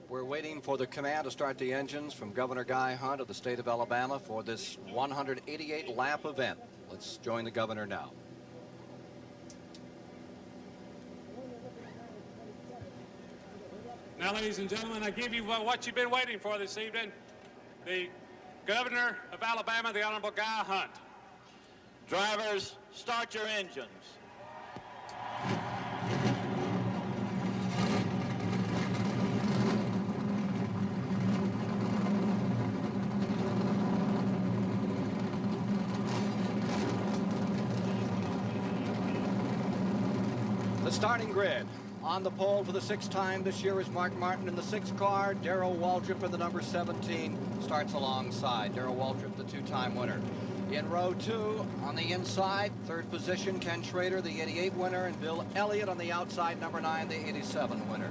We're waiting for the command to start the engines from Governor Guy Hunt of the state of Alabama for this 188-lap event. Let's join the governor now. Now, ladies and gentlemen, I give you what you've been waiting for this evening. The Governor of Alabama, the Honorable Guy Hunt. Drivers, start your engines. The starting grid. On the pole for the 6th time this year is Mark Martin in the 6th car. Darrell Waltrip in the number 17 starts alongside. Darrell Waltrip, the 2-time winner. In row 2, on the inside, 3rd position, Ken Schrader, the 88 winner, and Bill Elliott on the outside, number 9, the 87 winner.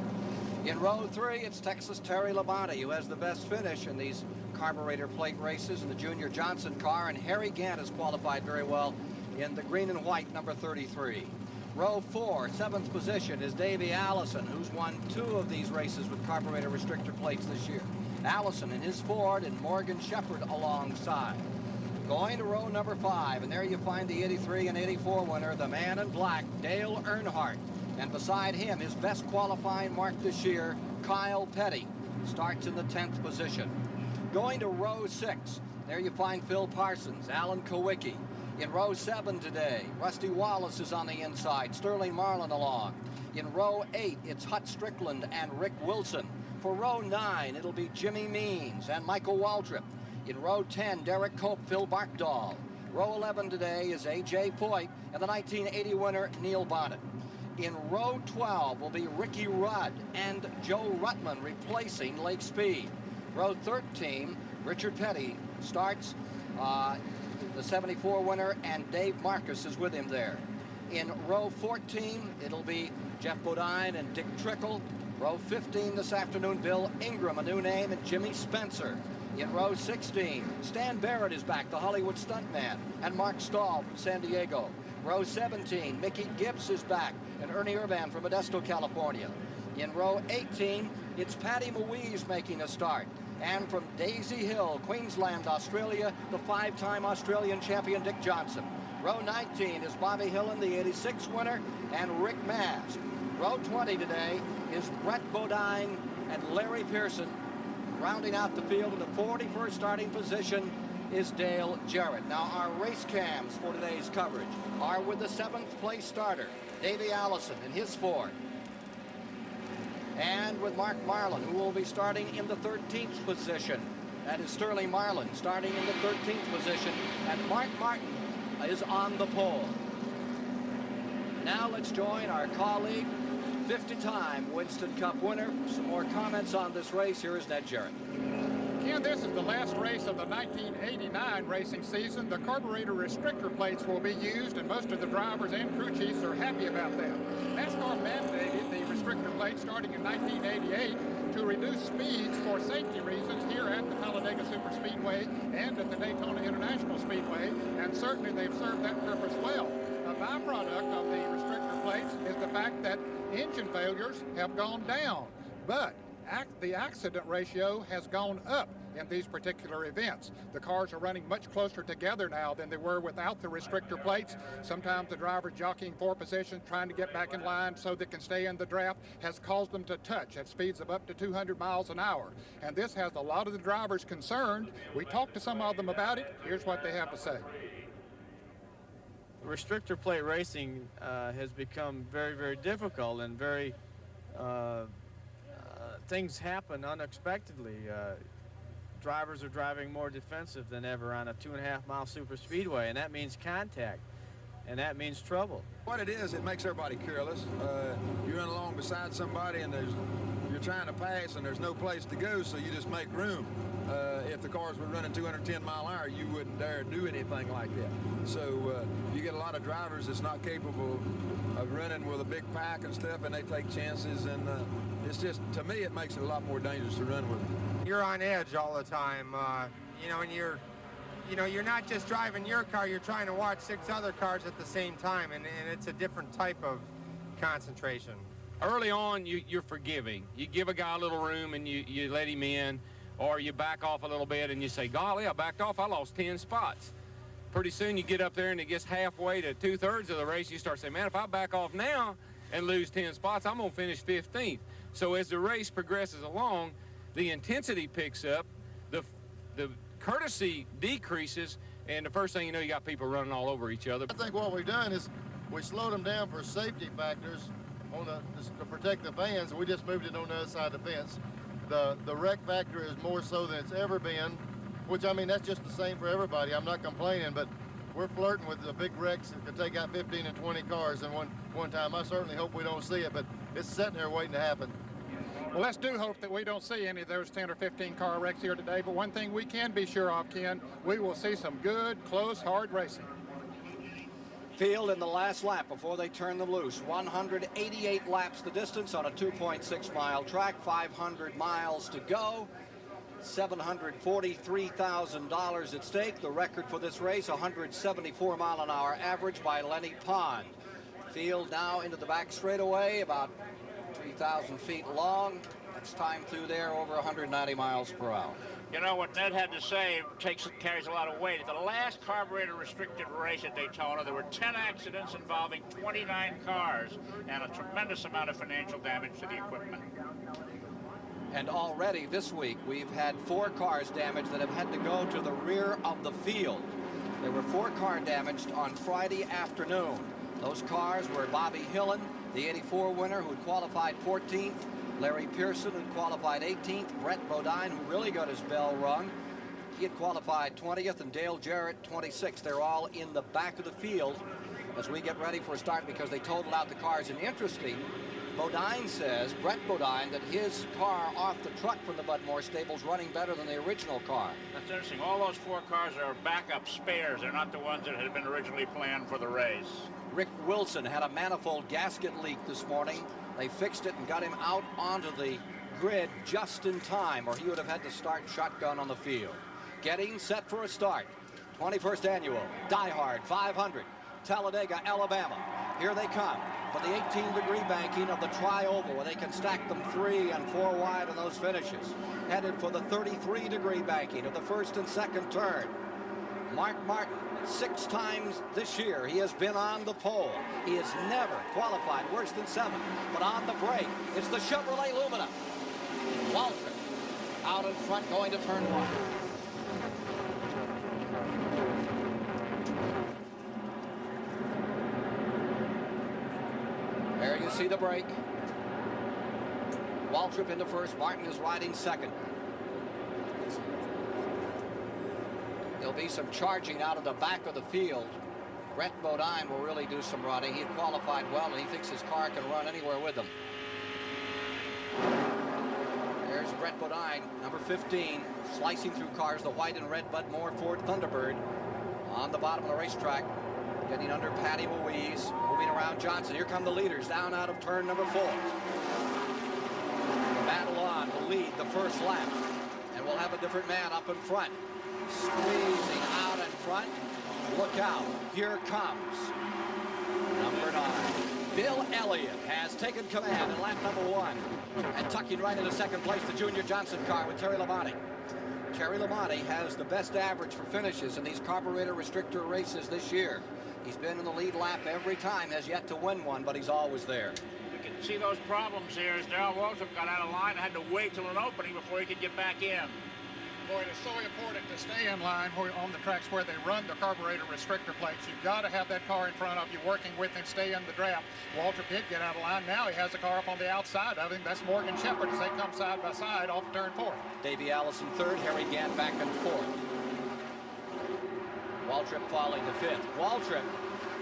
In row 3, it's Texas Terry Labonte, who has the best finish in these carburetor plate races in the Junior Johnson car, and Harry Gant has qualified very well in the green and white, number 33. Row 4, 7th position is Davey Allison, who's won 2 of these races with carburetor restrictor plates this year. Allison in his Ford and Morgan Shepherd alongside. Going to row number 5, and there you find the 83 and 84 winner, the man in black, Dale Earnhardt. And beside him, his best qualifying mark this year, Kyle Petty, starts in the 10th position. Going to row 6, there you find Phil Parsons, Alan Kowicki. In row 7 today, Rusty Wallace is on the inside, Sterling Marlin along. In row 8, it's Hut Strickland and Rick Wilson. For row 9, it'll be Jimmy Means and Michael Waltrip. In row 10, Derek Cope, Phil Barkdahl. Row 11 today is A.J. Foyt and the 1980 winner, Neil Bonnet. In row 12 will be Ricky Rudd and Joe Ruttman replacing Lake Speed. Row 13, Richard Petty starts, the 74 winner, and Dave Marcus is with him there. In row 14, it'll be Jeff Bodine and Dick Trickle. Row 15 this afternoon, Bill Ingram, a new name, and Jimmy Spencer. In row 16, Stan Barrett is back, the Hollywood stuntman, and Mark Stahl from San Diego. Row 17, Mickey Gibbs is back, and Ernie Urban from Modesto, California. In row 18, it's Paddy Moise making a start. And from Daisy Hill, Queensland, Australia, the 5-time Australian champion, Dick Johnson. Row 19 is Bobby Hillen, the 86 winner, and Rick Mast. Row 20 today is Brett Bodine and Larry Pearson. Rounding out the field in the 41st starting position is Dale Jarrett. Now, our race cams for today's coverage are with the 7th place starter, Davey Allison, in his Ford. And with Mark Marlin, who will be starting in the 13th position. That is Sterling Marlin starting in the 13th position. And Mark Martin is on the pole. Now let's join our colleague, 50-time Winston Cup winner. For some more comments on this race, here is Ned Jarrett. Ken, this is the last race of the 1989 racing season. The carburetor restrictor plates will be used, and most of the drivers and crew chiefs are happy about that. NASCAR mandated the restrictor plate starting in 1988 to reduce speeds for safety reasons here at the Talladega Superspeedway and at the Daytona International Speedway, and certainly they've served that purpose well. A byproduct of the restrictor plates is the fact that engine failures have gone down, but the accident ratio has gone up in these particular events. The cars are running much closer together now than they were without the restrictor plates. Sometimes the driver jockeying for position, trying to get back in line so they can stay in the draft, has caused them to touch at speeds of up to 200 miles an hour. And this has a lot of the drivers concerned. We talked to some of them about it. Here's what they have to say. Restrictor plate racing has become very, very difficult, and very things happen unexpectedly. Drivers are driving more defensive than ever on a 2.5-mile super speedway, and that means contact, and that means trouble. What it is, it makes everybody careless. You run along beside somebody and you're trying to pass and there's no place to go, so you just make room. If the cars were running 210 mile an hour, you wouldn't dare do anything like that. So you get a lot of drivers that's not capable of running with a big pack and stuff, and they take chances, and it's just, to me, it makes it a lot more dangerous to run with. You're on edge all the time, you know, and you're not just driving your car, you're trying to watch 6 other cars at the same time, and it's a different type of concentration. early on, you're forgiving. You give a guy a little room and you let him in, or you back off a little bit and you say, golly, I backed off, I lost 10 spots. Pretty soon you get up there and it gets halfway to 2/3 of the race, you start saying, man, if I back off now and lose 10 spots, I'm going to finish 15th. So as the race progresses along, the intensity picks up, the courtesy decreases, and the first thing you know, you got people running all over each other. I think what we've done is we slowed them down for safety factors to protect the fans, and we just moved it on the other side of the fence. The wreck factor is more so than it's ever been, which, I mean, that's just the same for everybody. I'm not complaining, but we're flirting with the big wrecks that could take out 15 and 20 cars in one time. I certainly hope we don't see it, but it's sitting there waiting to happen. Well, let's do hope that we don't see any of those 10 or 15 car wrecks here today, but one thing we can be sure of, Ken, we will see some good, close, hard racing. Field in the last lap before they turn them loose. 188 laps the distance on a 2.6-mile track, 500 miles to go. $743,000 at stake. The record for this race, 174-mile-an-hour average by Lenny Pond. Field now into the back straightaway, about 3,000 feet long. Next time through there, over 190 miles per hour. You know, what Ned had to say carries a lot of weight. At the last carburetor-restricted race at Daytona, there were 10 accidents involving 29 cars and a tremendous amount of financial damage to the equipment. And already this week, we've had 4 cars damaged that have had to go to the rear of the field. There were 4 cars damaged on Friday afternoon. Those cars were Bobby Hillen, the '84 winner, who qualified 14th, Larry Pearson, who qualified 18th, Brett Bodine, who really got his bell rung. He had qualified 20th, and Dale Jarrett 26th. They're all in the back of the field as we get ready for a start because they totaled out the cars. And interesting, Bodine says, Brett Bodine, that his car off the truck from the Budmore stables running better than the original car. That's interesting. All those 4 cars are backup spares. They're not the ones that had been originally planned for the race. Rick Wilson had a manifold gasket leak this morning. They fixed it and got him out onto the grid just in time, or he would have had to start shotgun on the field. Getting set for a start. 21st annual Diehard 500, Talladega, Alabama. Here they come for the 18-degree banking of the tri-oval, where they can stack them 3 and 4 wide on those finishes. Headed for the 33-degree banking of the first and second turn. Mark Martin, 6 times this year he has been on the pole. He has never qualified worse than 7. But on the break, it's the Chevrolet Lumina. Waltrip out in front going to turn 1. There you see the break. Waltrip into first. Martin is riding second. There'll be some charging out of the back of the field. Brett Bodine will really do some running. He had qualified well, and he thinks his car can run anywhere with him. There's Brett Bodine, number 15, slicing through cars, the white and red Budmore Ford Thunderbird on the bottom of the racetrack, getting under Patty Louise, moving around Johnson. Here come the leaders down out of turn number 4. The battle on to lead the first lap, and we'll have a different man up in front. Squeezing out in front. Look out. Here comes number 9. Bill Elliott has taken command in lap number 1 and tucking right into second place the Junior Johnson car with Terry Labonte. Terry Labonte has the best average for finishes in these carburetor restrictor races this year. He's been in the lead lap every time, has yet to win one, but he's always there. You can see those problems here as Darrell Waltrip got out of line and had to wait till an opening before he could get back in. Boy, it is so important to stay in line on the tracks where they run the carburetor restrictor plates. You've got to have that car in front of you working with him, stay in the draft. Waltrip did get out of line. Now he has the car up on the outside of him. That's Morgan Shepherd as they come side by side off turn 4. Davey Allison 3rd, Harry Gant back and 4th. Waltrip falling to 5th. Waltrip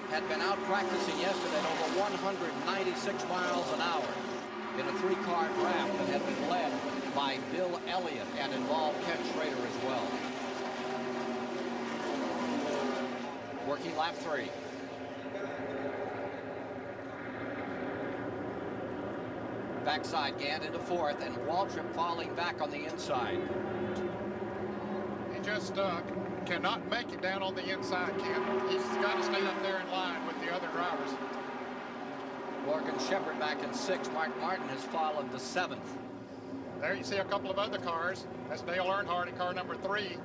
had been out practicing yesterday at over 196 miles an hour in a 3-car draft that had been led by Bill Elliott and involved Ken Schrader as well. Working lap 3. Backside Gant into 4th, and Waltrip falling back on the inside. He just cannot make it down on the inside, Ken. He's got to stay up there in line with the other drivers. Morgan Shepherd back in 6th. Mark Martin has fallen to 7th. There you see a couple of other cars. That's Dale Earnhardt in car number 3.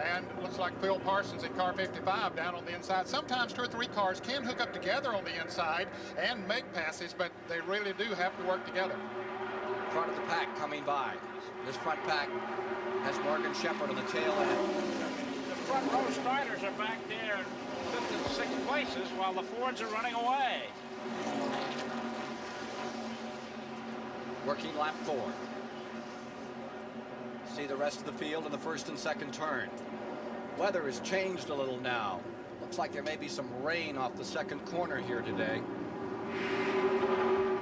And it looks like Phil Parsons in car 55 down on the inside. Sometimes 2 or 3 cars can hook up together on the inside and make passes, but they really do have to work together. Front of the pack coming by. This front pack has Morgan Shepherd on the tail end. The front row starters are back there in 5th and 6th places while the Fords are running away. Working lap 4. See the rest of the field in the 1st and 2nd turn. Weather has changed a little now. Looks like there may be some rain off the 2nd corner here today.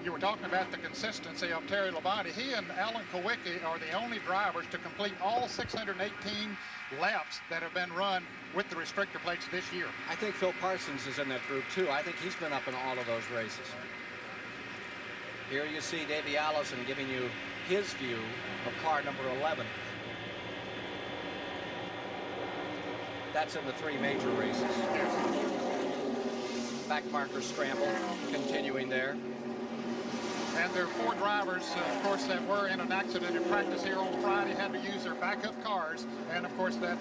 You were talking about the consistency of Terry Labonte. He and Alan Kowicki are the only drivers to complete all 618 laps that have been run with the restrictor plates this year. I think Phil Parsons is in that group too. I think he's been up in all of those races. Here you see Davey Allison giving you his view of car number 11. That's in the 3 major races. Back marker scramble continuing there. And there are 4 drivers, of course, that were in an accident in practice here on Friday, had to use their backup cars. And, of course, that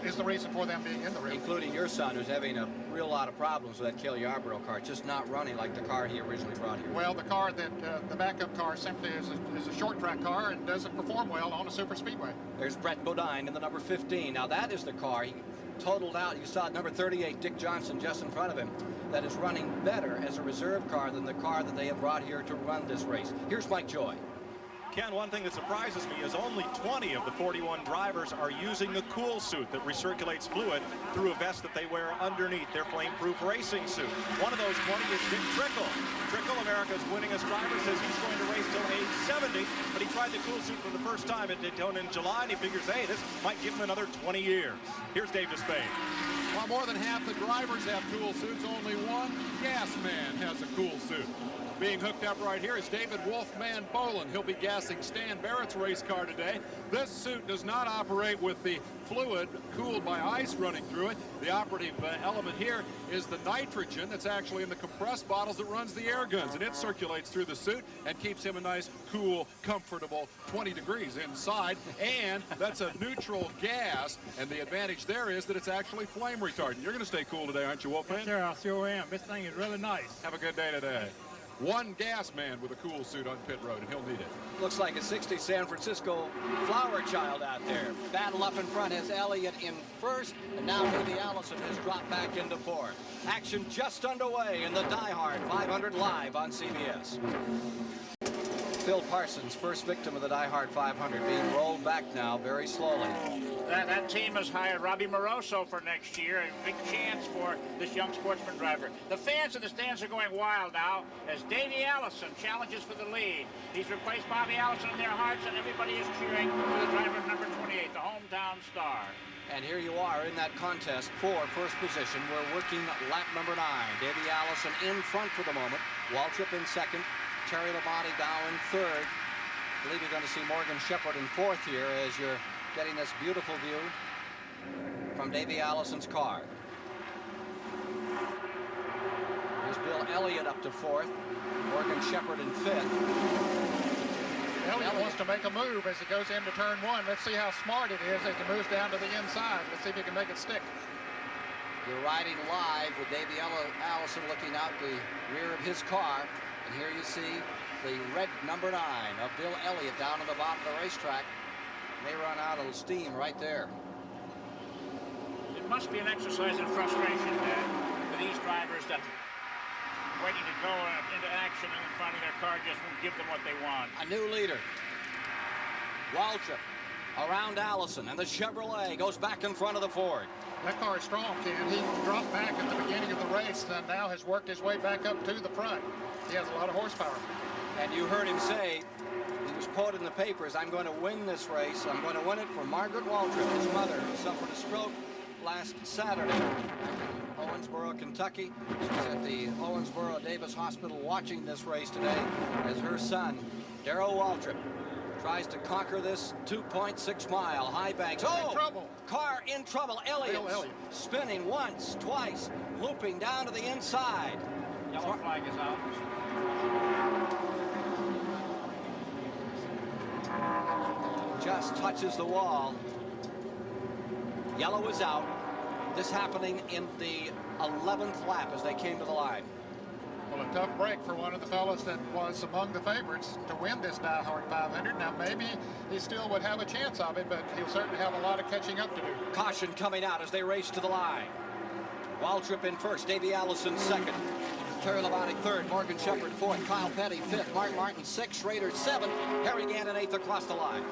is the reason for them being in the race. Including your son, who's having a real lot of problems with that Cale Yarborough car. It's just not running like the car he originally brought here. Well, the car that, the backup car simply is a short track car and doesn't perform well on a super speedway. There's Brett Bodine in the number 15. Now, that is the car he totaled out. You saw number 38, Dick Johnson, just in front of him. That is running better as a reserve car than the car that they have brought here to run this race. Here's Mike Joy. Ken, one thing that surprises me is only 20 of the 41 drivers are using the cool suit that recirculates fluid through a vest that they wear underneath their flame-proof racing suit. One of those 20 is Dick Trickle. Trickle, America's winningest driver, says he's going to race till age 70, but he tried the cool suit for the first time at Daytona in July, and he figures, hey, this might give him another 20 years. Here's Dave Despain. While more than half the drivers have cool suits, only one gas man has a cool suit. Being hooked up right here is David Wolfman Boland. He'll be gassing Stan Barrett's race car today. This suit does not operate with the fluid cooled by ice running through it. The operative element here is the nitrogen that's actually in the compressed bottles that runs the air guns, and it circulates through the suit and keeps him a nice, cool, comfortable 20 degrees inside. And that's a neutral gas, and the advantage there is that it's actually flame retardant. You're going to stay cool today, aren't you, Wolfman? Yes, sir, I sure am. This thing is really nice. Have a good day today. One gas man with a cool suit on pit road, and he'll need it. Looks like a 60 San Francisco flower child out there. Battle up in front has Elliott in 1st, and now Davey Allison has dropped back into 4th. Action just underway in the Diehard 500 live on CBS. Phil Parsons, first victim of the Diehard 500, being rolled back now very slowly. That team has hired Robbie Moroso for next year. A big chance for this young sportsman driver. The fans in the stands are going wild now as Davey Allison challenges for the lead. He's replaced Bobby Allison in their hearts, and everybody is cheering for the driver number 28, the hometown star. And here you are in that contest for first position. We're working lap number 9. Davey Allison in front for the moment. Waltrip in 2nd. Terry Labonte down in 3rd. I believe you're going to see Morgan Shepherd in 4th here as you're getting this beautiful view from Davey Allison's car. Here's Bill Elliott up to 4th. Morgan Shepherd in 5th. Elliott wants to make a move as he goes into turn 1. Let's see how smart it is as he moves down to the inside. Let's see if he can make it stick. You're riding live with Davey Allison looking out the rear of his car. And here you see the red number 9 of Bill Elliott down on the bottom of the racetrack. May run out of steam right there. It must be an exercise in frustration for these drivers that waiting to go into action and then finding their car just won't give them what they want. A new leader. Waltrip around Allison, and the Chevrolet goes back in front of the Ford. That car is strong, Ken. He dropped back at the beginning of the race and now has worked his way back up to the front. He has a lot of horsepower. And you heard him say, he was quoted in the papers, I'm going to win this race. I'm going to win it for Margaret Waltrip, his mother, who suffered a stroke last Saturday in Owensboro, Kentucky. She's at the Owensboro Davis Hospital watching this race today as her son, Darrell Waltrip, tries to conquer this 2.6-mile high banks. Oh, trouble. Car in trouble. Elliott spinning once, twice, looping down to the inside. Yellow flag is out. just touches the wall. Yellow is out. This happening in the 11th lap as they came to the line. Well, a tough break for one of the fellas that was among the favorites to win this Diehard 500. Now, maybe he still would have a chance of it, but he'll certainly have a lot of catching up to do. Caution coming out as they race to the line. Waltrip in first, Davey Allison second, Terry Labonte third, Morgan Shepherd fourth, Kyle Petty fifth, Mark Martin sixth, Schrader seventh, Harry Gannon eighth across the line.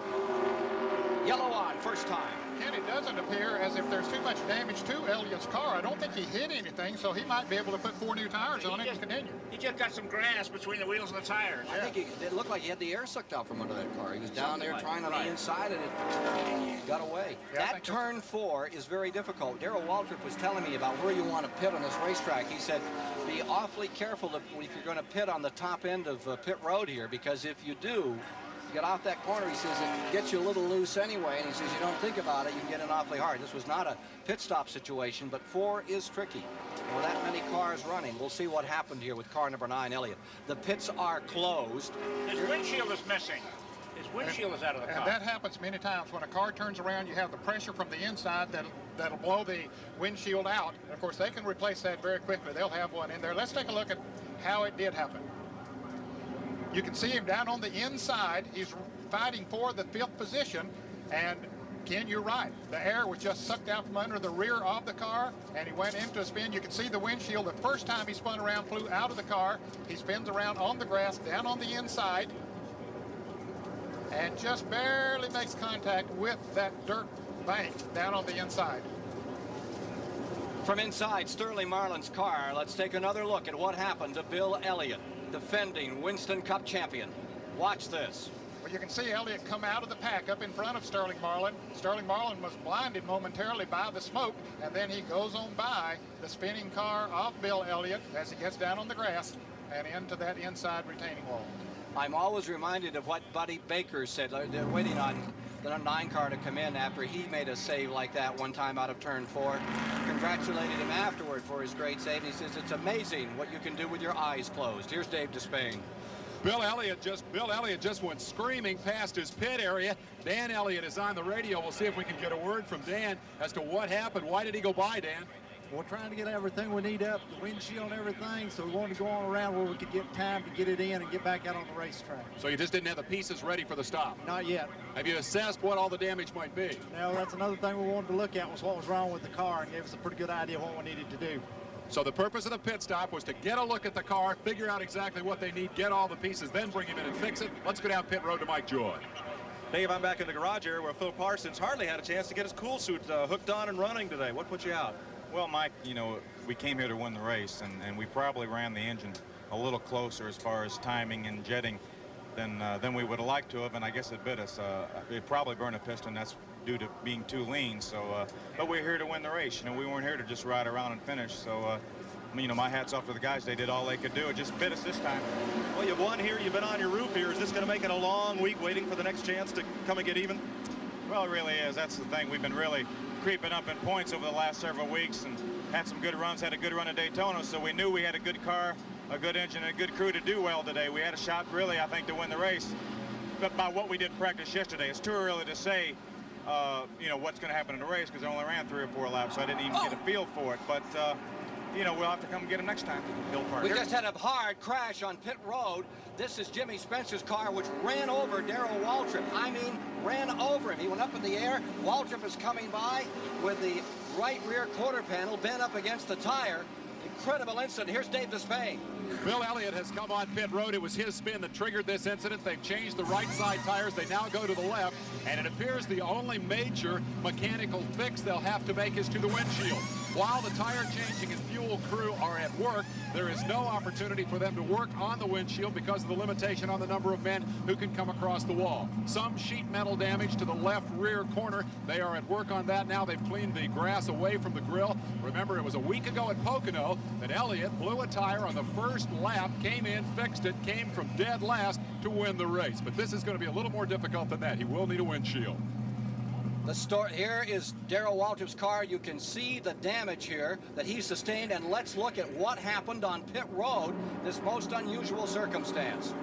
Yellow on first time. And it doesn't appear as if there's too much damage to Elliott's car. I don't think he hit anything, so he might be able to put 4 new tires on it and continue. He just got some grass between the wheels and the tires. I think it looked like he had the air sucked out from under that car. He was down there trying on the inside, and it got away. Yeah, that turn 4 is very difficult. Darrell Waltrip was telling me about where you want to pit on this racetrack. He said, be awfully careful if you're going to pit on the top end of pit road here, because if you do, you get off that corner, he says, it gets you a little loose anyway, and he says, you don't think about it, you can get in awfully hard. This was not a pit stop situation, but 4 is tricky. With that many cars running, we'll see what happened here with car number 9, Elliott. The pits are closed. His windshield is missing. His windshield is out of the car. And that happens many times. When a car turns around, you have the pressure from the inside that'll blow the windshield out. And of course, they can replace that very quickly. They'll have one in there. Let's take a look at how it did happen. You can see him down on the inside. He's fighting for the 5th position. And Ken, you're right. The air was just sucked out from under the rear of the car, and he went into a spin. You can see the windshield. The first time he spun around, flew out of the car. He spins around on the grass, down on the inside, and just barely makes contact with that dirt bank down on the inside. From inside Sterling Marlin's car, let's take another look at what happened to Bill Elliott, defending Winston Cup champion. Watch this. Well, you can see Elliott come out of the pack up in front of Sterling Marlin. Sterling Marlin was blinded momentarily by the smoke, and then he goes on by the spinning car of Bill Elliott as he gets down on the grass and into that inside retaining wall. I'm always reminded of what Buddy Baker said. They're waiting on the 9 car to come in after he made a save like that one time out of turn 4. Congratulated him afterward for his great save. He says it's amazing what you can do with your eyes closed. Here's Dave Despain. Bill Elliott just went screaming past his pit area. Dan Elliott is on the radio. We'll see if we can get a word from Dan as to what happened. Why did he go by, Dan? We're trying to get everything we need up, the windshield and everything, so we wanted to go on around where we could get time to get it in and get back out on the racetrack. So you just didn't have the pieces ready for the stop? Not yet. Have you assessed what all the damage might be? No, that's another thing we wanted to look at was what was wrong with the car and gave us a pretty good idea what we needed to do. So the purpose of the pit stop was to get a look at the car, figure out exactly what they need, get all the pieces, then bring him in and fix it. Let's go down pit road to Mike Joy. Dave, I'm back in the garage area where Phil Parsons hardly had a chance to get his cool suit hooked on and running today. What put you out? Well, Mike, you know, we came here to win the race, and we probably ran the engine a little closer as far as timing and jetting than we would have liked to have, and I guess it bit us. It probably burned a piston. That's due to being too lean. So, but we're here to win the race. You know, we weren't here to just ride around and finish. So, you know, my hat's off to the guys. They did all they could do. It just bit us this time. Well, you've won here. You've been on your roof here. Is this going to make it a long week waiting for the next chance to come and get even? Well, it really is. That's the thing. We've been really creeping up in points over the last several weeks and had some good runs, had a good run at Daytona, so we knew we had a good car, a good engine, and a good crew to do well today. We had a shot, really, I think, to win the race. But by what we did in practice yesterday, it's too early to say, you know, what's going to happen in the race because I only ran 3 or 4 laps, so I didn't even get a feel for it. But, you know, we'll have to come and get him next time. We just had a hard crash on pit road. This is Jimmy Spencer's car, which ran over Darrell Waltrip. I mean, ran over him. He went up in the air. Waltrip is coming by with the right rear quarter panel bent up against the tire. Incredible incident. Here's Dave Despain. Bill Elliott has come on pit road. It was his spin that triggered this incident. They've changed the right side tires. They now go to the left, and it appears the only major mechanical fix they'll have to make is to the windshield. While the tire changing and fuel crew are at work, there is no opportunity for them to work on the windshield because of the limitation on the number of men who can come across the wall. Some sheet metal damage to the left rear corner. They are at work on that now. They've cleaned the grass away from the grill. Remember, it was a week ago at Pocono that Elliott blew a tire on the first lap, came in, fixed it, came from dead last to win the race. But this is going to be a little more difficult than that. He will need a windshield. Here is Darrell Waltrip's car. You can see the damage here that he sustained, and let's look at what happened on pit road, this most unusual circumstance.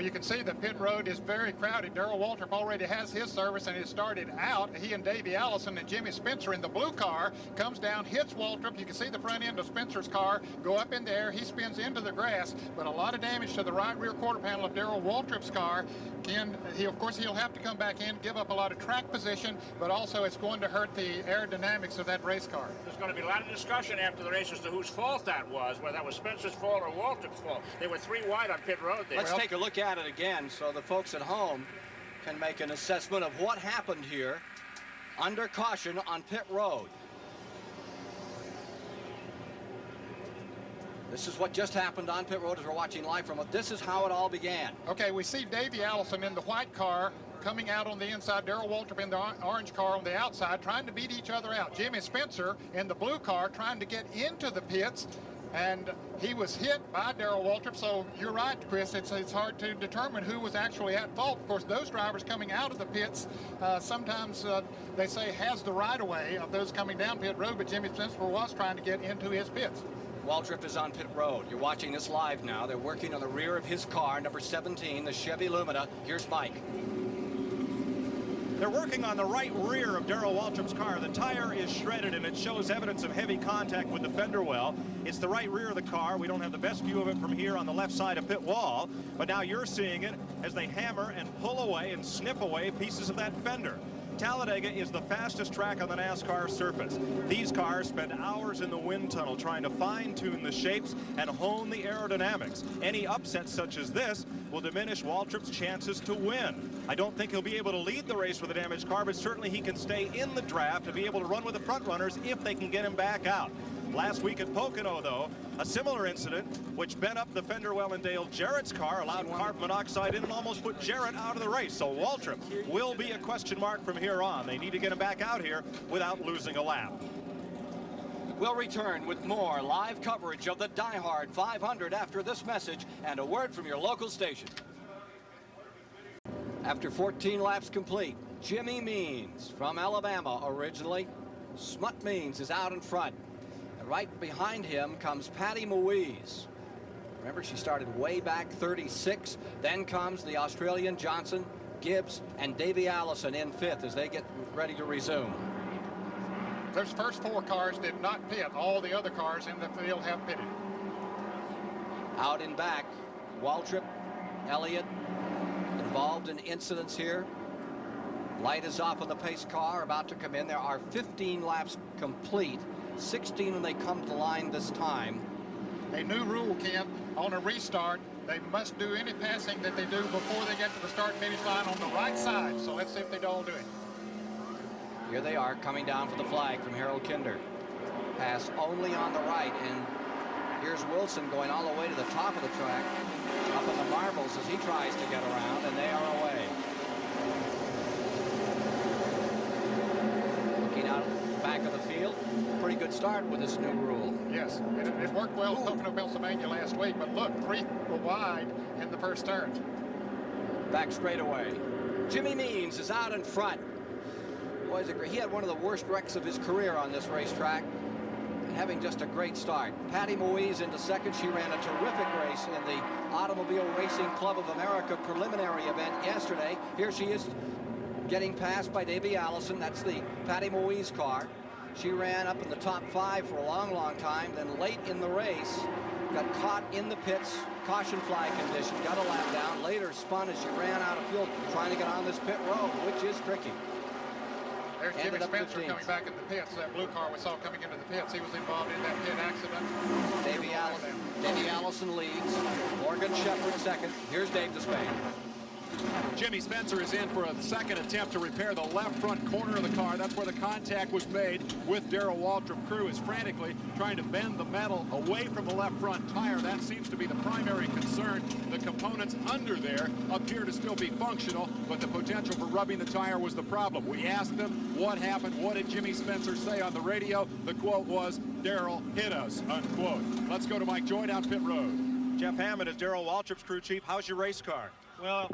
Well, you can see the pit road is very crowded. Darrell Waltrip already has his service and it started out. He and Davey Allison and Jimmy Spencer in the blue car comes down, hits Waltrip. You can see the front end of Spencer's car go up in the air. He spins into the grass, but a lot of damage to the right rear quarter panel of Darrell Waltrip's car. Of course, he'll have to come back in, give up a lot of track position, but also it's going to hurt the aerodynamics of that race car. There's going to be a lot of discussion after the race as to whose fault that was, whether that was Spencer's fault or Waltrip's fault. They were 3 wide on pit road there. Let's take a look at it again so the folks at home can make an assessment of what happened here under caution on pit road. This is what just happened on pit road as we're watching live from it. This is how it all began. Okay, we see Davey Allison in the white car coming out on the inside, Darrell Waltrip in the orange car on the outside, trying to beat each other out. Jimmy Spencer in the blue car trying to get into the pits, and he was hit by Darrell Waltrip. So you're right, Chris, it's hard to determine who was actually at fault. Of course, those drivers coming out of the pits, sometimes they say has the right-of-way of those coming down pit road, but Jimmy Spencer was trying to get into his pits. Waltrip is on pit road. You're watching this live now. They're working on the rear of his car, number 17, the Chevy Lumina. Here's Mike. They're working on the right rear of Darrell Waltrip's car. The tire is shredded and it shows evidence of heavy contact with the fender well. It's the right rear of the car. We don't have the best view of it from here on the left side of pit wall, but now you're seeing it as they hammer and pull away and snip away pieces of that fender. Talladega is the fastest track on the NASCAR surface. These cars spend hours in the wind tunnel trying to fine-tune the shapes and hone the aerodynamics. Any upset such as this will diminish Waltrip's chances to win. I don't think he'll be able to lead the race with a damaged car, but certainly he can stay in the draft and be able to run with the front runners if they can get him back out. Last week at Pocono, though, a similar incident which bent up the fender well in Dale Jarrett's car, allowed carbon monoxide in and almost put Jarrett out of the race. So Waltrip will be a question mark from here on. They need to get him back out here without losing a lap. We'll return with more live coverage of the Diehard 500 after this message and a word from your local station. After 14 laps complete, Jimmy Means from Alabama originally. Smut Means is out in front. And right behind him comes Patty Moise. Remember, she started way back 36. Then comes the Australian Johnson, Gibbs, and Davey Allison in 5th as they get ready to resume. Those first 4 cars did not pit. All the other cars in the field have pitted. Out in back, Waltrip, Elliott, involved in incidents here. Light is off on the pace car, about to come in. There are 15 laps complete, 16 when they come to the line this time. A new rule, Ken, on a restart, they must do any passing that they do before they get to the start-finish line on the right side. So let's see if they all do it. Here they are coming down for the flag from Harold Kinder. Pass only on the right, and here's Wilson going all the way to the top of the track, up in the marbles as he tries to get around, and they are away. Looking out at the back of the field, pretty good start with this new rule. Yes, it worked well in Pocono, Pennsylvania last week, but look, 3 were wide in the first turn. Back straightaway. Jimmy Means is out in front. Boy, he had one of the worst wrecks of his career on this racetrack, having just a great start. Patty Moise into 2nd. She ran a terrific race in the Automobile Racing Club of America preliminary event yesterday. Here she is getting passed by Davey Allison. That's the Patty Moise car. She ran up in the top 5 for a long, long time. Then late in the race, got caught in the pits, caution flag condition, got a lap down. Later spun as she ran out of fuel, trying to get on this pit road, which is tricky. There's Jimmy Spencer coming back in the pits. That blue car we saw coming into the pits. He was involved in that pit accident. Davey Allison leads. Morgan Shepherd 2nd. Here's Dave Despain. Jimmy Spencer is in for a 2nd attempt to repair the left front corner of the car. That's where the contact was made with Darrell Waltrip. Crew is frantically trying to bend the metal away from the left front tire. That seems to be the primary concern. The components under there appear to still be functional, but the potential for rubbing the tire was the problem. We asked them what happened. What did Jimmy Spencer say on the radio? The quote was, "Darrell hit us," unquote. Let's go to Mike Joy down pit road. Jeff Hammond is Darrell Waltrip's crew chief. How's your race car? Well,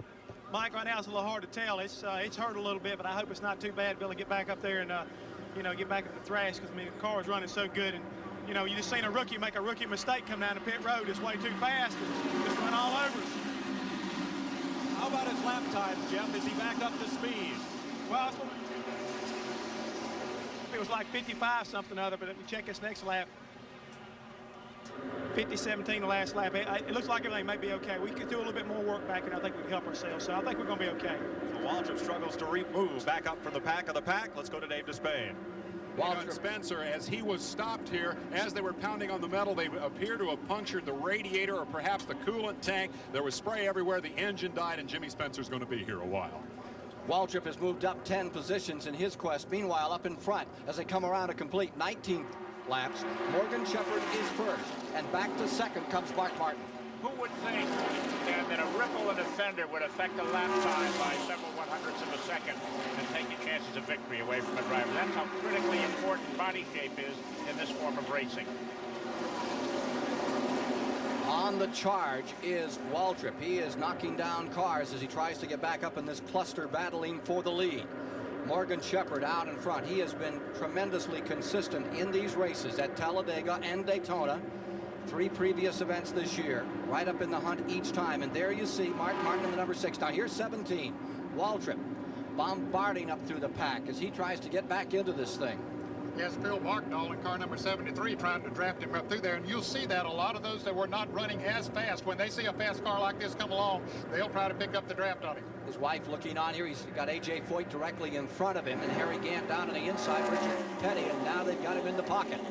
Mike, right now it's a little hard to tell. It's hurt a little bit, but I hope it's not too bad to be able to get back up there and, get back up the thrash, because, I mean, the car is running so good. And, you just seen a rookie make a rookie mistake come down the pit road. It's way too fast. And just went all over us. How about his lap times, Jeff? Is he back up to speed? Well, it was like 55 something other, but if we check this next lap, 50-17 the last lap. It looks like everything may be okay. We could do a little bit more work back, and I think we could help ourselves. So I think we're going to be okay. So Waldrop struggles to move back up from the pack of the pack. Let's go to Dave Despain. And Spencer, as he was stopped here, as they were pounding on the metal, they appear to have punctured the radiator or perhaps the coolant tank. There was spray everywhere. The engine died, and Jimmy Spencer's going to be here a while. Waldrop has moved up 10 positions in his quest. Meanwhile, up in front, as they come around a complete 19 laps, Morgan Shepherd is first, and back to second comes Mark Martin. Who would think that a ripple in a fender would affect a lap time by several 100ths of a second and take your chances of victory away from a driver? That's how critically important body shape is in this form of racing. On the charge is Waldrop. He is knocking down cars as he tries to get back up in this cluster, battling for the lead. Morgan Shepherd out in front. He has been tremendously consistent in these races at Talladega and Daytona. 3 previous events this year, right up in the hunt each time. And there you see Mark Martin in the number 6. Now here's 17. Waldrop bombarding up through the pack as he tries to get back into this thing. Yes, Phil Marknall in car number 73 trying to draft him up through there, and you'll see that a lot of those that were not running as fast, when they see a fast car like this come along, they'll try to pick up the draft on him. His wife looking on here. He's got A.J. Foyt directly in front of him, and Harry Gant down on the inside, Richard Petty, and now they've got him in the pocket.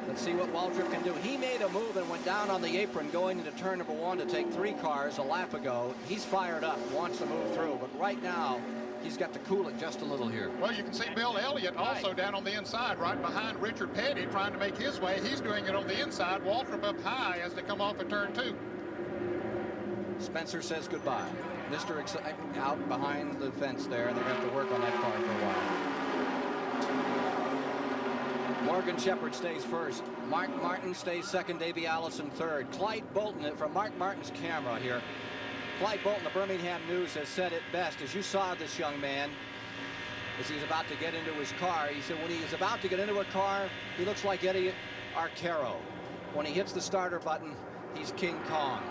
Let's see what Waldrop can do. He made a move and went down on the apron going into turn number 1 to take 3 cars a lap ago. He's fired up, wants to move through, but right now, he's got to cool it just a little here. Well, you can see Bill Elliott also down on the inside, right behind Richard Petty, trying to make his way. He's doing it on the inside. Waldrop up high as they come off of turn 2. Spencer says goodbye. Mr. out behind the fence there, and they're going to have to work on that car for a while. Morgan Shepherd stays first. Mark Martin stays second. Davey Allison third. Clyde Bolton from Mark Martin's camera here. Clyde Bolton, the Birmingham News, has said it best. As you saw this young man, as he's about to get into his car, he said when he is about to get into a car, he looks like Eddie Arcaro. When he hits the starter button, he's King Kong.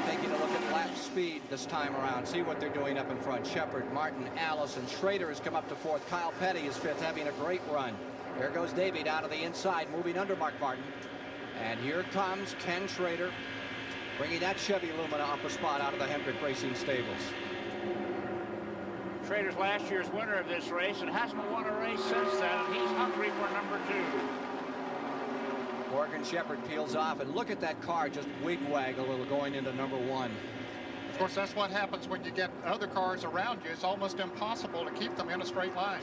Taking a look at lap speed this time around. See what they're doing up in front. Shepherd, Martin, Allison. Schrader has come up to 4th. Kyle Petty is 5th, having a great run. There goes Davey down to the inside, moving under Mark Martin. And here comes Ken Schrader, bringing that Chevy Lumina up a spot out of the Hendrick Racing stables. Schrader's last year's winner of this race and hasn't won a race since then, and he's hungry for number 2. Morgan Shepherd peels off, and look at that car just wig-wag a little going into number 1. Of course, that's what happens when you get other cars around you. It's almost impossible to keep them in a straight line.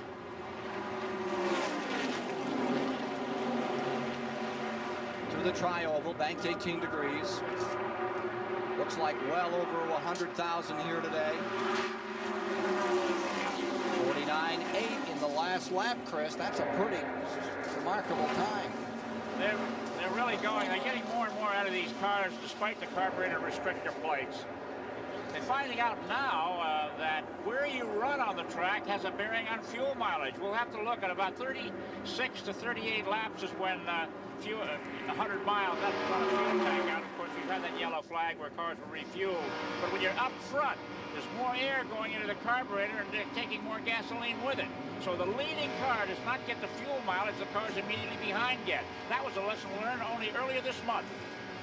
To the tri-oval, banked 18 degrees. Looks like well over 100,000 here today. 49.8 in the last lap, Chris. That's a pretty remarkable time. They're really going. They're getting more and more out of these cars despite the carburetor restrictor plates. They're finding out now that where you run on the track has a bearing on fuel mileage. We'll have to look at about 36 to 38 laps is when 100 miles, that's run a fuel tank out. Of course, we've had that yellow flag where cars were refueled. But when you're up front, there's more air going into the carburetor and they're taking more gasoline with it. So the leading car does not get the fuel mileage the cars immediately behind get. That was a lesson learned only earlier this month.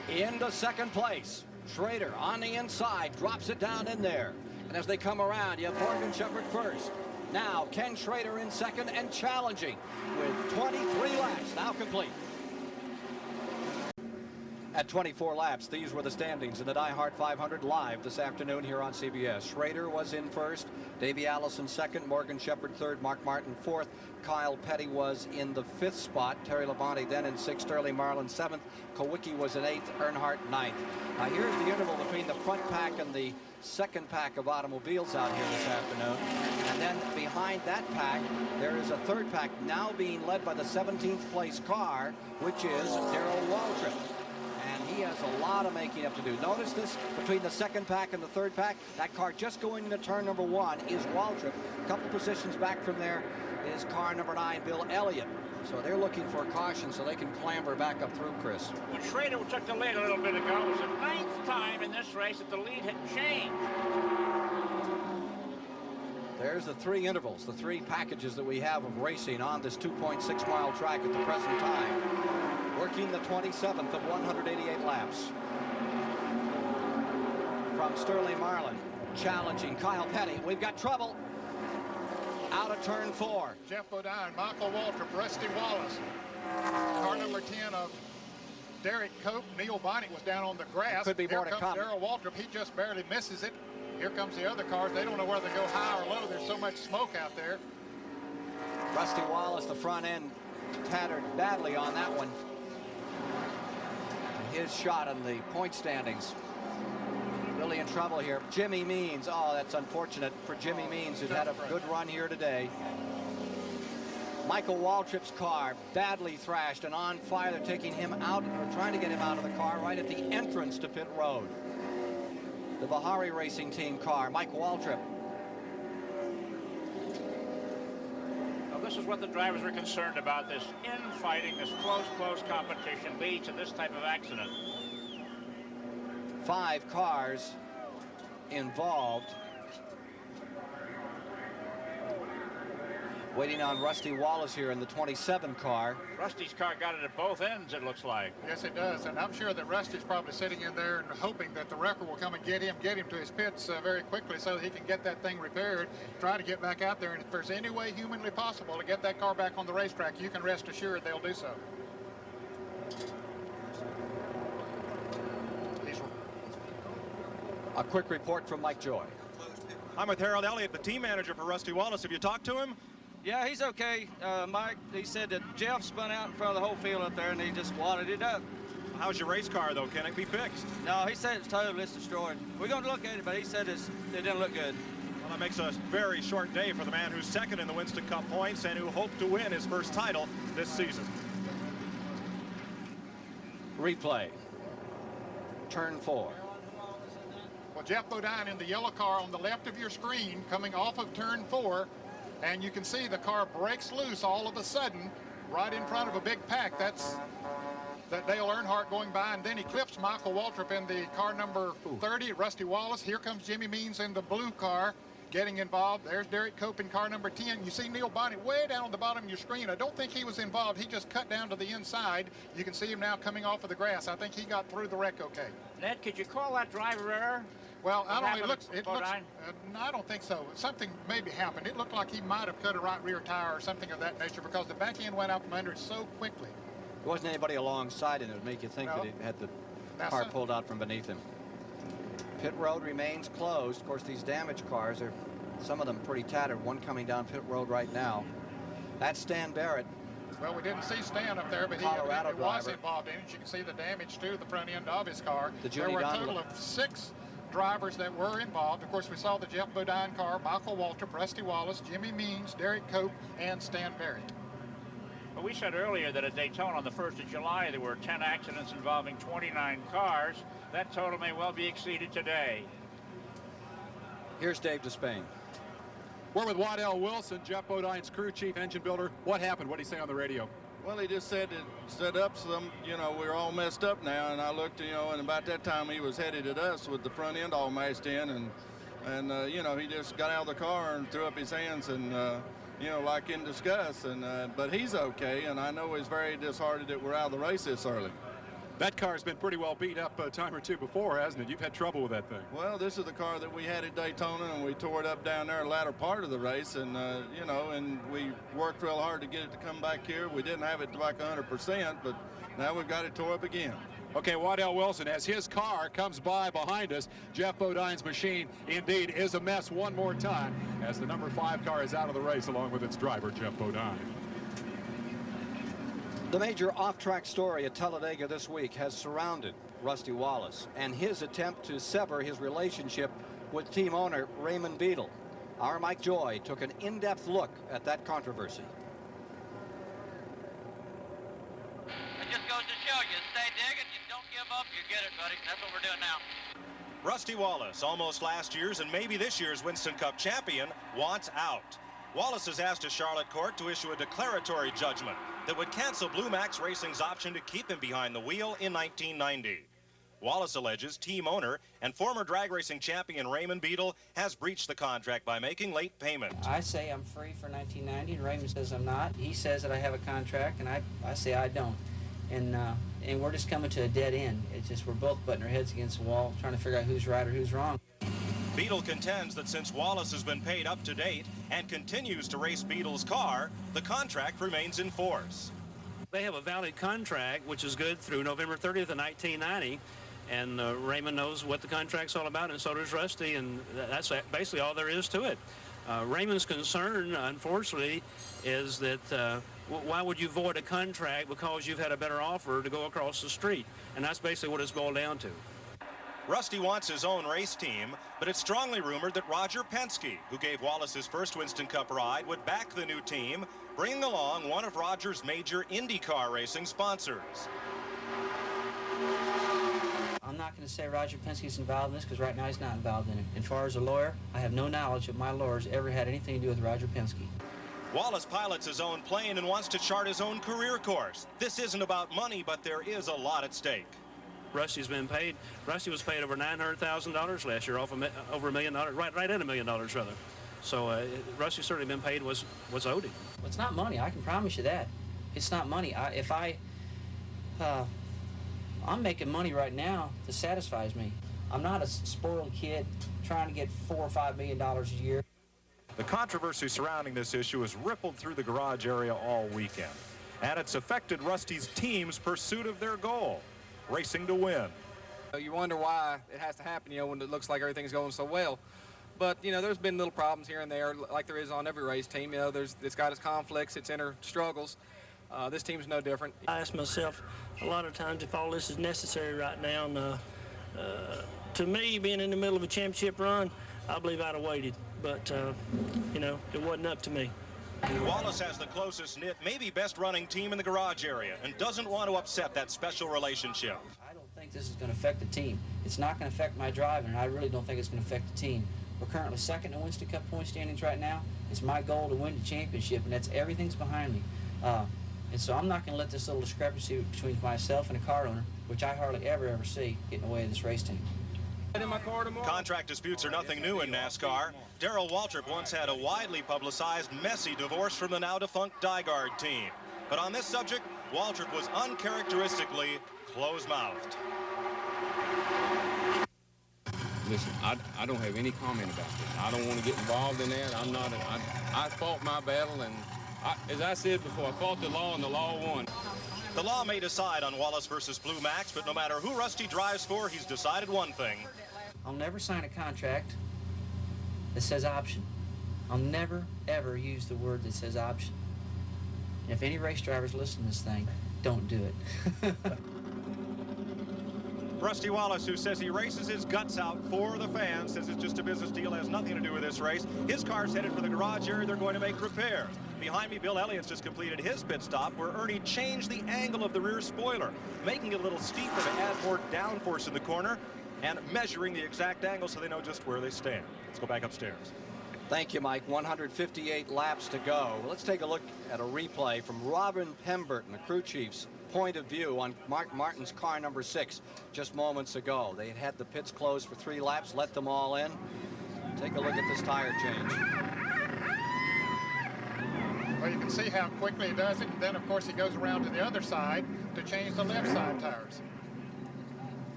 Into second place. Schrader on the inside, drops it down in there. And as they come around, you have Morgan Shepherd first. Now Ken Schrader in second and challenging with 23 laps now complete. At 24 laps, these were the standings in the Diehard 500 live this afternoon here on CBS. Schrader was in first, Davey Allison second, Morgan Shepherd third, Mark Martin fourth, Kyle Petty was in the 5th spot, Terry Labonte then in 6th, Sterling Marlin 7th, Kowicki was in 8th, Earnhardt 9th. Now here's the interval between the front pack and the second pack of automobiles out here this afternoon. And then behind that pack, there is a third pack now being led by the 17th place car, which is Darrell Waldrop. And he has a lot of making up to do. Notice this, between the second pack and the third pack, that car just going into turn number 1 is Waldrop. A couple positions back from there is car number 9, Bill Elliott. So they're looking for a caution so they can clamber back up through, Chris. When Schrader took the lead a little bit ago, it was the 9th time in this race that the lead had changed. There's the 3 intervals, the 3 packages that we have of racing on this 2.6-mile track at the present time. Working the 27th of 188 laps. From Sterling Marlin, challenging Kyle Petty. We've got trouble. Out of turn 4. Jeff Bodine, Michael Waltrip, Rusty Wallace. Car number 10 of Derek Cope. Neil Bonnet was down on the grass. Could be more to come. Darrell Waltrip. He just barely misses it. Here comes the other cars. They don't know whether to go high or low. There's so much smoke out there. Rusty Wallace, the front end, tattered badly on that one. His shot in the point standings. Really in trouble here. Jimmy Means. Oh, that's unfortunate for Jimmy Means, who's had a good run here today. Michael Waltrip's car badly thrashed and on fire. They're taking him out, or trying to get him out of the car right at the entrance to pit road. The Bahari Racing Team car, Mike Waltrip. Well, this is what the drivers were concerned about. This infighting, this close competition leads to this type of accident. 5 cars involved. Waiting on Rusty Wallace here in the 27 car. Rusty's car got it at both ends, it looks like. Yes, it does. And I'm sure that Rusty's probably sitting in there and hoping that the wrecker will come and get him to his pits very quickly so that he can get that thing repaired, try to get back out there. And if there's any way humanly possible to get that car back on the racetrack, you can rest assured they'll do so. A quick report from Mike Joy. I'm with Harold Elliott, the team manager for Rusty Wallace. Have you talked to him? Yeah, he's okay. Mike, he said that Jeff spun out in front of the whole field up there and he just wadded it up. How's your race car, though? Can it be fixed? No, he said it's total, it's destroyed. We're going to look at it, but he said it didn't look good. Well, that makes a very short day for the man who's second in the Winston Cup points and who hoped to win his first title this season. Replay. Turn 4. Well, Jeff Bodine in the yellow car on the left of your screen coming off of turn 4, and you can see the car breaks loose all of a sudden right in front of a big pack. That's Dale Earnhardt going by, and then he clips Michael Waltrip in the car number 30, Rusty Wallace. Here comes Jimmy Means in the blue car getting involved. There's Derek Cope in car number 10. You see Neil Bonnet way down on the bottom of your screen. I don't think he was involved. He just cut down to the inside. You can see him now coming off of the grass. I think he got through the wreck okay. Ned, could you call that driver error? Well, I don't think so. Something maybe happened. It looked like he might have cut a right rear tire or something of that nature because the back end went out from under it so quickly. There wasn't anybody alongside him that would make you think that he had the car pulled out from beneath him. Pit road remains closed. Of course, these damaged cars are, some of them pretty tattered. One coming down pit road right now. That's Stan Barrett. Well, we didn't see Stan up there, but he was involved in it. You can see the damage to the front end of his car. There were a total of 6 drivers that were involved. Of course, we saw the Jeff Bodine car, Michael Waltrip, Rusty Wallace, Jimmy Means, Derek Cope, and Stan Barrett. Well, we said earlier that at Daytona on the 1st of July there were 10 accidents involving 29 cars. That total may well be exceeded today. Here's Dave Despain. We're with Waddell Wilson, Jeff Bodine's crew chief, engine builder. What happened? What did he say on the radio? Well, he just said it set up some, we're all messed up now, and I looked, and about that time he was headed at us with the front end all mashed in, and he just got out of the car and threw up his hands and, like in disgust, but he's okay, and I know he's very disheartened that we're out of the race this early. That car's been pretty well beat up a time or two before, hasn't it? You've had trouble with that thing. Well, this is the car that we had at Daytona, and we tore it up down there the latter part of the race, and, and we worked real hard to get it to come back here. We didn't have it to like 100%, but now we've got it tore up again. Okay, Waddell Wilson, as his car comes by behind us, Jeff Bodine's machine indeed is a mess one more time as the number 5 car is out of the race along with its driver, Jeff Bodine. The major off-track story at Talladega this week has surrounded Rusty Wallace and his attempt to sever his relationship with team owner Raymond Beadle. Our Mike Joy took an in-depth look at that controversy. It just goes to show you, stay digging, you don't give up, you get it, buddy. That's what we're doing now. Rusty Wallace, almost last year's and maybe this year's Winston Cup champion, wants out. Wallace has asked a Charlotte court to issue a declaratory judgment that would cancel Blue Max Racing's option to keep him behind the wheel in 1990. Wallace alleges team owner and former drag racing champion Raymond Beadle has breached the contract by making late payment. I say I'm free for 1990, and Raymond says I'm not. He says that I have a contract, and I say I don't. And we're just coming to a dead end. It's just we're both butting our heads against the wall, trying to figure out who's right or who's wrong. Beadle contends that since Wallace has been paid up to date and continues to race Beadle's car, the contract remains in force. They have a valid contract, which is good through November 30th of 1990. And Raymond knows what the contract's all about, and so does Rusty, and that's basically all there is to it. Raymond's concern, unfortunately, is that why would you void a contract because you've had a better offer to go across the street? And that's basically what it's boiled down to. Rusty wants his own race team, but it's strongly rumored that Roger Penske, who gave Wallace his first Winston Cup ride, would back the new team, bringing along one of Roger's major IndyCar racing sponsors. I'm not going to say Roger Penske's involved in this because right now he's not involved in it. As far as a lawyer, I have no knowledge that my lawyers ever had anything to do with Roger Penske. Wallace pilots his own plane and wants to chart his own career course. This isn't about money, but there is a lot at stake. Rusty's been paid. Rusty was paid over $900,000 last year, over $1 million, right at $1 million rather. So Rusty's certainly been paid what's owed him. Well, it's not money. I can promise you that. It's not money. I'm making money right now that satisfies me. I'm not a spoiled kid trying to get $4 or $5 million a year. The controversy surrounding this issue has rippled through the garage area all weekend, and it's affected Rusty's team's pursuit of their goal, racing to win. You wonder why it has to happen, when it looks like everything's going so well. But, there's been little problems here and there, like there is on every race team. It's got its conflicts, its inner struggles. This team's no different. I ask myself a lot of times if all this is necessary right now. And, to me, being in the middle of a championship run, I believe I'd have waited. But, it wasn't up to me. Wallace has the closest knit, maybe best running team in the garage area and doesn't want to upset that special relationship. I don't think this is going to affect the team. It's not going to affect my driving, and I really don't think it's going to affect the team. We're currently second in Winston Cup point standings right now. It's my goal to win the championship, and that's everything's behind me. And so I'm not going to let this little discrepancy between myself and a car owner, which I hardly ever see, get in the way of this race team. Contract disputes are nothing new in NASCAR. Darrell Waltrip once had a widely publicized, messy divorce from the now-defunct Diehard team. But on this subject, Waltrip was uncharacteristically closed-mouthed. Listen, I don't have any comment about this. I don't want to get involved in that. I fought my battle, and as I said before, I fought the law, and the law won. The law may decide on Wallace versus Blue Max, but no matter who Rusty drives for, he's decided one thing. I'll never sign a contract that says option. I'll never, ever use the word that says option. And if any race drivers listen to this thing, don't do it. Rusty Wallace, who says he races his guts out for the fans, says it's just a business deal, has nothing to do with this race. His car's headed for the garage area. They're going to make repairs. Behind me, Bill Elliott's just completed his pit stop, where Ernie changed the angle of the rear spoiler, making it a little steeper to add more downforce in the corner and measuring the exact angle so they know just where they stand. Let's go back upstairs. Thank you, Mike. 158 laps to go. Let's take a look at a replay from Robin Pemberton, the crew chief's point of view on Mark Martin's car number 6 just moments ago. They had the pits closed for 3 laps, let them all in. Take a look at this tire change. Well, you can see how quickly he does it, and then, of course, he goes around to the other side to change the left side tires.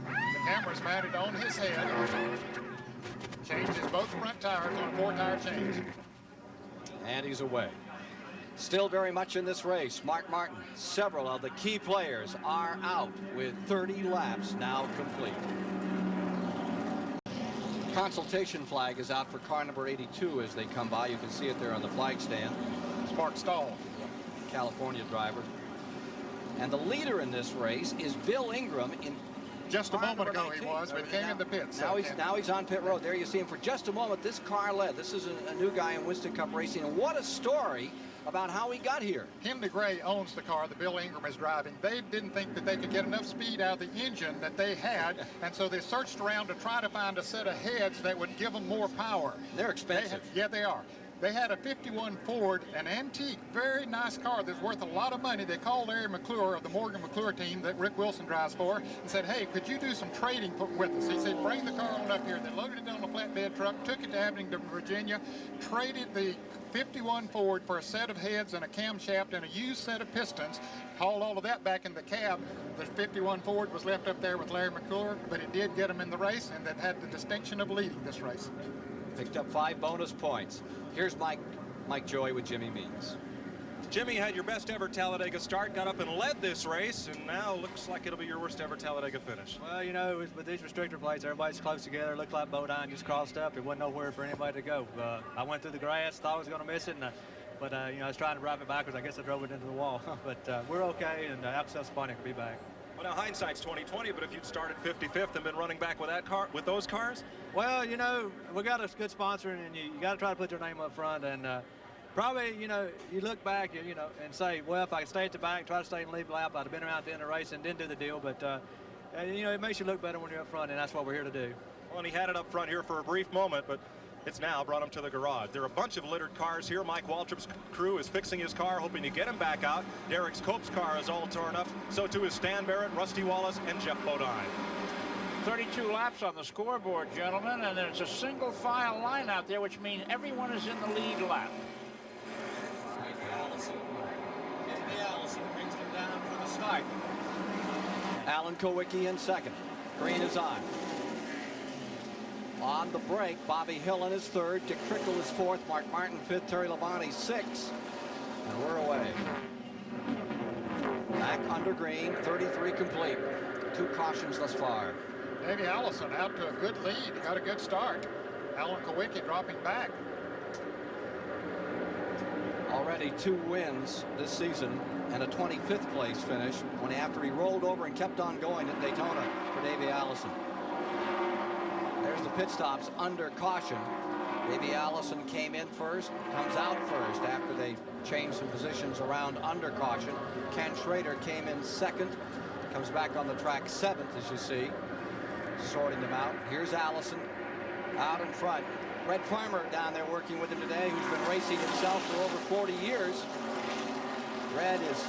The camera's mounted on his head. Changes both front tires on a 4-tire change. And he's away. Still very much in this race, Mark Martin. Several of the key players are out with 30 laps now complete. Consultation flag is out for car number 82 as they come by. You can see it there on the flag stand. It's Mark Stahl, California driver. And the leader in this race is Bill Ingram in just a moment ago he was, but he came in the pits. Now he's on pit road. There you see him for just a moment. This car led. This is a new guy in Winston Cup racing, and what a story about how he got here. Henry Gray owns the car that Bill Ingram is driving. They didn't think that they could get enough speed out of the engine that they had, and so they searched around to try to find a set of heads that would give them more power. They're expensive. Yeah, they are. They had a 51 Ford, an antique, very nice car that's worth a lot of money. They called Larry McClure of the Morgan McClure team that Rick Wilson drives for and said, hey, could you do some trading with us? He said, bring the car on up here. They loaded it on a flatbed truck, took it to Abingdon, Virginia, traded the 51 Ford for a set of heads and a camshaft and a used set of pistons, hauled all of that back in the cab. The 51 Ford was left up there with Larry McClure, but it did get him in the race, and that had the distinction of leading this race. Picked up 5 bonus points. Here's Mike Joy with Jimmy Means. Jimmy had your best ever Talladega start, got up and led this race, and now looks like it'll be your worst ever Talladega finish. Well, you know, with these restrictor plates, everybody's close together. It looked like Bodine just crossed up. There wasn't nowhere for anybody to go. I went through the grass, thought I was going to miss it, but you know, I was trying to drive it backwards. I guess I drove it into the wall. But we're okay, and Alcacel's funny to be back. Well, now hindsight's 20/20, but if you'd started 55th and been running back with that car, with those cars? Well, you know, we got a good sponsor, and you got to try to put your name up front, and probably, you know, you look back, you know, and say, well, if I could stay at the back, try to stay in the lead lap, I'd have been around at the end of the race and didn't do the deal. But, you know, it makes you look better when you're up front, and that's what we're here to do. Well, and he had it up front here for a brief moment, but it's now brought him to the garage. There are a bunch of littered cars here. Mike Waltrip's crew is fixing his car, hoping to get him back out. Derek's Cope's car is all torn up. So too is Stan Barrett, Rusty Wallace, and Jeff Bodine. 32 laps on the scoreboard, gentlemen, and there's a single file line out there, which means everyone is in the lead lap. Allison brings them down for the start. Alan Kowicki in second. Green is on. On the break, Bobby Hill in his third, Dick Trickle is fourth, Mark Martin fifth, Terry Labonte sixth, and we're away. Back under green, 33 complete. 2 cautions thus far. Davey Allison out to a good lead. He got a good start. Alan Kowicki dropping back. Already 2 wins this season and a 25th place finish after he rolled over and kept on going at Daytona for Davey Allison. There's the pit stops under caution. Davey Allison came in first, comes out first after they changed some positions around under caution. Ken Schrader came in second, comes back on the track 7th, as you see, sorting them out. Here's Allison out in front. Red Farmer down there working with him today, who's been racing himself for over 40 years. Red is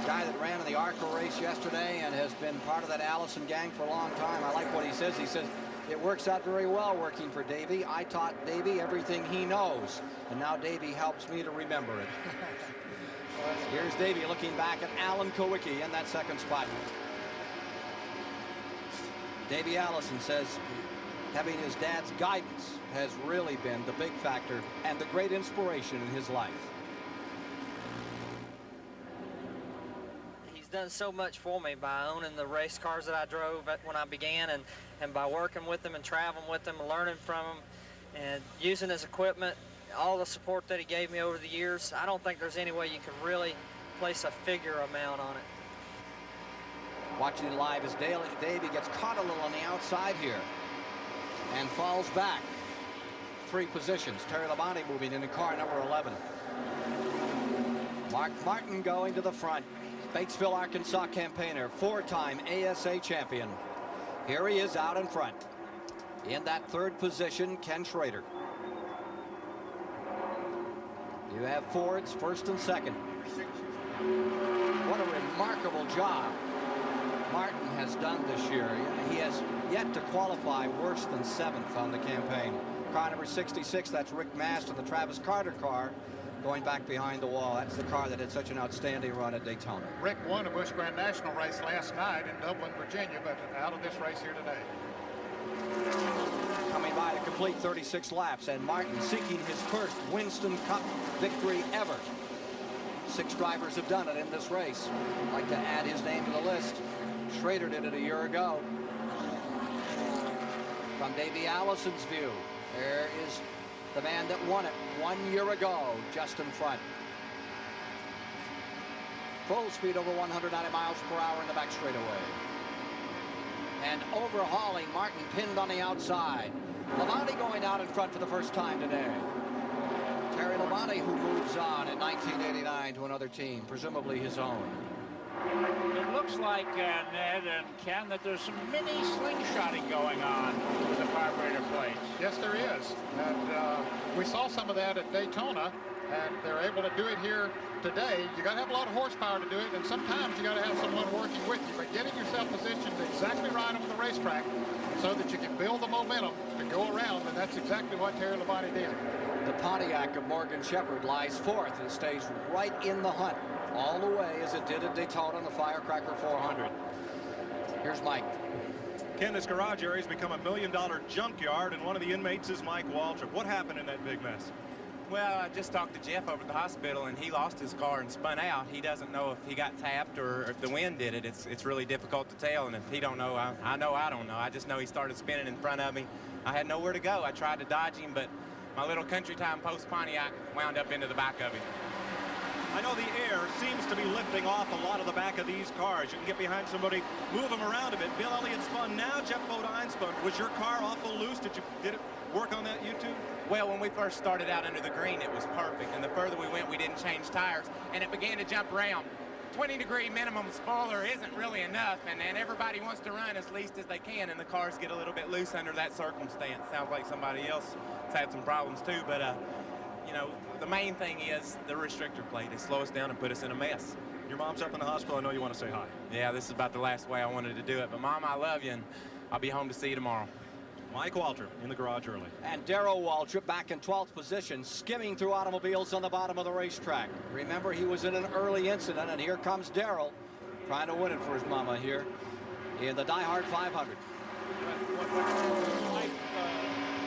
a guy that ran in the ARCA race yesterday and has been part of that Allison gang for a long time. I like what he says. He says, it works out very well working for Davey. I taught Davey everything he knows, and now Davey helps me to remember it. Here's Davey looking back at Alan Kowicki in that second spot. Davey Allison says having his dad's guidance has really been the big factor and the great inspiration in his life. He's done so much for me by owning the race cars that I drove when I began, and by working with them and traveling with them and learning from them and using his equipment, all the support that he gave me over the years. I don't think there's any way you can really place a figure amount on it. Watching it live as Davey gets caught a little on the outside here and falls back 3 positions. Terry Labonte moving into car number 11. Mark Martin going to the front. Batesville, Arkansas campaigner, 4-time ASA champion. Here he is out in front. In that 3rd position, Ken Schrader. You have Fords 1st and 2nd. What a remarkable job Martin has done this year. He has yet to qualify worse than 7th on the campaign. Car number 66, that's Rick Mast of the Travis Carter car, going back behind the wall. That's the car that had such an outstanding run at Daytona. Rick won a Busch Grand National race last night in Dublin, Virginia, but out of this race here today. Coming by to complete 36 laps, and Martin seeking his first Winston Cup victory ever. 6 drivers have done it in this race. I'd like to add his name to the list. Schrader did it a year ago. From Davey Allison's view, there is the man that won it 1 year ago, just in front. Full speed over 190 miles per hour in the back straightaway. And overhauling Martin, pinned on the outside. Labonte going out in front for the first time today. Terry Labonte, who moves on in 1989 to another team, presumably his own. It looks like, Ned and Ken, that there's some mini slingshotting going on with the carburetor plates. Yes, there is. And we saw some of that at Daytona, and they're able to do it here today. You got to have a lot of horsepower to do it, and sometimes you got to have someone working with you. But getting yourself positioned exactly right on the racetrack so that you can build the momentum to go around, and that's exactly what Terry Labonte did. The Pontiac of Morgan Shepherd lies fourth and stays right in the hunt all the way as it did at Daytona in the Firecracker 400. Here's Mike. Ken, this garage area has become $1 million junkyard, and one of the inmates is Mike Waltrip. What happened in that big mess? Well, I just talked to Jeff over at the hospital, and he lost his car and spun out. He doesn't know if he got tapped or if the wind did it. It's really difficult to tell, and if he don't know, I know I don't know. I just know he started spinning in front of me. I had nowhere to go. I tried to dodge him, but my little country time post Pontiac wound up into the back of him. I know the air seems to be lifting off a lot of the back of these cars. You can get behind somebody, move them around a bit. Bill Elliott spun. Now Jeff Bodine spun. Was your car awful loose? Did it work on that YouTube? Well, when we first started out under the green, it was perfect. And the further we went, we didn't change tires. And it began to jump around. 20-degree minimum spoiler isn't really enough. And everybody wants to run as least as they can. And the cars get a little bit loose under that circumstance. Sounds like somebody else has had some problems too. But, you know, the main thing is the restrictor plate. They slow us down and put us in a mess. Your mom's up in the hospital. I know you want to say hi. Yeah, this is about the last way I wanted to do it. But, Mom, I love you, and I'll be home to see you tomorrow. Mike Waltrip in the garage early. And Darrell Waltrip back in 12th position, skimming through automobiles on the bottom of the racetrack. Remember, he was in an early incident, and here comes Darrell trying to win it for his mama here in the Diehard 500. Mike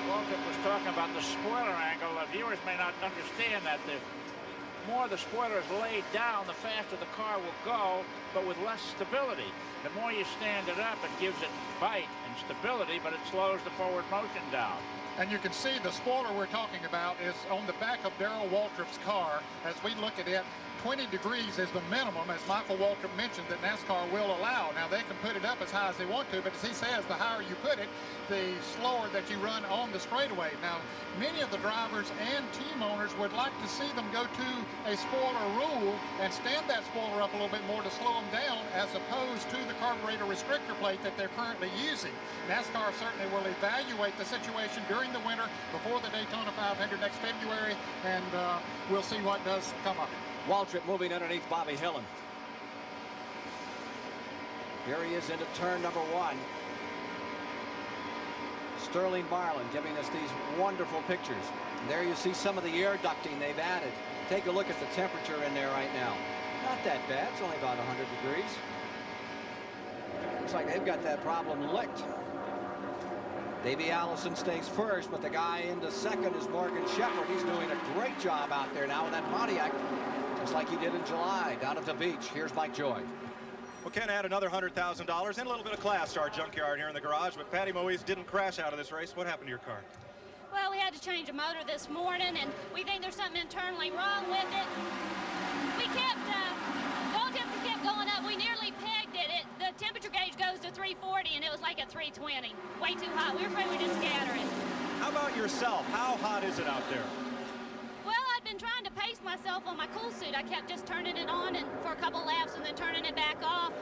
Waltrip was talking about the spoiler angle. The viewers may not understand that. The more the spoiler is laid down, the faster the car will go, but with less stability. The more you stand it up, it gives it bite and stability, but it slows the forward motion down. And you can see the spoiler we're talking about is on the back of Darrell Waltrip's car. As we look at it, 20 degrees is the minimum, as Michael Waltrip mentioned, that NASCAR will allow. Now, they can put it up as high as they want to, but as he says, the higher you put it, the slower that you run on the straightaway. Now, many of the drivers and team owners would like to see them go to a spoiler rule and stand that spoiler up a little bit more to slow them down, as opposed to the carburetor restrictor plate that they're currently using. NASCAR certainly will evaluate the situation during the winter before the Daytona 500 next February, and we'll see what does come of it. Waltrip moving underneath Bobby Hillen. Here he is into turn number 1. Sterling Marlin giving us these wonderful pictures. And there you see some of the air ducting they've added. Take a look at the temperature in there right now. Not that bad. It's only about 100 degrees. Looks like they've got that problem licked. Davey Allison stays first, but the guy into second is Morgan Shepherd. He's doing a great job out there now with that Pontiac, just like he did in July down at the beach. Here's Mike Joy. Well, Ken had another $100,000 and a little bit of class to our junkyard here in the garage, but Patty Moise didn't crash out of this race. What happened to your car? Well, we had to change a motor this morning, and we think there's something internally wrong with it. We kept, goal temperature kept going up. We nearly pegged it. The temperature gauge goes to 340, and it was like at 320. Way too hot. We were afraid we'd just scatter it. How about yourself? How hot is it out there? Well, I'd been trying to pace myself on my cool suit. I kept just turning it on and for a couple laps and then turning it back off.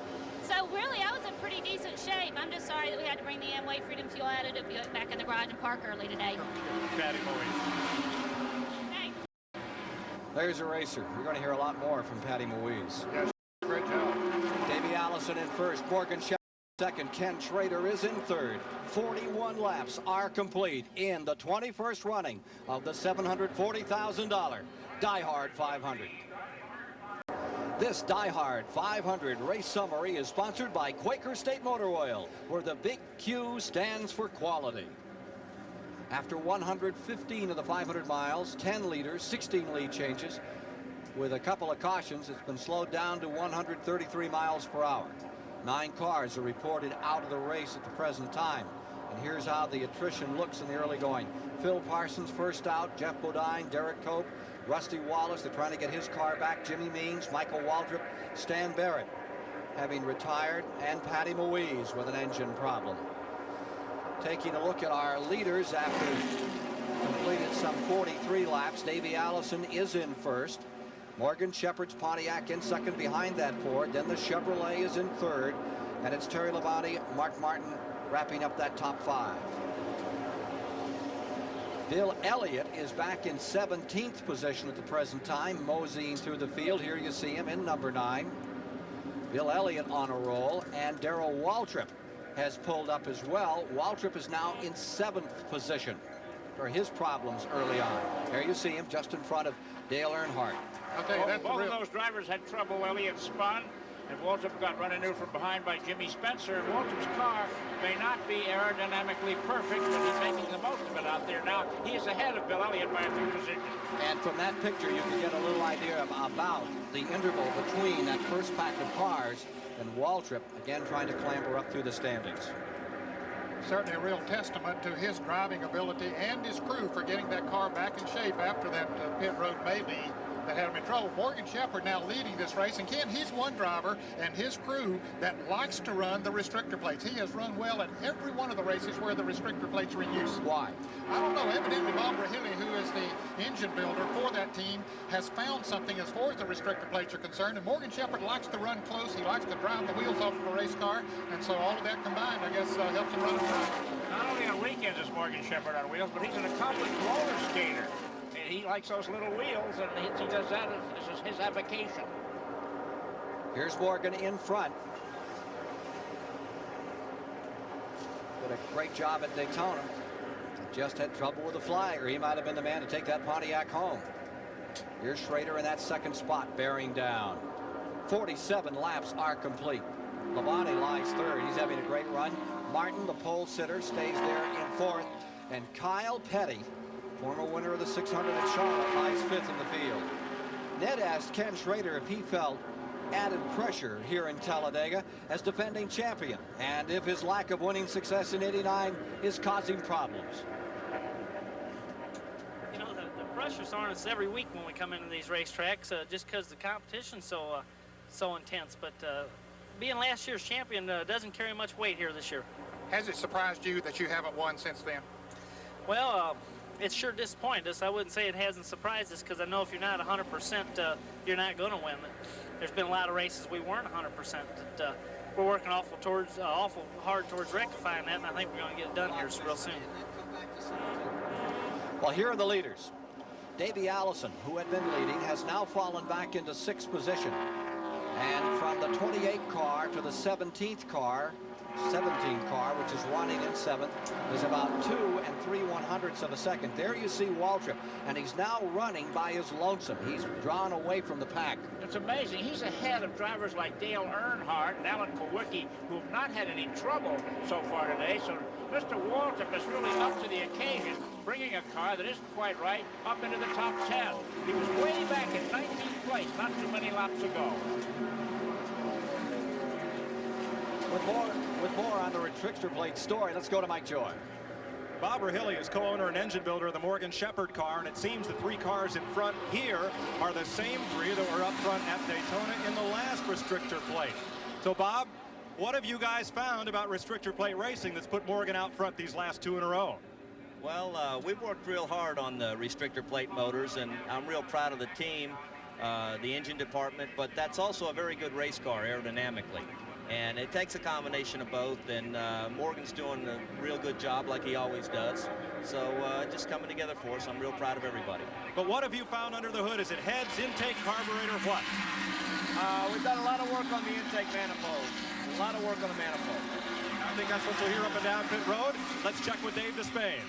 So really, I was in pretty decent shape. I'm just sorry that we had to bring the Amway Freedom Fuel additive back in the garage and park early today. Patty Moise. Thanks. There's a racer. We're going to hear a lot more from Patty Moise. Yes, great job. Davey Allison in first. Morgan Shepherd second. Ken Schrader is in third. 41 laps are complete in the 21st running of the $740,000 Diehard 500. This Diehard 500 race summary is sponsored by Quaker State Motor Oil, where the big Q stands for quality. After 115 of the 500 miles, 10 leaders, 16 lead changes, with a couple of cautions, it's been slowed down to 133 miles per hour. 9 cars are reported out of the race at the present time. And here's how the attrition looks in the early going. Phil Parsons first out, Jeff Bodine, Derek Cope, Rusty Wallace, they're trying to get his car back, Jimmy Means, Michael Waltrip, Stan Barrett having retired, and Patty Moise with an engine problem. Taking a look at our leaders after completed some 43 laps, Davey Allison is in first. Morgan Shepherd's Pontiac in second behind that Ford. Then the Chevrolet is in third. And it's Terry Labonte, Mark Martin wrapping up that top 5. Bill Elliott is back in 17th position at the present time, moseying through the field. Here you see him in number 9. Bill Elliott on a roll, and Darrell Waltrip has pulled up as well. Waltrip is now in 7th position for his problems early on. There you see him just in front of Dale Earnhardt. I'll tell you, both of those drivers had trouble. Elliott spun, and Waltrip got run into from behind by Jimmy Spencer. And Waltrip's car may not be aerodynamically perfect, but he's making the most of it out there. Now, he is ahead of Bill Elliott by a few positions. And from that picture, you can get a little idea about the interval between that first pack of cars and Waltrip, again, trying to clamber up through the standings. Certainly a real testament to his driving ability and his crew for getting that car back in shape after that pit road melee that had him in trouble. Morgan Shepherd now leading this race, and Ken, he's one driver and his crew that likes to run the restrictor plates. He has run well at every one of the races where the restrictor plates are in use. Why? I don't know. Evidently, Bob Rahilly, who is the engine builder for that team, has found something as far as the restrictor plates are concerned, and Morgan Shepherd likes to run close. He likes to drive the wheels off of a race car, and so all of that combined, I guess, helps him run it right. Not only on weekends is Morgan Shepherd on wheels, but he's an accomplished roller skater. And he likes those little wheels, and he does that as his avocation. Here's Morgan in front. Did a great job at Daytona. Just had trouble with the flag, or he might have been the man to take that Pontiac home. Here's Schrader in that second spot, bearing down. 47 laps are complete. Labonte lies third. He's having a great run. Martin, the pole sitter, stays there in fourth. And Kyle Petty, former winner of the 600 at Charlotte, lies fifth in the field. Ned asked Ken Schrader if he felt added pressure here in Talladega as defending champion, and if his lack of winning success in '89 is causing problems. You know, the pressure's on us every week when we come into these racetracks, just because the competition's so intense. But being last year's champion doesn't carry much weight here this year. Has it surprised you that you haven't won since then? Well, it's sure disappointed us. I wouldn't say it hasn't surprised us, because I know if you're not 100%, you're not going to win. There's been a lot of races we weren't 100%. That, we're working awful hard towards rectifying that, and I think we're going to get it done here real soon. Well, here are the leaders. Davey Allison, who had been leading, has now fallen back into 6th position. And from the 28 car to the 17th car, which is running in 7th, is about 2 3/100ths of a second. There you see Waltrip, and he's now running by his lonesome. He's drawn away from the pack. It's amazing. He's ahead of drivers like Dale Earnhardt and Alan Kowicki, who have not had any trouble so far today. So Mr. Waltrip is really up to the occasion, bringing a car that isn't quite right up into the top 10. He was way back in 19th place not too many laps ago. With more on the restrictor plate story, let's go to Mike Joy. Bob Rahilly is co-owner and engine builder of the Morgan Shepherd car, and it seems the 3 cars in front here are the same 3 that were up front at Daytona in the last restrictor plate. So, Bob, what have you guys found about restrictor plate racing that's put Morgan out front these last 2 in a row? Well, we've worked real hard on the restrictor plate motors, and I'm real proud of the team, the engine department, but that's also a very good race car aerodynamically. And it takes a combination of both, and Morgan's doing a real good job like he always does. So just coming together for us. I'm real proud of everybody. But what have you found under the hood? Is it heads, intake, carburetor, what? We've done a lot of work on the intake manifold. A lot of work on the manifold. I think that's what you'll hear up and down pit road. Let's check with Dave Despain.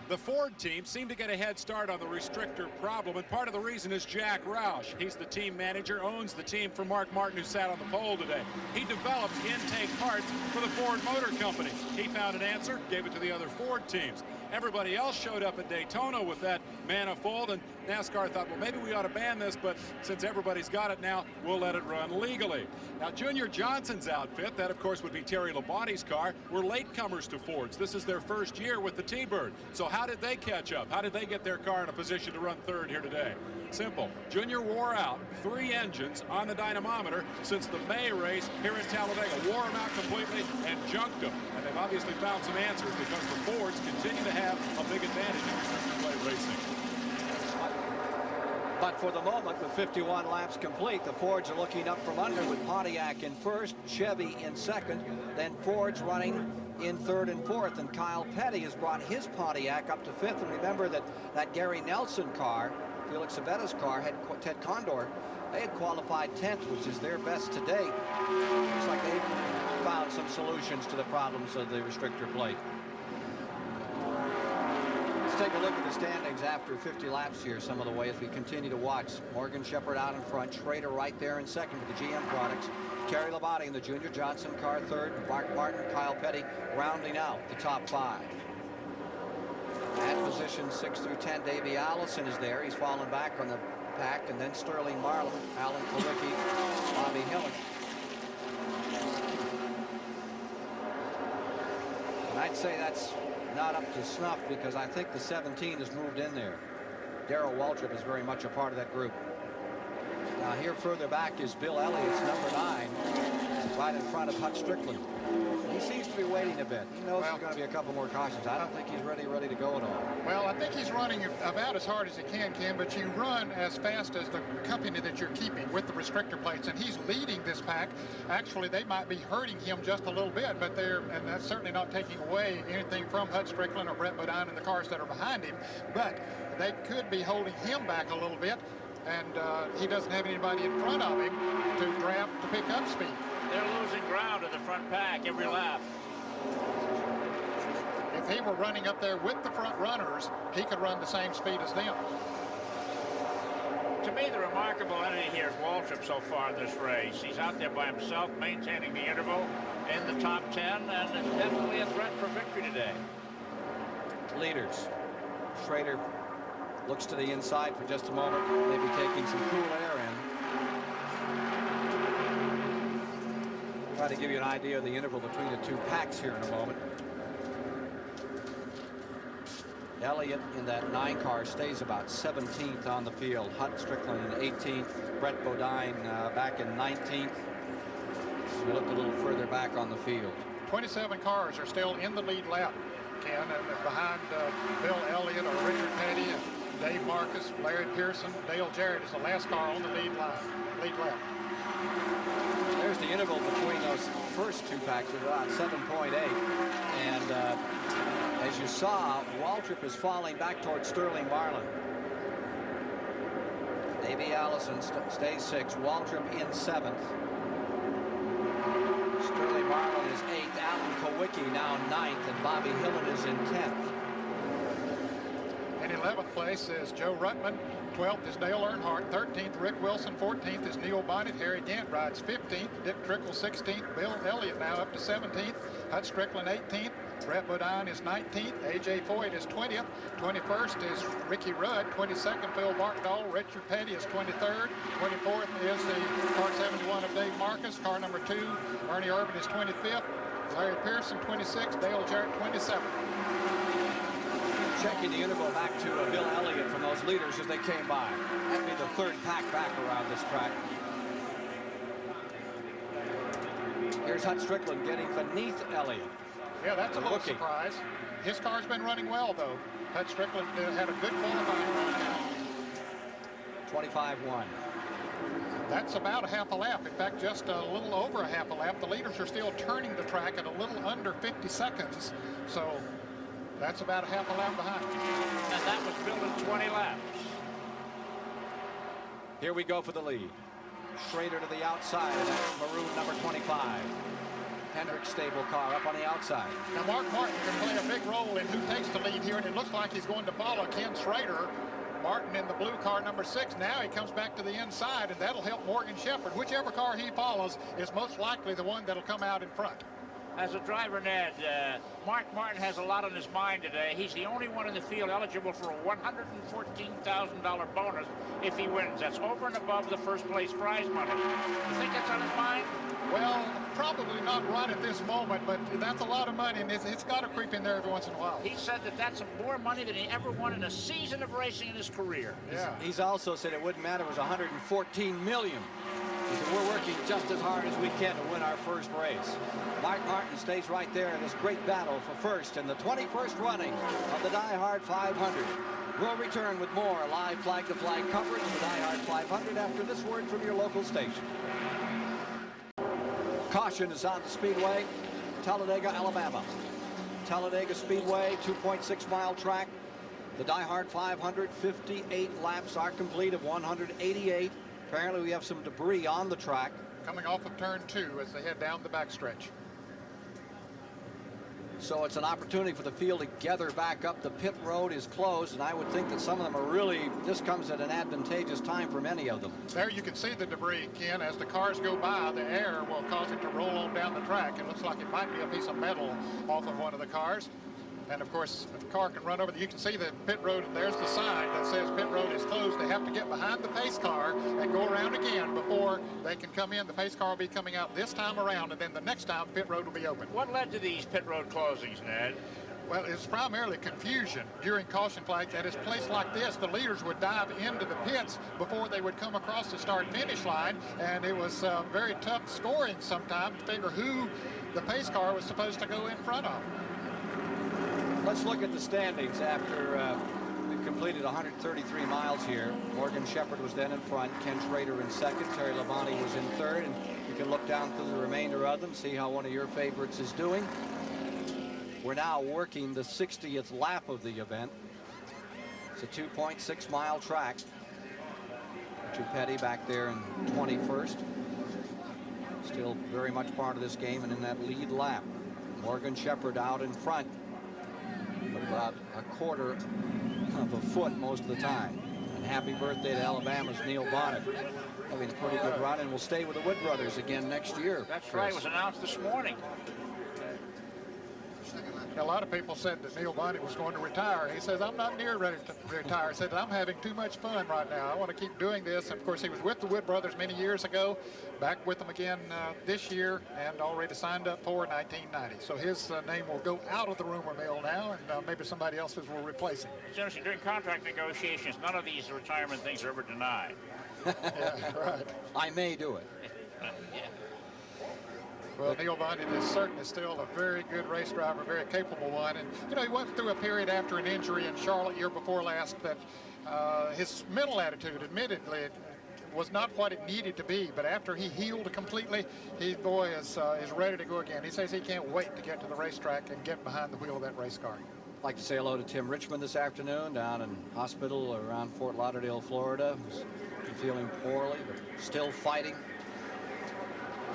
The Ford team seemed to get a head start on the restrictor problem, and part of the reason is Jack Roush. He's the team manager, owns the team for Mark Martin, who sat on the pole today. He develops intake parts for the Ford Motor Company. He found an answer, gave it to the other Ford teams. Everybody else showed up at Daytona with that manifold, and NASCAR thought, well, maybe we ought to ban this, but since everybody's got it now, we'll let it run legally. Now, Junior Johnson's outfit, that of course would be Terry Labonte's car, were latecomers to Fords. This is their first year with the T-Bird. So how did they catch up? How did they get their car in a position to run third here today? Simple. Junior wore out 3 engines on the dynamometer since the May race here in Talladega. Wore them out completely and junked them. And they've obviously found some answers because the Fords continue to have a big advantage in restrictor plate racing. But for the moment, with 51 laps complete, the Fords are looking up from under with Pontiac in first, Chevy in second, then Ford's running in third and fourth, and Kyle Petty has brought his Pontiac up to fifth. And remember that Gary Nelson car, Felix Savetta's car, had Ted Condor. They had qualified 10th, which is their best to date. Looks like they've found some solutions to the problems of the restrictor plate. Let's take a look at the standings after 50 laps here some of the way as we continue to watch. Morgan Shepherd out in front, Schrader right there in second with the GM products. Terry Labonte in the Junior Johnson car third, Mark Martin, Kyle Petty rounding out the top 5. At positions 6 through 10, Davey Allison is there. He's fallen back on the pack, and then Sterling Marlin, Alan Kowicki, Bobby Hillin. And I'd say that's not up to snuff because I think the 17 has moved in there. Darrell Waltrip is very much a part of that group. Now here further back is Bill Elliott's number 9, right in front of Hut Strickland. He seems to be waiting a bit. He knows there's going to be a couple more cautions. I don't think he's ready to go at all. Well, I think he's running about as hard as he can, Ken, but you run as fast as the company that you're keeping with the restrictor plates, and he's leading this pack. Actually, they might be hurting him just a little bit, but and that's certainly not taking away anything from Hut Strickland or Brett Bodine and the cars that are behind him, but they could be holding him back a little bit, and he doesn't have anybody in front of him to pick up speed. They're losing ground in the front pack every lap. If he were running up there with the front runners, he could run the same speed as them. To me, the remarkable entity here is Waltrip so far in this race. He's out there by himself, maintaining the interval in the top 10, and it's definitely a threat for victory today. Leaders. Schrader looks to the inside for just a moment, maybe taking some cool air in. Try to give you an idea of the interval between the two packs here in a moment. Elliott in that 9 car stays about 17th on the field. Hut Strickland in 18th. Brett Bodine back in 19th. We look a little further back on the field. 27 cars are still in the lead lap, Ken, and behind Bill Elliott or Richard Petty and Dave Marcus, Larry Pearson, Dale Jarrett is the last car on the lead lap. There's the interval between those first two packs at about 7.8. And as you saw, Waltrip is falling back towards Sterling Marlin. Davey Allison stays 6th. Waltrip in 7th. Sterling Marlin is 8th. Alan Kowicki now 9th. And Bobby Hillin is in 10th. In 11th place is Joe Ruttman. 12th is Dale Earnhardt. 13th, Rick Wilson. 14th is Neil Bonnet. Harry Gant rides 15th. Dick Trickle 16th. Bill Elliott now up to 17th. Hut Strickland 18th. Brett Bodine is 19th. A.J. Foyt is 20th. 21st is Ricky Rudd. 22nd, Phil Barkdahl. Richard Petty is 23rd. 24th is the car 71 of Dave Marcus. Car number 2, Ernie Irvin is 25th. Larry Pearson 26th. Dale Jarrett 27th. Checking the interval back to Bill Elliott from those leaders as they came by. That'd be the 3rd pack back around this track. Here's Hut Strickland getting beneath Elliott. Yeah, that's a little surprise. His car's been running well, though. Hut Strickland had a good qualifying run. 25-1. That's about a half a lap. In fact, just a little over a half a lap. The leaders are still turning the track at a little under 50 seconds. So that's about a half a lap behind. And that was built in 20 laps. Here we go for the lead. Schrader to the outside, and that's maroon number 25. Hendrick's stable car up on the outside. Now Mark Martin can play a big role in who takes the lead here, and it looks like he's going to follow Ken Schrader. Martin in the blue car number 6. Now he comes back to the inside, and that'll help Morgan Shepherd. Whichever car he follows is most likely the one that'll come out in front. As a driver, Ned, Mark Martin has a lot on his mind today. He's the only one in the field eligible for a $114,000 bonus if he wins. That's over and above the first place prize money. You think that's on his mind? Well, probably not right at this moment, but that's a lot of money, and it's got to creep in there every once in a while. He said that that's more money than he ever won in a season of racing in his career. Yeah. He's also said it wouldn't matter if it was $114 million. He said, we're working just as hard as we can to win our first race. Mark Martin stays right there in this great battle for first in the 21st running of the Diehard 500. We'll return with more live flag-to-flag coverage of the Diehard 500 after this word from your local station. Caution is on the speedway, Talladega, Alabama. Talladega Speedway, 2.6-mile track. The Diehard 500, 58 laps are complete of 188. Apparently we have some debris on the track. Coming off of turn 2 as they head down the backstretch. So it's an opportunity for the field to gather back up. The pit road is closed, and I would think that some of them are really, this comes at an advantageous time for many of them. There you can see the debris, Ken. As the cars go by, the air will cause it to roll on down the track. It looks like it might be a piece of metal off of one of the cars. And of course, if a car can run over, you can see the pit road, and there's the sign that says pit road is closed. They have to get behind the pace car and go around again before they can come in. The pace car will be coming out this time around, and then the next time pit road will be open. What led to these pit road closings, Ned? Well, it's primarily confusion during caution flags. At a place like this, the leaders would dive into the pits before they would come across the start-finish line, and it was very tough scoring sometimes to figure who the pace car was supposed to go in front of. Let's look at the standings after we've completed 133 miles here. Morgan Shepherd was then in front, Ken Schrader in second, Terry Labonte was in third, and you can look down through the remainder of them, see how one of your favorites is doing. We're now working the 60th lap of the event. It's a 2.6-mile track. Richard Petty back there in 21st. Still very much part of this game and in that lead lap. Morgan Shepherd out in front, but about a quarter of a foot most of the time. And happy birthday to Alabama's Neil Bonnet, having a pretty good run, and will stay with the Wood brothers again next year. That's right, it was announced this morning. A lot of people said that Neil Bonnet was going to retire. He says, I'm not near ready to retire. He said, I'm having too much fun right now. I want to keep doing this. And of course, he was with the Wood brothers many years ago, back with them again this year, and already signed up for 1990. So his name will go out of the rumor mill now, and maybe somebody else's will replace him. It's interesting, during contract negotiations, none of these retirement things are ever denied. Yeah, right. I may do it. Yeah. Well, Neil Bonnet is certainly still a very good race driver, very capable one. And, you know, he went through a period after an injury in Charlotte year before last that his mental attitude, admittedly, was not what it needed to be. But after he healed completely, he, boy, is ready to go again. He says he can't wait to get to the racetrack and get behind the wheel of that race car. I'd like to say hello to Tim Richmond this afternoon down in hospital around Fort Lauderdale, Florida. He's feeling poorly, but still fighting.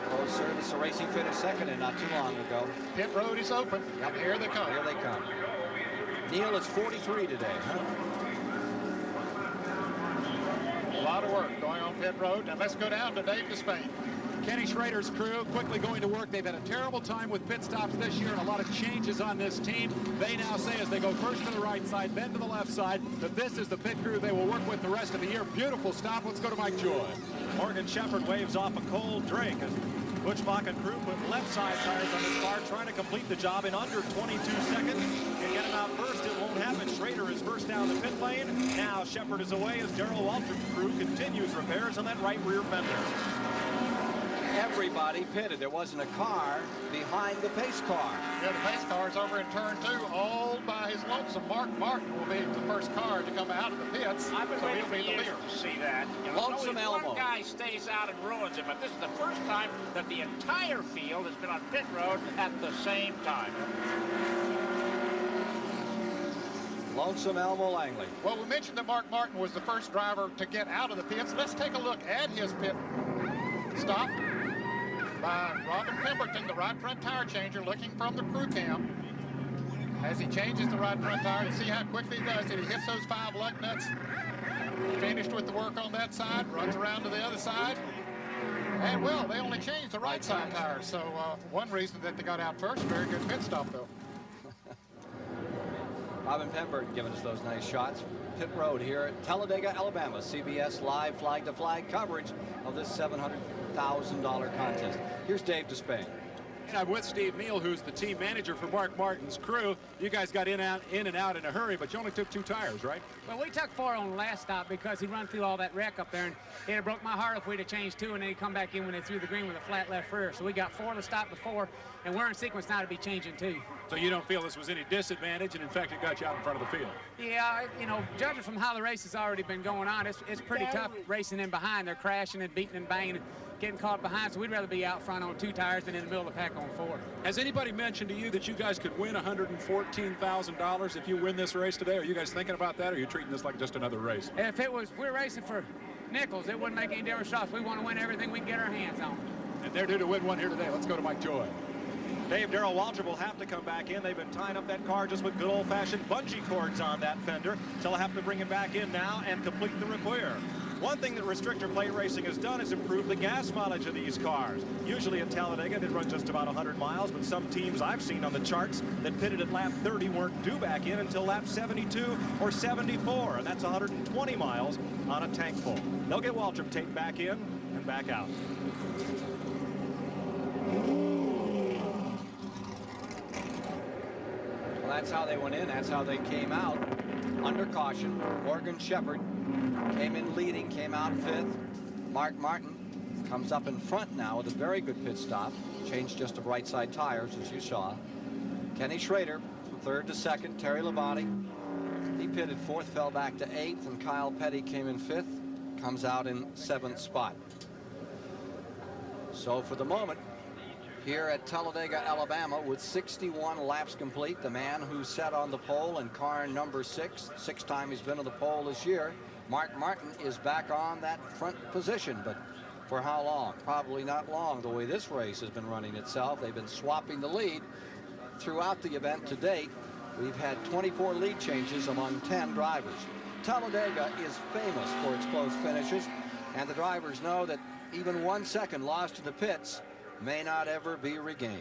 Oh, service, a racing finished second and not too long ago. Pit road is open. Yep. And here they come. Here they come. Neil is 43 today, huh? A lot of work going on pit road. And let's go down to Dave Despain. Kenny Schrader's crew quickly going to work. They've had a terrible time with pit stops this year and a lot of changes on this team. They now say as they go first to the right side, then to the left side, that this is the pit crew they will work with the rest of the year. Beautiful stop. Let's go to Mike Joy. Morgan Shepherd waves off a cold drink as Butch Bach and crew put left side tires on his car, trying to complete the job in under 22 seconds. And get him out first, it won't happen. Schrader is first down the pit lane. Now Shepherd is away as Darrell Waltrip's crew continues repairs on that right rear fender. Everybody pitted. There wasn't a car behind the pace car. Yeah, the pace car is over in turn 2, all by his lonesome. Mark Martin will be the first car to come out of the pits. I've been waiting for years to see that. You know, Lonesome Elmo. One guy stays out and ruins it, but this is the first time that the entire field has been on pit road at the same time. Lonesome Elmo Langley. Well, we mentioned that Mark Martin was the first driver to get out of the pits. Let's take a look at his pit stop by Robin Pemberton, the right front tire changer, looking from the crew cam. As he changes the right front tire, you see how quickly he does it. He hits those 5 lug nuts. Finished with the work on that side, runs around to the other side. And, well, they only changed the right side tires. So one reason that they got out first, very good pit stop, though. Robin Pemberton giving us those nice shots. Pit road here at Talladega, Alabama. CBS live flag-to-flag coverage of this $700,000 contest. Here's Dave Despain. I'm with Steve Neal, who's the team manager for Mark Martin's crew. You guys got in and out in a hurry, but you only took 2 tires, right? Well, we took 4 on the last stop because he run through all that wreck up there, and it'd have broke my heart if we'd have changed 2 and then he'd come back in when they threw the green with a flat left rear. So we got 4 to stop before, and we're in sequence now to be changing 2. So you don't feel this was any disadvantage, and in fact, it got you out in front of the field? Yeah, you know, judging from how the race has already been going on, it's pretty tough racing in behind. They're crashing and beating and banging and getting caught behind, so we'd rather be out front on 2 tires than in the middle of the pack on 4. Has anybody mentioned to you that you guys could win $114,000 if you win this race today? Are you guys thinking about that, or are you treating this like just another race? If we're racing for nickels, it wouldn't make any difference to us. We want to win everything we can get our hands on. And they're due to win one here today. Let's go to Mike Joy. Dave, Darrell Waltrip will have to come back in. They've been tying up that car just with good old-fashioned bungee cords on that fender. They'll have to bring him back in now and complete the repair. One thing that restrictor plate racing has done is improve the gas mileage of these cars. Usually at Talladega, they run just about 100 miles, but some teams I've seen on the charts that pitted at lap 30 weren't due back in until lap 72 or 74, and that's 120 miles on a tank full. They'll get Waltrip taped back in and back out. Well, that's how they went in. That's how they came out. Under caution. Morgan Shepherd came in leading, came out 5th. Mark Martin comes up in front now with a very good pit stop. Changed just to right side tires, as you saw. Kenny Schrader from 3rd to 2nd. Terry Labonte, he pitted 4th, fell back to 8th, and Kyle Petty came in 5th, comes out in 7th spot. So for the moment, here at Talladega, Alabama, with 61 laps complete, the man who sat on the pole in car number 6, 6th time he's been on the pole this year, Mark Martin, is back on that front position. But for how long? Probably not long, the way this race has been running itself. They've been swapping the lead throughout the event to date. We've had 24 lead changes among 10 drivers. Talladega is famous for its close finishes, and the drivers know that even 1 second lost in the pits may not ever be regained.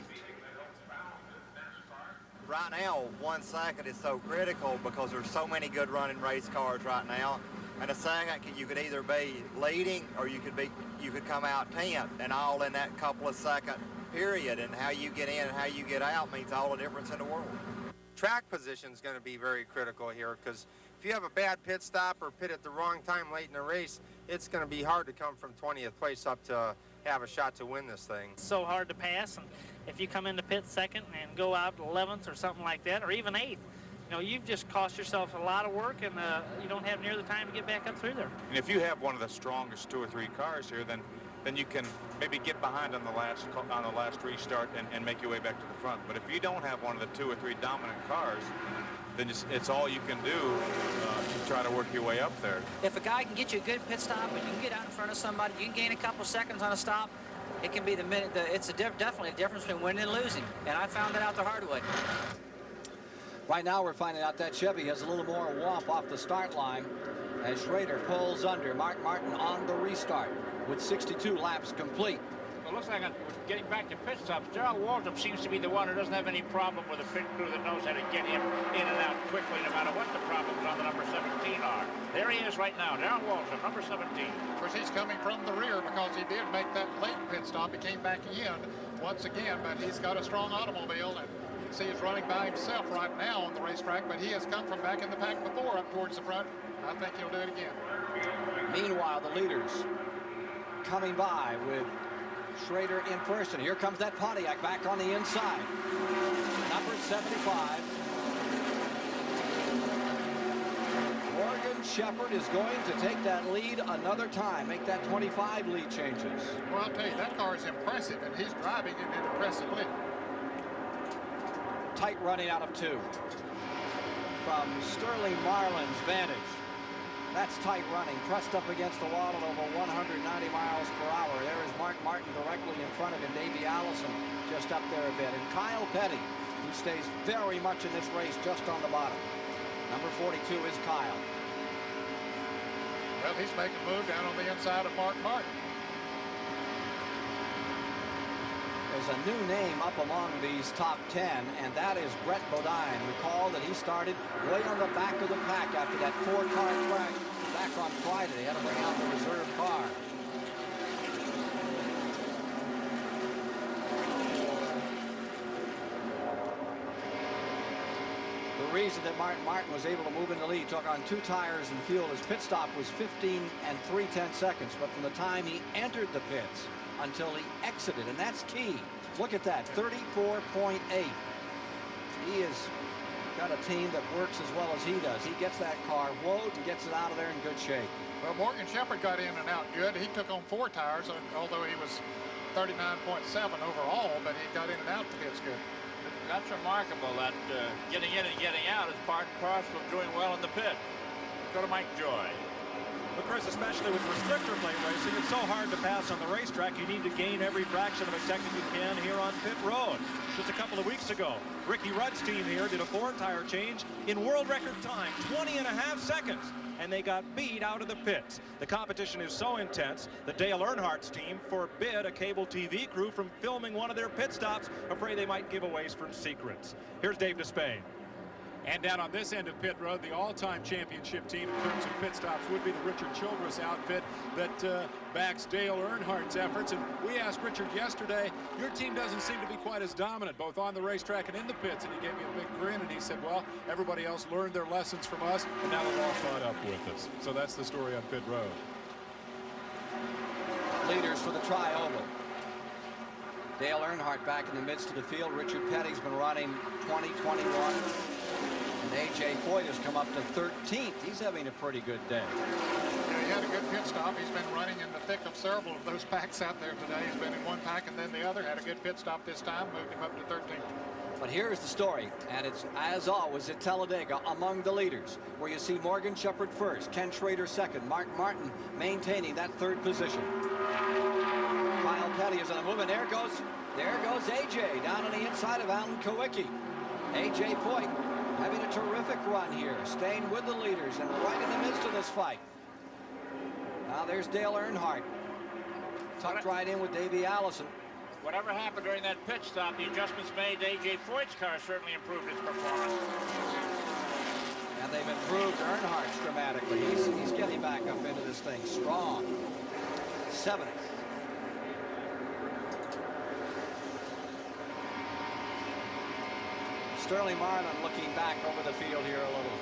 Right now, 1 second is so critical because there's so many good running race cars right now. And a second, you could either be leading or you could come out 10th, and all in that couple of second period. And how you get in and how you get out means all the difference in the world. Track position is going to be very critical here, because if you have a bad pit stop or pit at the wrong time late in the race, it's going to be hard to come from 20th place up to have a shot to win this thing. It's so hard to pass, and if you come into pit 2nd and go out 11th or something like that, or even 8th, you know, you've just cost yourself a lot of work, and you don't have near the time to get back up through there. And if you have one of the strongest 2 or 3 cars here, then you can maybe get behind on the last restart and make your way back to the front. But if you don't have one of the 2 or 3 dominant cars, then it's all you can do to try to work your way up there. If a guy can get you a good pit stop and you can get out in front of somebody, you can gain a couple seconds on a stop, it can be it's definitely a difference between winning and losing. And I found that out the hard way. Right now we're finding out that Chevy has a little more whomp off the start line as Schrader pulls under. Mark Martin on the restart with 62 laps complete. Well, it looks like getting back to pit stops, Darrell Waltrip seems to be the one who doesn't have any problem with a pit crew that knows how to get him in and out quickly, no matter what the problems on the number 17 are. There he is right now, Darrell Waltrip, number 17. Of course, he's coming from the rear because he did make that late pit stop. He came back in once again, but he's got a strong automobile, and you can see he's running by himself right now on the racetrack, but he has come from back in the pack before up towards the front. I think he'll do it again. Meanwhile, the leaders coming by with Schrader in first, and here comes that Pontiac back on the inside. Number 75. Morgan Shepherd is going to take that lead another time, make that 25 lead changes. Well, I'll tell you, that car is impressive, and he's driving it impressively. Tight running out of 2. From Sterling Marlin's vantage. That's tight running, pressed up against the wall at over 190 miles per hour. There is Mark Martin directly in front of him. Davey Allison just up there a bit. And Kyle Petty, who stays very much in this race just on the bottom. Number 42 is Kyle. Well, he's making a move down on the inside of Mark Martin. There's a new name up among these top 10, and that is Brett Bodine. Recall that he started way on the back of the pack after that 4-car crash back on Friday. They had to bring out the reserve car. reason that Martin was able to move in the lead, took on 2 tires and fuel. His pit stop was 15 3/10 seconds, but from the time he entered the pits until he exited, and that's key. Look at that, 34.8. He has got a team that works as well as he does. He gets that car woed and gets it out of there in good shape. Well, Morgan Shepherd got in and out good. He took on 4 tires, although he was 39.7 overall, but he got in and out the pits good. That's remarkable that getting in and getting out is part and parcel of doing well in the pit. Let's go to Mike Joy. But Chris, especially with restrictor plate racing, it's so hard to pass on the racetrack. You need to gain every fraction of a second you can here on pit road. Just a couple of weeks ago, Ricky Rudd's team here did a 4-tire change in world record time, 20.5 seconds. And they got beat out of the pits. The competition is so intense that Dale Earnhardt's team forbid a cable TV crew from filming one of their pit stops, afraid they might give away some secrets. Here's Dave Despain. And down on this end of pit road, the all-time championship team in terms of pit stops would be the Richard Childress outfit that backs Dale Earnhardt's efforts. And we asked Richard yesterday, your team doesn't seem to be quite as dominant, both on the racetrack and in the pits. And he gave me a big grin, and he said, well, everybody else learned their lessons from us, and now they're all caught up with us. So that's the story on pit road. Leaders for the tri-oval. Dale Earnhardt back in the midst of the field. Richard Petty's been running 20-21. And A.J. Foyt has come up to 13th. He's having a pretty good day. Yeah, he had a good pit stop. He's been running in the thick of several of those packs out there today. He's been in one pack and then the other. Had a good pit stop this time, moved him up to 13th. But here's the story, and it's, as always, at Talladega, among the leaders, where you see Morgan Shepherd first, Ken Schrader second, Mark Martin maintaining that 3rd position. Kyle Petty is on the move, and there goes A.J. down on the inside of Alan Kowicki. A.J. Foyt having a terrific run here, staying with the leaders and right in the midst of this fight. Now there's Dale Earnhardt, tucked right in with Davey Allison. Whatever happened during that pit stop, the adjustments made to A.J. Foyt's car certainly improved its performance. And they've improved Earnhardt's dramatically. He's getting back up into this thing strong. 7th. Sterling Marlin looking back over the field here a little.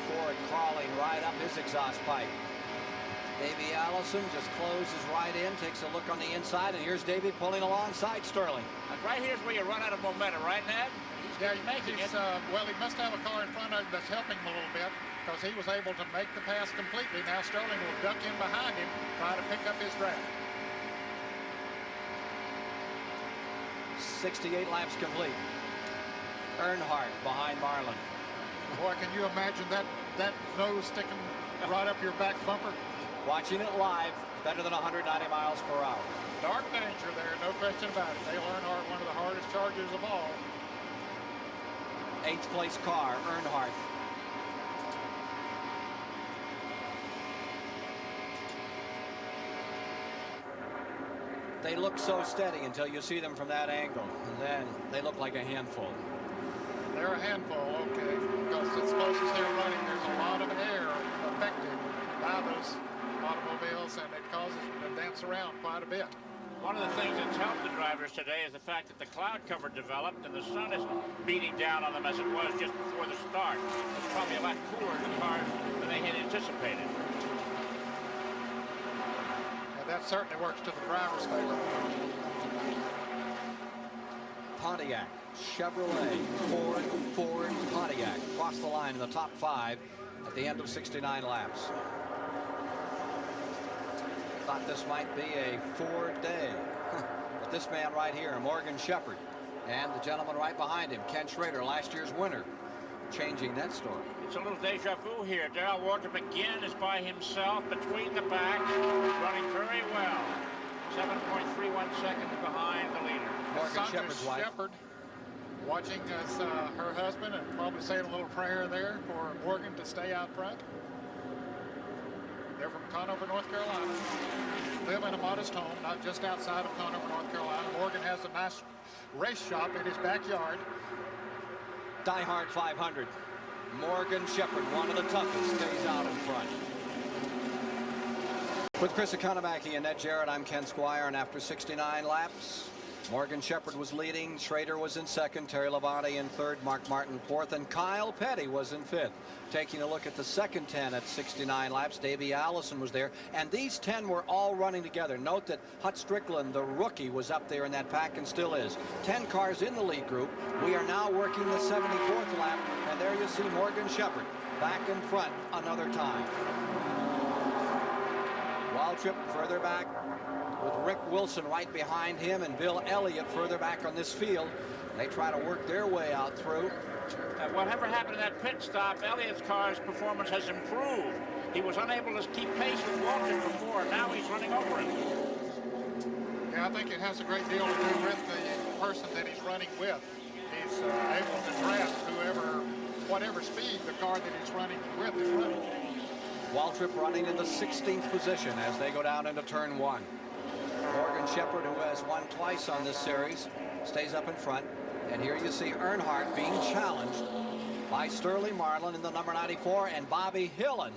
Ford crawling right up his exhaust pipe. Davey Allison just closes right in, takes a look on the inside, and here's Davey pulling alongside Sterling. And right here's where you run out of momentum, right, Ned? Yeah, well, he must have a car in front of him that's helping him a little bit, because he was able to make the pass completely. Now Sterling will duck in behind him, try to pick up his draft. 68 laps complete. Earnhardt behind Marlin. Boy, can you imagine that nose sticking right up your back bumper? Watching it live, better than 190 miles per hour. Dark danger there, no question about it. Dale Earnhardt, one of the hardest chargers of all. 8th place car, Earnhardt. They look so steady until you see them from that angle, and then they look like a handful. They're a handful, okay, because as close as they're running, there's a lot of air affected by those automobiles, and it causes them to dance around quite a bit. One of the things that's helped the drivers today is the fact that the cloud cover developed and the sun isn't beating down on them as it was just before the start. It's probably a lot cooler in the cars than they had anticipated. That certainly works to the driver's favor. Pontiac, Chevrolet, Ford, Pontiac cross the line in the top 5 at the end of 69 laps. Thought this might be a Ford day. But this man right here, Morgan Shepherd, and the gentleman right behind him, Ken Schrader, last year's winner, changing that story. It's a little deja vu here. Darrell Waltrip again is by himself between the packs, running very well. 7.31 seconds behind the leader. Morgan Shepherd's wife. Shepherd watching as her husband, and probably saying a little prayer there for Morgan to stay out front. They're from Conover, North Carolina. Live in a modest home, not just outside of Conover, North Carolina. Morgan has a nice race shop in his backyard. Diehard 500. Morgan Shepherd, one of the toughest, stays out in front. With Chris Economaki and Ned Jarrett, I'm Ken Squire, and after 69 laps, Morgan Shepherd was leading, Schrader was in second, Terry Labonte in third, Mark Martin fourth, and Kyle Petty was in fifth. Taking a look at the second 10 at 69 laps, Davey Allison was there, and these 10 were all running together. Note that Hut Strickland, the rookie, was up there in that pack and still is. 10 cars in the lead group. We are now working the 74th lap, and there you see Morgan Shepherd back in front another time. Waltrip further back, with Rick Wilson right behind him and Bill Elliott further back on this field. They try to work their way out through. Whatever happened to that pit stop, Elliott's car's performance has improved. He was unable to keep pace with Waltrip before. Now he's running over him. Yeah, I think it has a great deal to do with the person that he's running with. He's able to draft whatever speed the car that he's running with is running. Waltrip running in the 16th position as they go down into turn one. Morgan Shepherd, who has won twice on this series, stays up in front. And here you see Earnhardt being challenged by Sterling Marlin in the number 94 and Bobby Hillen,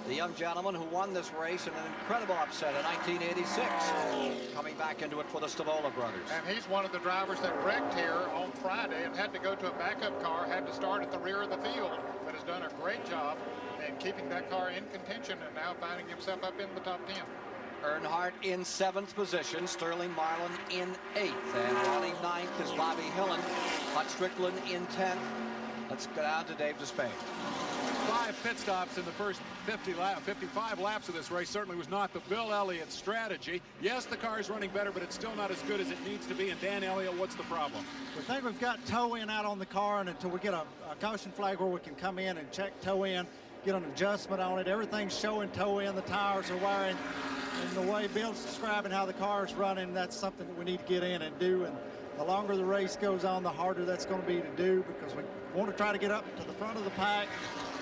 the young gentleman who won this race in an incredible upset in 1986, coming back into it for the Stavola brothers. And he's one of the drivers that wrecked here on Friday and had to go to a backup car, had to start at the rear of the field, but has done a great job in keeping that car in contention and now finding himself up in the top 10. Earnhardt in 7th position, Sterling Marlin in 8th, and running 9th is Bobby Hillen, Hut Strickland in 10th. Let's go down to Dave Despain. 5 pit stops in the first 55 laps of this race certainly was not the Bill Elliott strategy. Yes, the car is running better, but it's still not as good as it needs to be. And Dan Elliott, what's the problem? We think we've got toe-in out on the car, and until we get a caution flag where we can come in and check toe-in, get an adjustment on it, everything's showing toe-in, the tires are wearing. And the way Bill's describing how the car is running, that's something that we need to get in and do. And the longer the race goes on, the harder that's going to be to do, because we want to try to get up to the front of the pack.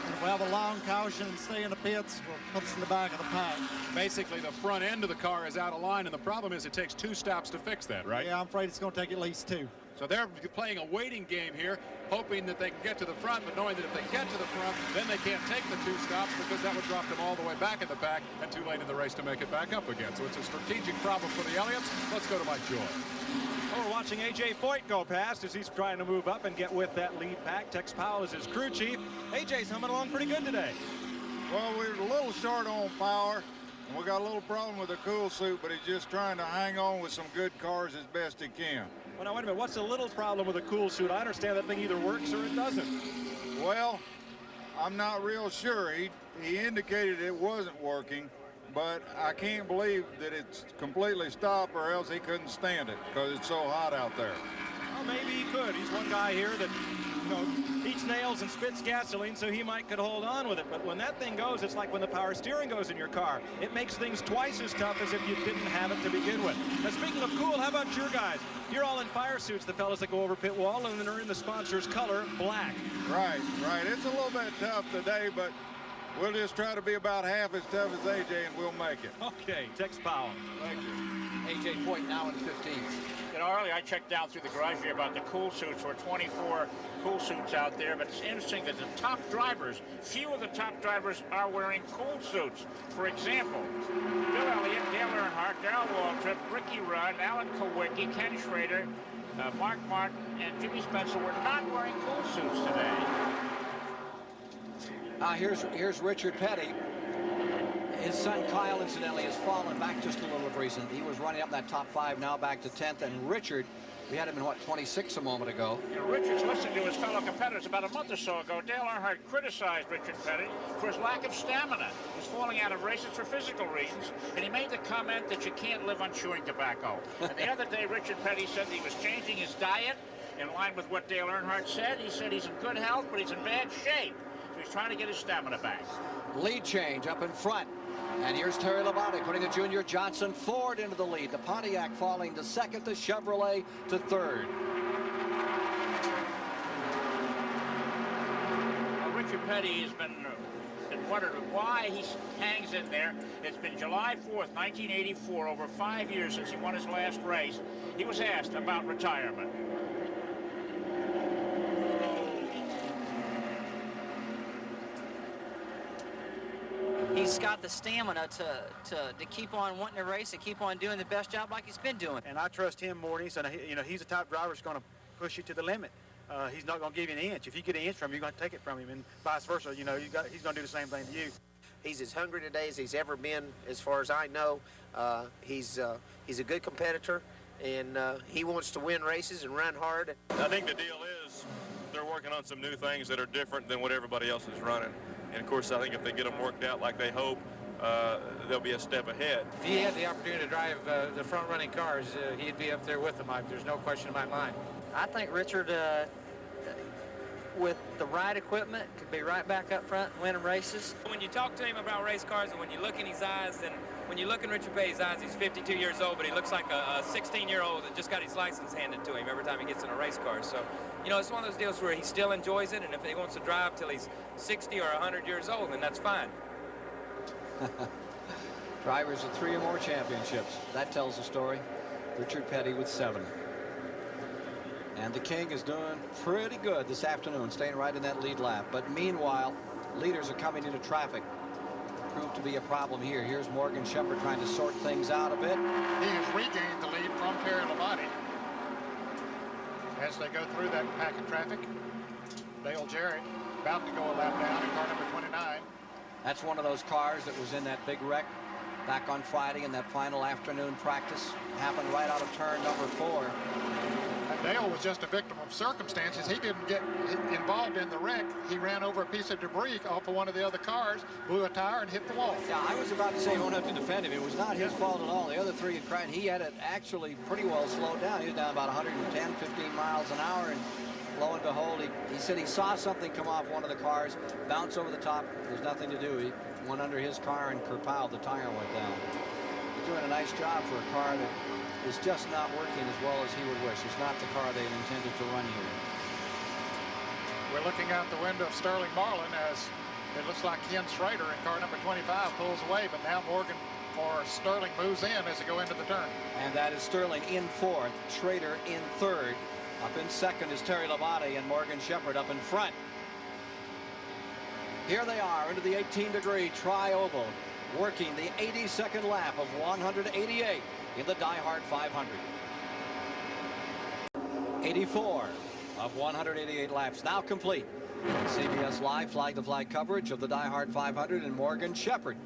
And if we have a long caution and stay in the pits, we'll put us in the back of the pack. Basically, the front end of the car is out of line, and the problem is it takes 2 stops to fix that, right? Yeah, I'm afraid it's going to take at least 2. So they're playing a waiting game here, hoping that they can get to the front, but knowing that if they get to the front, then they can't take the 2 stops, because that would drop them all the way back in the pack and too late in the race to make it back up again. So it's a strategic problem for the Elliots. Let's go to Mike Joy. Well, we're watching A.J. Foyt go past as he's trying to move up and get with that lead pack. Tex Powell is his crew chief. A.J.'s humming along pretty good today. Well, we're a little short on power, and we got a little problem with the cool suit, but he's just trying to hang on with some good cars as best he can. Well, now, wait a minute. What's the little problem with the cool suit? I understand that thing either works or it doesn't. Well, I'm not real sure. He indicated it wasn't working, but I can't believe that it's completely stopped, or else he couldn't stand it because it's so hot out there. Well, maybe he could. He's one guy here that, you know, eats nails and spits gasoline, so he could hold on with it. But when that thing goes, it's like when the power steering goes in your car. It makes things twice as tough as if you didn't have it to begin with. Now, speaking of cool, how about your guys? You're all in fire suits, the fellas that go over pit wall, and they're in the sponsor's color, black. Right. It's a little bit tough today, but we'll just try to be about half as tough as AJ, and we'll make it. Okay, Tex Powell. Thank you. A.J. Foyt now in 15th. You know, earlier I checked down through the garage here about the cool suits. There were 24 cool suits out there, but it's interesting that the top drivers, few of the top drivers are wearing cool suits. For example, Bill Elliott, Dale Earnhardt, Darrell Waltrip, Ricky Rudd, Alan Kowicki, Ken Schrader, Mark Martin, and Jimmy Spencer were not wearing cool suits today. Here's Richard Petty. His son Kyle, incidentally, has fallen back just a little of recent. He was running up that top 5, now back to 10th. And Richard, we had him in, what, 26 a moment ago. You know, Richard's listening to his fellow competitors. About a month or so ago, Dale Earnhardt criticized Richard Petty for his lack of stamina. He's falling out of races for physical reasons, and he made the comment that you can't live on chewing tobacco. And the other day, Richard Petty said that he was changing his diet in line with what Dale Earnhardt said. He said he's in good health, but he's in bad shape. So he's trying to get his stamina back. Lead change up in front. And here's Terry Labonte putting the junior Johnson Ford into the lead. The Pontiac falling to 2nd, the Chevrolet to 3rd. Richard Petty has been wondered why he hangs in there. It's been July 4th, 1984, over 5 years since he won his last race. He was asked about retirement. He's he's got the stamina to keep on wanting to race and keep on doing the best job like he's been doing. And I trust him more than he's, you know, he's the type of driver that's going to push you to the limit. He's not going to give you an inch. If you get an inch from him, you're going to take it from him, and vice versa. You know, he's going to do the same thing to you. He's as hungry today as he's ever been, as far as I know. He's a good competitor, and he wants to win races and run hard. I think the deal is they're working on some new things that are different than what everybody else is running. And, of course, I think if they get them worked out like they hope, they'll be a step ahead. If he had the opportunity to drive the front-running cars, he'd be up there with them. There's no question in my mind. I think Richard, with the right equipment, could be right back up front winning races. When you talk to him about race cars and when you look in his eyes, and when you look in Richard Pay's eyes, he's 52 years old, but he looks like a 16-year-old that just got his license handed to him every time he gets in a race car. So, you know, it's one of those deals where he still enjoys it, and if he wants to drive till he's 60 or 100 years old, then that's fine. Drivers with 3 or more championships. That tells the story. Richard Petty with 7. And the King is doing pretty good this afternoon, staying right in that lead lap. But meanwhile, leaders are coming into traffic. Proved to be a problem here. Here's Morgan Shepherd trying to sort things out a bit. He has regained the lead from Terry Labonte. As they go through that pack of traffic, Dale Jarrett about to go a lap down in car number 29. That's one of those cars that was in that big wreck back on Friday in that final afternoon practice. Happened right out of turn number 4. Dale was just a victim of circumstances. He didn't get involved in the wreck. He ran over a piece of debris off of one of the other cars, blew a tire, and hit the wall. Yeah, I was about to say you won't have to defend him. It was not his fault at all. The other 3 had cried. He had it actually pretty well slowed down. He was down about 110, 15 miles an hour, and lo and behold, he said he saw something come off one of the cars, bounce over the top. There's nothing to do. He went under his car, and kerpow, the tire went down. He's doing a nice job for a car that is just not working as well as he would wish. It's not the car they intended to run here. We're looking out the window of Sterling Marlin as it looks like Ken Schrader in car number 25 pulls away, but now Morgan or Sterling moves in as they go into the turn. And that is Sterling in 4th, Schrader in 3rd. Up in 2nd is Terry Labonte and Morgan Shepherd up in front. Here they are into the 18-degree tri-oval, working the 82nd lap of 188 in the Diehard 500. 84 of 188 laps now complete. CBS Live flag-to-flag coverage of the Diehard 500, and Morgan Shepherd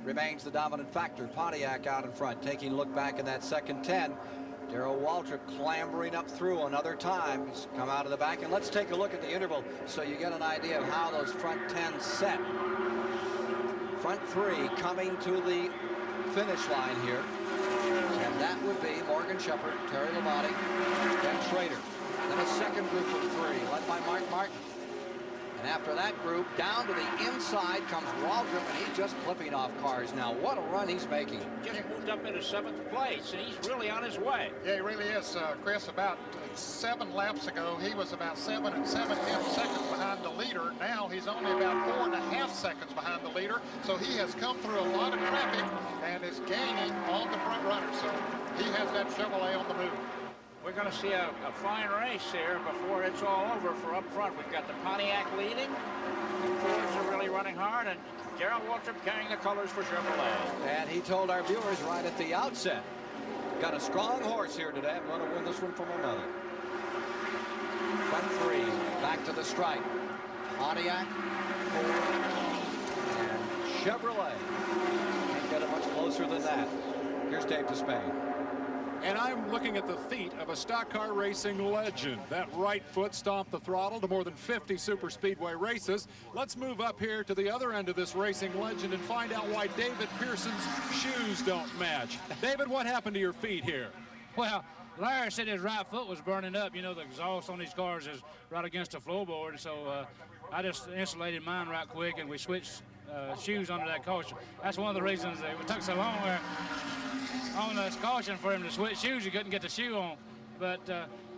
remains the dominant factor. Pontiac out in front, taking a look back in that second 10. Darrell Waltrip clambering up through another time. He's come out of the back, and let's take a look at the interval so you get an idea of how those front 10 set. Front 3 coming to the finish line here. And that would be Morgan Shepherd, Terry Labonte, and Schrader. Then a second group of 3 led by Mark Martin. And after that group, down to the inside comes Waltrip, and he's just clipping off cars now. What a run he's making. Just moved up into 7th place, and he's really on his way. Yeah, he really is, Chris. About 7 laps ago, he was about 7 7/10 seconds behind the leader. Now he's only about 4.5 seconds behind the leader. So he has come through a lot of traffic and is gaining on the front runner. So he has that Chevrolet on the move. We're going to see a fine race here before it's all over for up front. We've got the Pontiac leading. The Fords are really running hard, and Darrell Waltrip carrying the colors for Chevrolet. And he told our viewers right at the outset, got a strong horse here today. I'm going to win this one from another. Front 3, back to the stripe. Pontiac, Ford, and Chevrolet. Can't get it much closer than that. Here's Dave Despain. And I'm looking at the feet of a stock car racing legend. That right foot stomped the throttle to more than 50 Superspeedway races. Let's move up here to the other end of this racing legend and find out why David Pearson's shoes don't match. David, what happened to your feet here? Well, Larry said his right foot was burning up. You know, the exhaust on these cars is right against the floorboard. So I just insulated mine right quick, and we switched shoes under that caution. That's one of the reasons it took so long on this caution for him to switch shoes. He couldn't get the shoe on. But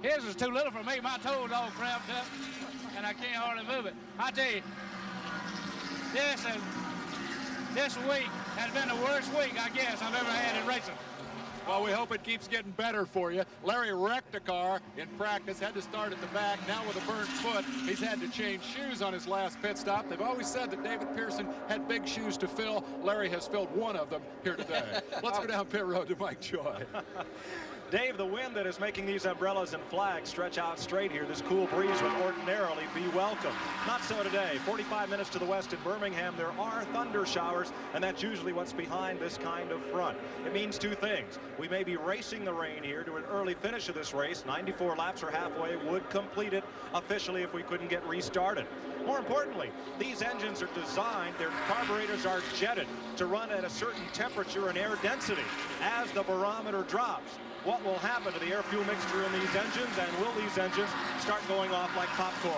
his was too little for me. My toes all cramped up, and I can't hardly move it. I tell you, this week has been the worst week, I guess, I've ever had in racing. Well, we hope it keeps getting better for you. Larry wrecked a car in practice, had to start at the back. Now with a burnt foot, he's had to change shoes on his last pit stop. They've always said that David Pearson had big shoes to fill. Larry has filled one of them here today. Let's go down pit road to Mike Joy. Dave, the wind that is making these umbrellas and flags stretch out straight here, this cool breeze would ordinarily be welcome. Not so today. 45 minutes to the west in Birmingham, there are thunder showers, and that's usually what's behind this kind of front. It means two things. We may be racing the rain here to an early finish of this race. 94 laps or halfway would complete it officially if we couldn't get restarted. More importantly, these engines are designed, their carburetors are jetted to run at a certain temperature and air density as the barometer drops. What will happen to the air-fuel mixture in these engines, and will these engines start going off like popcorn?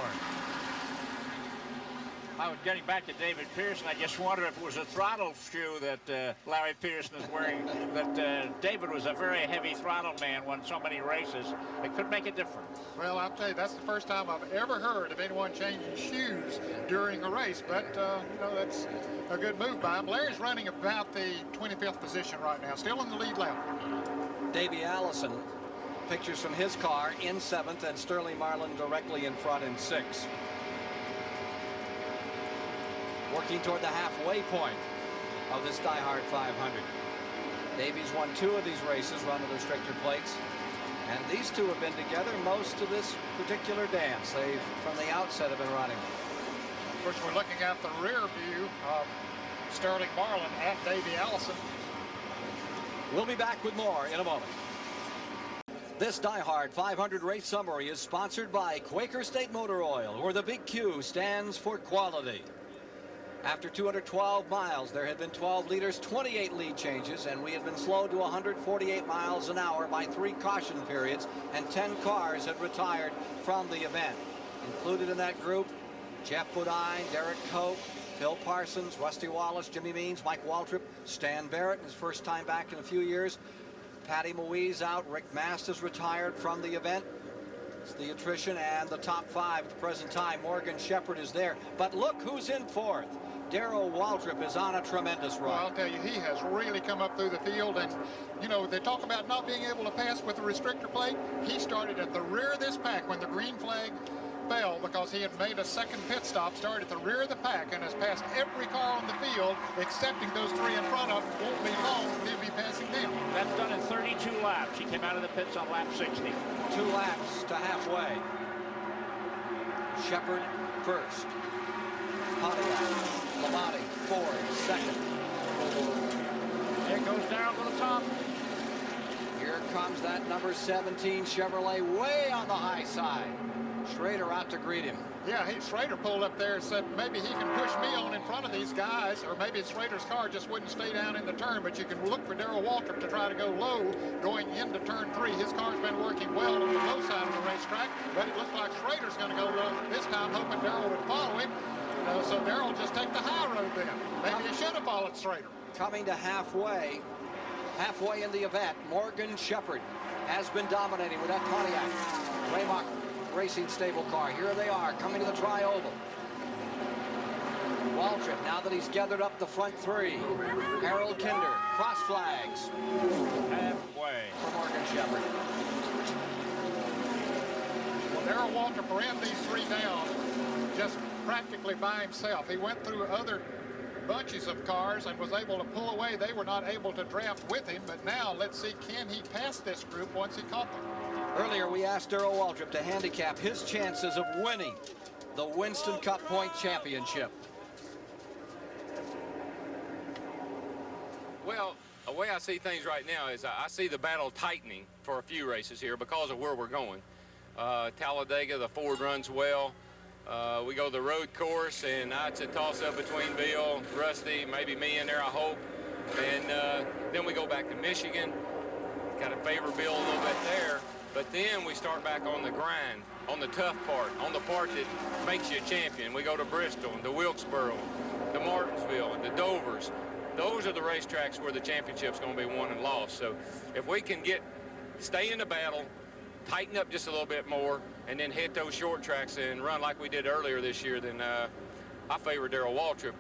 I was getting back to David Pearson. I just wonder if it was a throttle shoe that Larry Pearson is wearing, that David was a very heavy throttle man when so many races. It could make a difference. Well, I'll tell you, that's the first time I've ever heard of anyone changing shoes during a race, but, you know, that's a good move by him. Larry's running about the 25th position right now, still in the lead lap. Davey Allison, pictures from his car in 7th, and Sterling Marlin directly in front in 6th. Working toward the halfway point of this Diehard 500. Davey's won 2 of these races, run with restrictor plates, and these two have been together most of this particular dance. They, from the outset, have been running. Of course, we're looking at the rear view of Sterling Marlin at Davey Allison. We'll be back with more in a moment. This Diehard 500 race summary is sponsored by Quaker State Motor Oil, where the big Q stands for quality. After 212 miles, there had been 12 leaders, 28 lead changes, and we had been slowed to 148 miles an hour by 3 caution periods, and 10 cars had retired from the event. Included in that group, Jeff Bodine, Derek Koch, Phil Parsons, Rusty Wallace, Jimmy Means, Mike Waltrip, Stan Barrett, his first time back in a few years. Patty Moise out. Rick Mast retired from the event. It's the attrition and the top 5 at the present time. Morgan Shepherd is there. But look who's in 4th. Darrell Waltrip is on a tremendous run. Well, I'll tell you, he has really come up through the field, and, you know, they talk about not being able to pass with the restrictor plate. He started at the rear of this pack when the green flag fell, because he had made a second pit stop, started at the rear of the pack, and has passed every car on the field, excepting those 3 in front of. Won't be long, he'll be passing them. That's done in 32 laps. He came out of the pits on lap 60. 2 laps to halfway. Shepherd first. Pontiac, Lamati, 4th, 2nd. There goes Darrell to the top. Here comes that number 17 Chevrolet way on the high side. Schrader out to greet him. Yeah, Schrader pulled up there and said maybe he can push me on in front of these guys, or maybe Schrader's car just wouldn't stay down in the turn, but you can look for Darrell Waltrip to try to go low going into turn 3. His car's been working well on the low side of the racetrack, but it looks like Schrader's going to go low this time, hoping Darrell would follow him. So Darrell just take the high road then. Maybe he should have followed Schrader. Coming to halfway in the event, Morgan Shepherd has been dominating with that Pontiac Raymock Racing stable car. Here they are coming to the tri-oval. Waltrip, now that he's gathered up the front 3. Harold Kinder, cross flags. Halfway for Morgan Shepherd. Well, Darrell Waltrip ran these 3 down just practically by himself. He went through other bunches of cars and was able to pull away. They were not able to draft with him, but now let's see, can he pass this group once he caught them? Earlier, we asked Darrell Waltrip to handicap his chances of winning the Winston Cup Point Championship. Well, the way I see things right now is I see the battle tightening for a few races here because of where we're going. Talladega, the Ford runs well. We go the road course, and it's a toss-up between Bill, Rusty, maybe me in there, I hope. And then we go back to Michigan. Got to favor Bill a little bit there. But then we start back on the grind, on the tough part, on the part that makes you a champion. We go to Bristol, and to Wilkesboro, to Martinsville, and to Dover's. Those are the racetracks where the championship's going to be won and lost. So if we can stay in the battle, tighten up just a little bit more, and then hit those short tracks and run like we did earlier this year, then I favor Darrell Waltrip.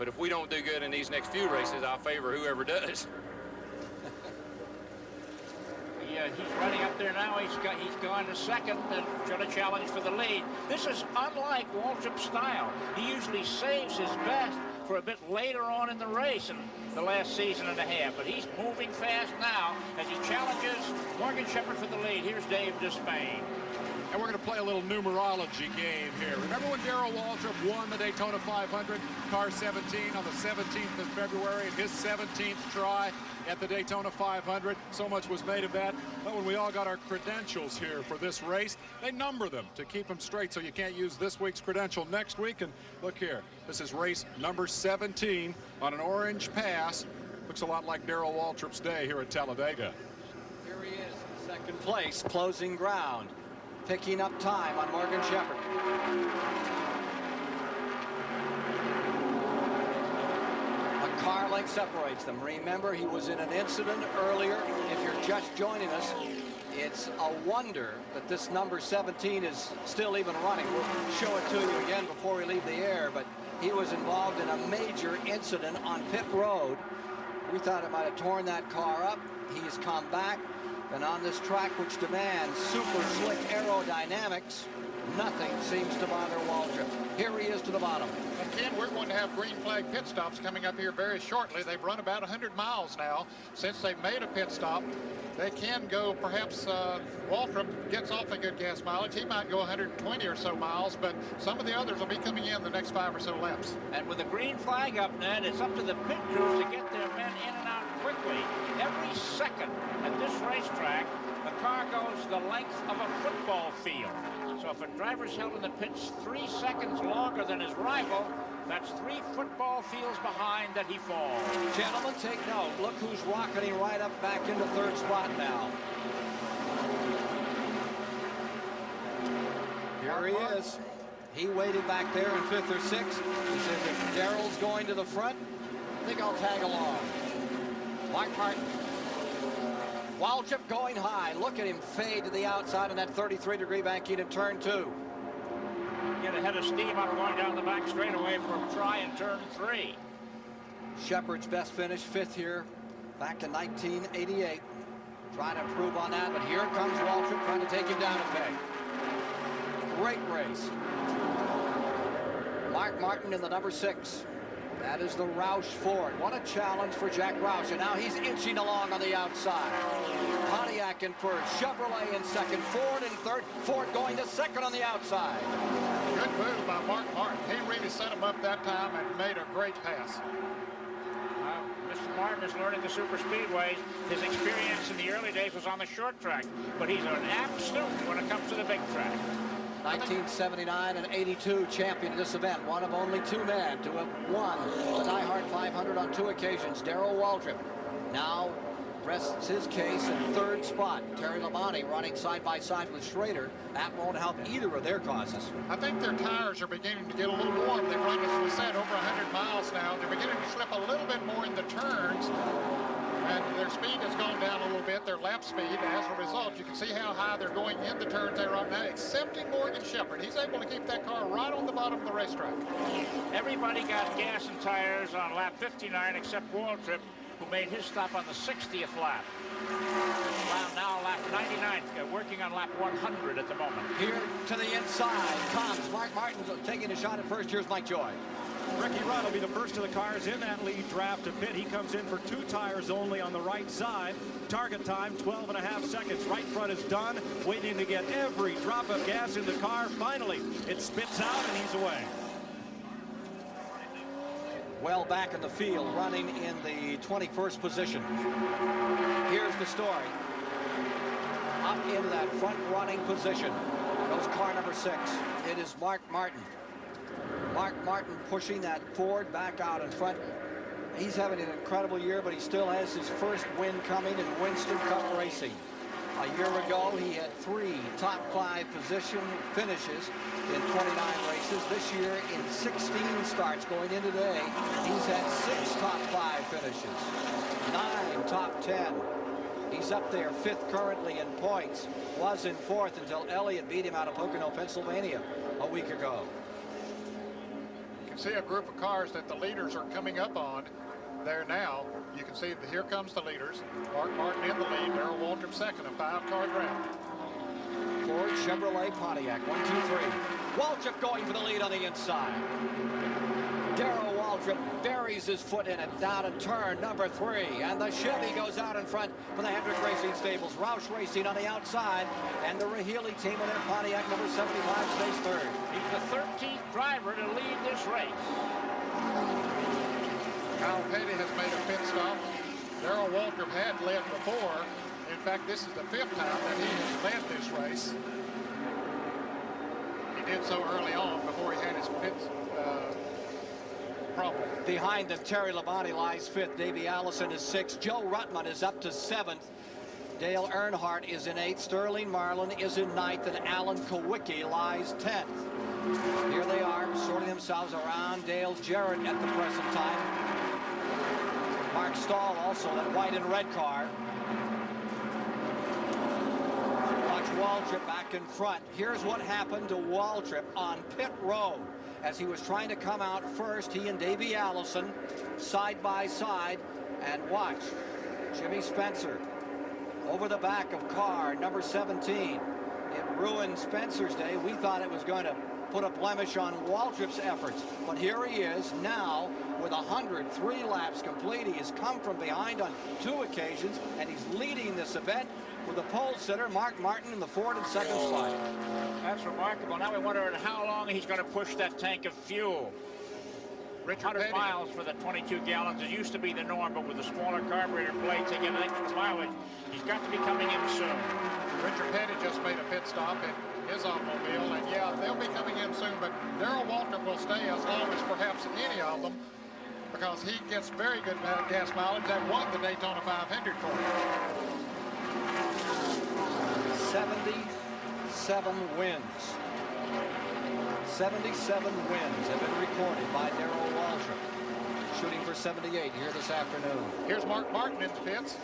But if we don't do good in these next few races, I favor whoever does. he's running up there now. He's gone to second and trying to challenge for the lead. This is unlike Waltrip's style. He usually saves his best for a bit later on in the race in the last season and a half. But he's moving fast now as he challenges Morgan Shepherd for the lead. Here's Dave Despain. And we're going to play a little numerology game here. Remember when Darrell Waltrip won the Daytona 500, car 17, on the 17th of February, in his 17th try at the Daytona 500? So much was made of that. But when we all got our credentials here for this race, they number them to keep them straight so you can't use this week's credential next week. And look here, this is race number 17 on an orange pass. Looks a lot like Darrell Waltrip's day here at Talladega. Here he is in second place, closing ground. Picking up time on Morgan Shepherd. A car length separates them. Remember, he was in an incident earlier. If you're just joining us, it's a wonder that this number 17 is still even running. We'll show it to you again before we leave the air, but he was involved in a major incident on pit road. We thought it might have torn that car up. He's come back. And on this track, which demands super slick aerodynamics, nothing seems to bother Waltrip. Here he is to the bottom. And Ken, we're going to have green flag pit stops coming up here very shortly. They've run about 100 miles now since they've made a pit stop. They can go, perhaps Waltrip gets off a good gas mileage. He might go 120 or so miles, but some of the others will be coming in the next 5 or so laps. And with the green flag up, Ned, it's up to the pit crews to get their men in and out quickly. Every second at this racetrack, the car goes the length of a football field. So if a driver's held in the pits 3 seconds longer than his rival, that's 3 football fields behind that he falls. Gentlemen, take note. Look who's rocketing right up back into third spot now. Here he is. He waited back there in 5th or 6th. He says, if Darrell's going to the front, I think I'll tag along. Mark Martin. Waltrip going high. Look at him fade to the outside in that 33-degree banking in turn 2. Get ahead of steam up going down the back straightaway for try in turn 3. Shepherd's best finish, 5th here, back in 1988. Trying to improve on that, but here comes Waltrip trying to take him down a peg. Great race. Mark Martin in the number 6. That is the Roush Ford. What a challenge for Jack Roush. And now he's inching along on the outside. Pontiac in first, Chevrolet in second, Ford in third, Ford going to second on the outside. Good move by Mark Martin. He really set him up that time and made a great pass. Mr. Martin is learning the Superspeedways. His experience in the early days was on the short track, but he's an apt student when it comes to the big track. 1979 and 82 champion of this event, one of only 2 men to have won the Diehard 500 on 2 occasions. Darrell Waltrip now rests his case in 3rd spot. Terry Labonte running side by side with Schrader. That won't help either of their causes. I think their tires are beginning to get a little warm. They've run, as we said, over 100 miles now. They're beginning to slip a little bit more in the turns. And their speed has gone down a little bit, their lap speed. As a result, you can see how high they're going in the turns there right now, excepting Morgan Shepherd. He's able to keep that car right on the bottom of the racetrack. Everybody got gas and tires on lap 59 except Waltrip, who made his stop on the 60th lap. Now lap 99, working on lap 100 at the moment. Here to the inside comes Mark Martin taking a shot at first. Here's Mike Joy. Ricky Rudd will be the first of the cars in that lead draft to pit. He comes in for 2 tires only on the right side. Target time 12.5 seconds. Right front is done, waiting to get every drop of gas in the car. Finally, it spits out and he's away. Well back in the field, running in the 21st position. Here's the story. Up into that front running position goes car number 6. It is Mark Martin. Mark Martin pushing that Ford back out in front. He's having an incredible year, but he still has his first win coming in Winston Cup racing. A year ago, he had 3 top 5 position finishes in 29 races. This year, in 16 starts going in today, he's had 6 top 5 finishes, 9 top 10. He's up there 5th currently in points. Was in 4th until Elliott beat him out of Pocono, Pennsylvania a week ago. See a group of cars that the leaders are coming up on. there now. You can see that here comes the leaders. Mark Martin in the lead. Darrell Waltrip second, a 5-car draft. Ford, Chevrolet, Pontiac, 1, 2, 3. Waltrip going for the lead on the inside. Darrell Waltrip buries his foot in it down in turn number 3. And the Chevy goes out in front for the Hendrick Racing Stables. Roush Racing on the outside. And the Rahili team with their Pontiac number 75 stays third. He's the 13th driver to lead this race. Kyle Petty has made a pit stop. Darrell Waltrip had led before. In fact, this is the 5th time that he has led this race. He did so early on before he had his pit problem. Behind them, Terry Labonte lies 5th. Davey Allison is 6th. Joe Ruttman is up to 7th. Dale Earnhardt is in 8th. Sterling Marlin is in 9th. And Alan Kowicki lies 10th. Here they are sorting themselves around Dale Jarrett at the present time. Mark Stahl also, that white and red car. Watch Waltrip back in front. Here's what happened to Waltrip on pit road. As he was trying to come out first, he and Davey Allison side by side. And watch, Jimmy Spencer over the back of car number 17. It ruined Spencer's day. We thought it was going to put a blemish on Waltrip's efforts. But here he is now with 103 laps complete. He has come from behind on 2 occasions, and he's leading this event with the pole sitter, Mark Martin, in the 4th and 2nd spot. That's remarkable. Now we wonder how long he's going to push that tank of fuel. 100 miles for the 22 gallons. It used to be the norm, but with the smaller carburetor plates, they get an extra mileage. He's got to be coming in soon. Richard Petty just made a pit stop in his automobile, and yeah, they'll be coming in soon, but Darrell Waltrip will stay as long as perhaps any of them, because he gets very good gas mileage. That won the Daytona 500 for him. 77 wins. 77 wins have been recorded by Darrell Waltrip, shooting for 78 here this afternoon. Here's Mark Martin in the pits.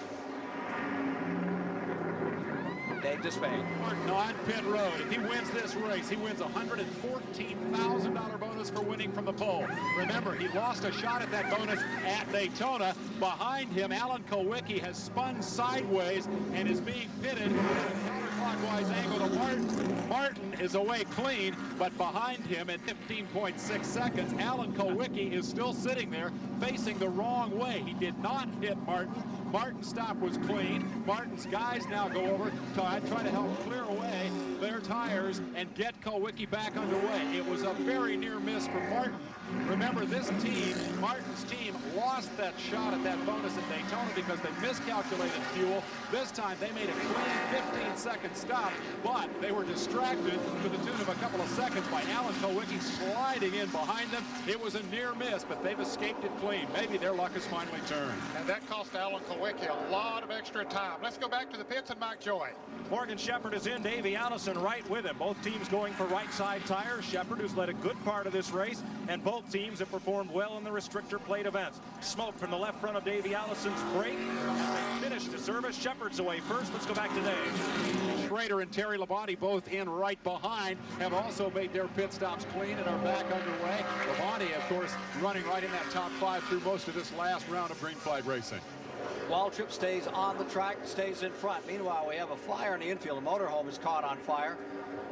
Dave Despain. Martin on pit road. If he wins this race, he wins a $114,000 bonus for winning from the pole. Remember, he lost a shot at that bonus at Daytona. Behind him, Alan Kowicki has spun sideways and is being pitted in a counterclockwise angle to Martin. Martin is away clean, but behind him at 15.6 seconds, Alan Kowicki is still sitting there facing the wrong way. He did not hit Martin. Martin's stop was clean. Martin's guys now go over to try to help clear away their tires and get Kowicki back underway. It was a very near miss for Martin. Remember, this team, Martin's team, lost that shot at that bonus at Daytona because they miscalculated fuel. This time they made a clean 15-second stop, but they were distracted to the tune of a couple of seconds by Alan Kowicki sliding in behind them. It was a near miss, but they've escaped it clean. Maybe their luck has finally turned. And that cost Alan Kowicki a lot of extra time. Let's go back to the pits and Mike Joy. Morgan Shepherd is in, Davey Allison right with him. Both teams going for right side tires. Shepherd, who's led a good part of this race, and both teams have performed well in the restrictor plate events. Smoke from the left front of Davey Allison's brake. And they finished the service. Shepherd's away first. Let's go back to Dave. Schrader and Terry Labonte, both in right behind, have also made their pit stops clean and are back underway. Labonte, of course, running right in that top 5 through most of this last round of green flag racing. Waltrip stays on the track, stays in front. Meanwhile, we have a fire in the infield. The motorhome is caught on fire,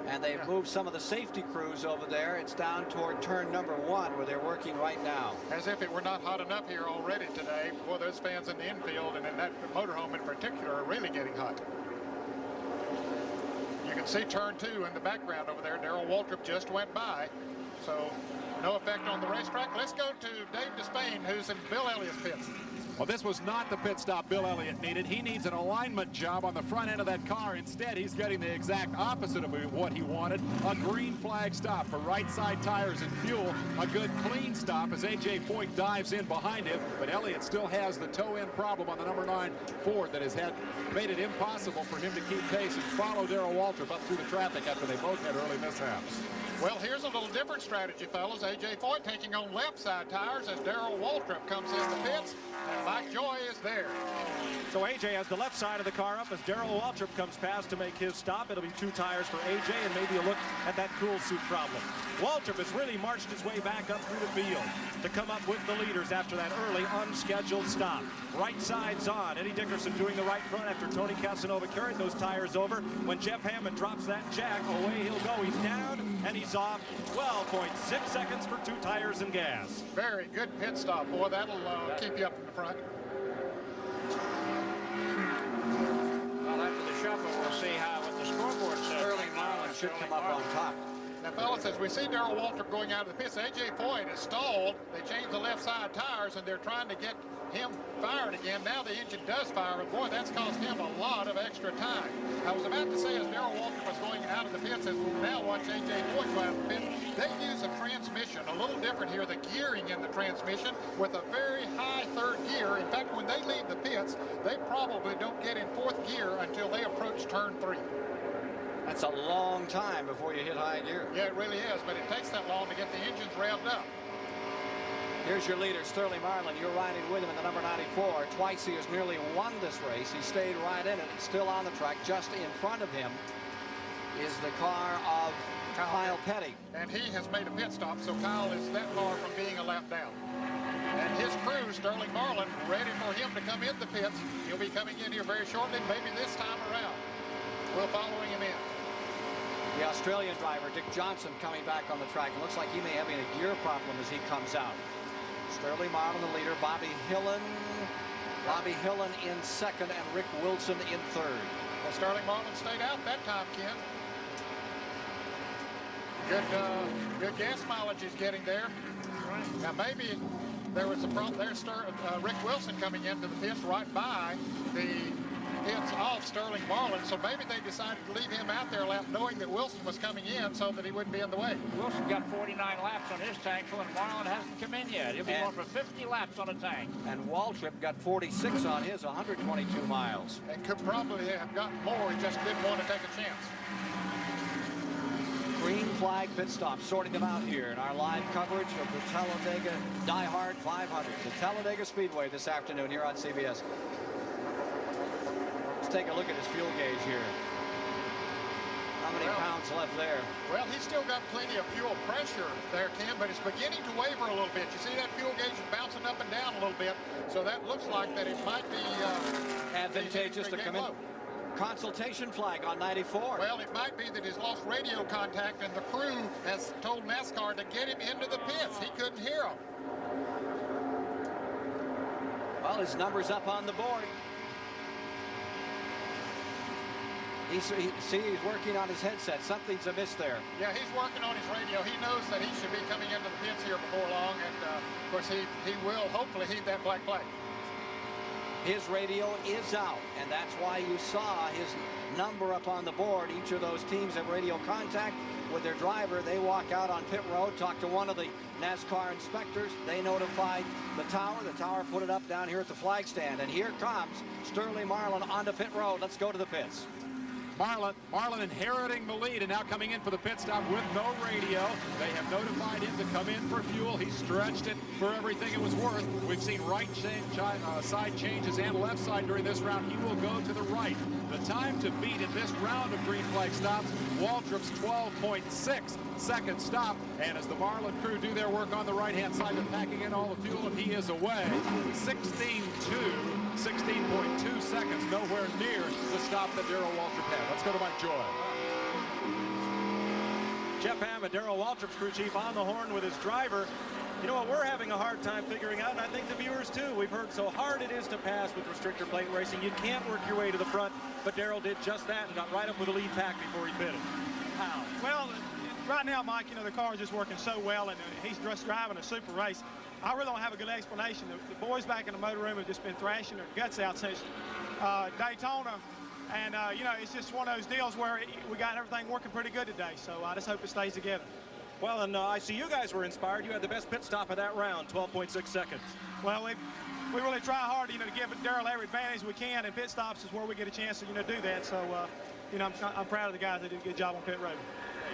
and they've moved some of the safety crews over there. It's down toward turn number 1, where they're working right now. As if it were not hot enough here already today. Boy, those fans in the infield and in that motorhome in particular are really getting hot. You can see turn 2 in the background over there. Darrell Waltrip just went by, so no effect on the racetrack. Let's go to Dave Despain, who's in Bill Elliott's pits. Well, this was not the pit stop Bill Elliott needed. He needs an alignment job on the front end of that car. Instead, he's getting the exact opposite of what he wanted. A green flag stop for right side tires and fuel. A good clean stop as A.J. Foyt dives in behind him. But Elliott still has the toe-in problem on the number 9 Ford that has made it impossible for him to keep pace and follow Darrell Waltrip up through the traffic after they both had early mishaps. Well, here's a little different strategy, fellas. A.J. Foyt taking on left side tires as Darrell Waltrip comes in the pits, and Mike Joy is there. So A.J. has the left side of the car up as Darrell Waltrip comes past to make his stop. It'll be 2 tires for A.J. and maybe a look at that cool suit problem. Waltrip has really marched his way back up through the field to come up with the leaders after that early unscheduled stop. Right side's on. Eddie Dickerson doing the right front after Tony Casanova carried those tires over. When Jeff Hammond drops that jack, away he'll go. He's down and he's off. 12.6 seconds for 2 tires and gas. Very good pit stop, boy. That'll keep you up in the front. Well, after the shuffle, we'll see how what the scoreboard says. Sterling Marlin should come up on top. Now, fellas, as we see Darrell Waltrip going out of the pits, A.J. Foyt is stalled. They changed the left side tires, and they're trying to get him fired again. Now the engine does fire, but boy, that's cost him a lot of extra time. I was about to say, as Darrell Waltrip was going out of the pits, as we now watch A.J. Foyt go out of the pits, they use a transmission a little different here, the gearing in the transmission with a very high 3rd gear. In fact, when they leave the pits, they probably don't get in 4th gear until they approach turn 3. That's a long time before you hit high gear. Yeah, it really is, but it takes that long to get the engines revved up. Here's your leader, Sterling Marlin. You're riding with him in the number 94. Twice he has nearly won this race. He stayed right in it, still on the track. Just in front of him is the car of Kyle Petty. And he has made a pit stop, so Kyle is that far from being a lap down. And his crew, Sterling Marlin, ready for him to come in the pits. He'll be coming in here very shortly, maybe this time around. We're following him in. The Australian driver, Dick Johnson, coming back on the track. It looks like he may have a gear problem as he comes out. Sterling Marlin, the leader. Bobby Hillen in 2nd, and Rick Wilson in 3rd. Well, Sterling Marlin stayed out that time, Ken. Good gas mileage he's getting there. Now, maybe there was a problem there. Rick Wilson coming into the pits right by the pits of Sterling Marlin, so maybe they decided to leave him out there knowing that Wilson was coming in so that he wouldn't be in the way. Wilson got 49 laps on his tank, and Marlin hasn't come in yet. He'll be going for 50 laps on a tank. And Waltrip got 46 on his, 122 miles. And could probably have gotten more, he just didn't want to take a chance. Green flag pit stop, sorting them out here in our live coverage of the Talladega Diehard 500, the Talladega Speedway this afternoon here on CBS. Let's take a look at his fuel gauge here. How many pounds left there? Well, he's still got plenty of fuel pressure there, Ken, but it's beginning to waver a little bit. You see that fuel gauge is bouncing up and down a little bit, so that looks like that it might be advantageous to come in. Consultation flag on 94. Well, it might be that he's lost radio contact, and the crew has told NASCAR to get him into the pits. He couldn't hear them. Well, his number's up on the board. He's working on his headset. Something's amiss there. Yeah, he's working on his radio. He knows that he should be coming into the pits here before long, and of course he will hopefully heed that black flag. His radio is out, and that's why you saw his number up on the board. Each of those teams have radio contact with their driver. They walk out on pit road, talk to one of the NASCAR inspectors. They notified the tower. The tower put it up down here at the flag stand. And here comes Sterling Marlin onto pit road. Let's go to the pits. Marlin inheriting the lead and now coming in for the pit stop with no radio. They have notified him to come in for fuel. He stretched it for everything it was worth. We've seen right side changes and left side during this round. He will go to the right. The time to beat in this round of green flag stops, Waltrip's 12.6 second stop. And as the Marlin crew do their work on the right-hand side, they're packing in all the fuel, and he is away. 16.2 seconds, nowhere near the stop that Darrell Waltrip had. Let's go to Mike Joy. Jeff Hammond, Darrell Waltrip's crew chief, on the horn with his driver. You know what we're having a hard time figuring out, and I think the viewers too. We've heard so hard it is to pass with restrictor plate racing. You can't work your way to the front, but Darrell did just that and got right up with the lead pack before he pitted. How? Well, right now, Mike, you know, the car is just working so well, and he's just driving a super race. I really don't have a good explanation. The boys back in the motor room have just been thrashing their guts out since Daytona. And, you know, it's just one of those deals where we got everything working pretty good today. So I just hope it stays together. Well, and I see you guys were inspired. You had the best pit stop of that round, 12.6 seconds. Well, we really try hard, you know, to give Darrell every advantage we can, and pit stops is where we get a chance to, you know, do that. So, you know, I'm proud of the guys that did a good job on pit road.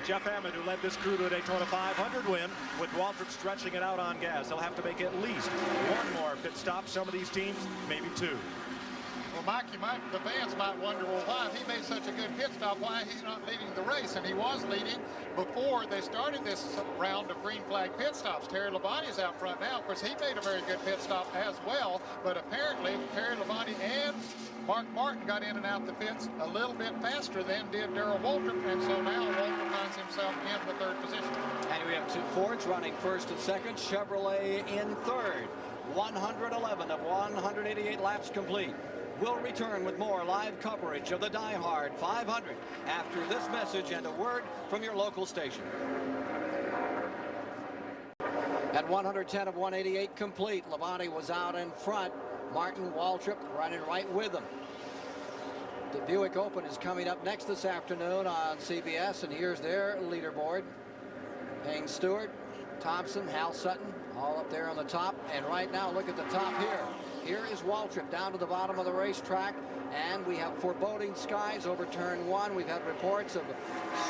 Jeff Hammond, who led this crew to a Daytona 500 win, with Waltrip stretching it out on gas. They'll have to make at least one more pit stop. Some of these teams, maybe two. Well, Mike, the fans might wonder, well, why if he made such a good pit stop, why he's not leading the race? And he was leading before they started this round of green flag pit stops. Terry Labonte's out front now. Of course, he made a very good pit stop as well, but apparently Terry Labonte and Mark Martin got in and out the pits a little bit faster than did Darrell Waltrip, and so now Waltrip finds himself in the third position. And we have two Fords running first and second, Chevrolet in third. 111 of 188 laps complete. We'll return with more live coverage of the Diehard 500 after this message and a word from your local station. At 110 of 188 complete, Labonte was out in front. Martin, Waltrip running right with him. The Buick Open is coming up next this afternoon on CBS, and here's their leaderboard. Haynes Stewart, Thompson, Hal Sutton, all up there on the top. And right now, look at the top here. Here is Waltrip down to the bottom of the racetrack, and we have foreboding skies over turn one. We've had reports of a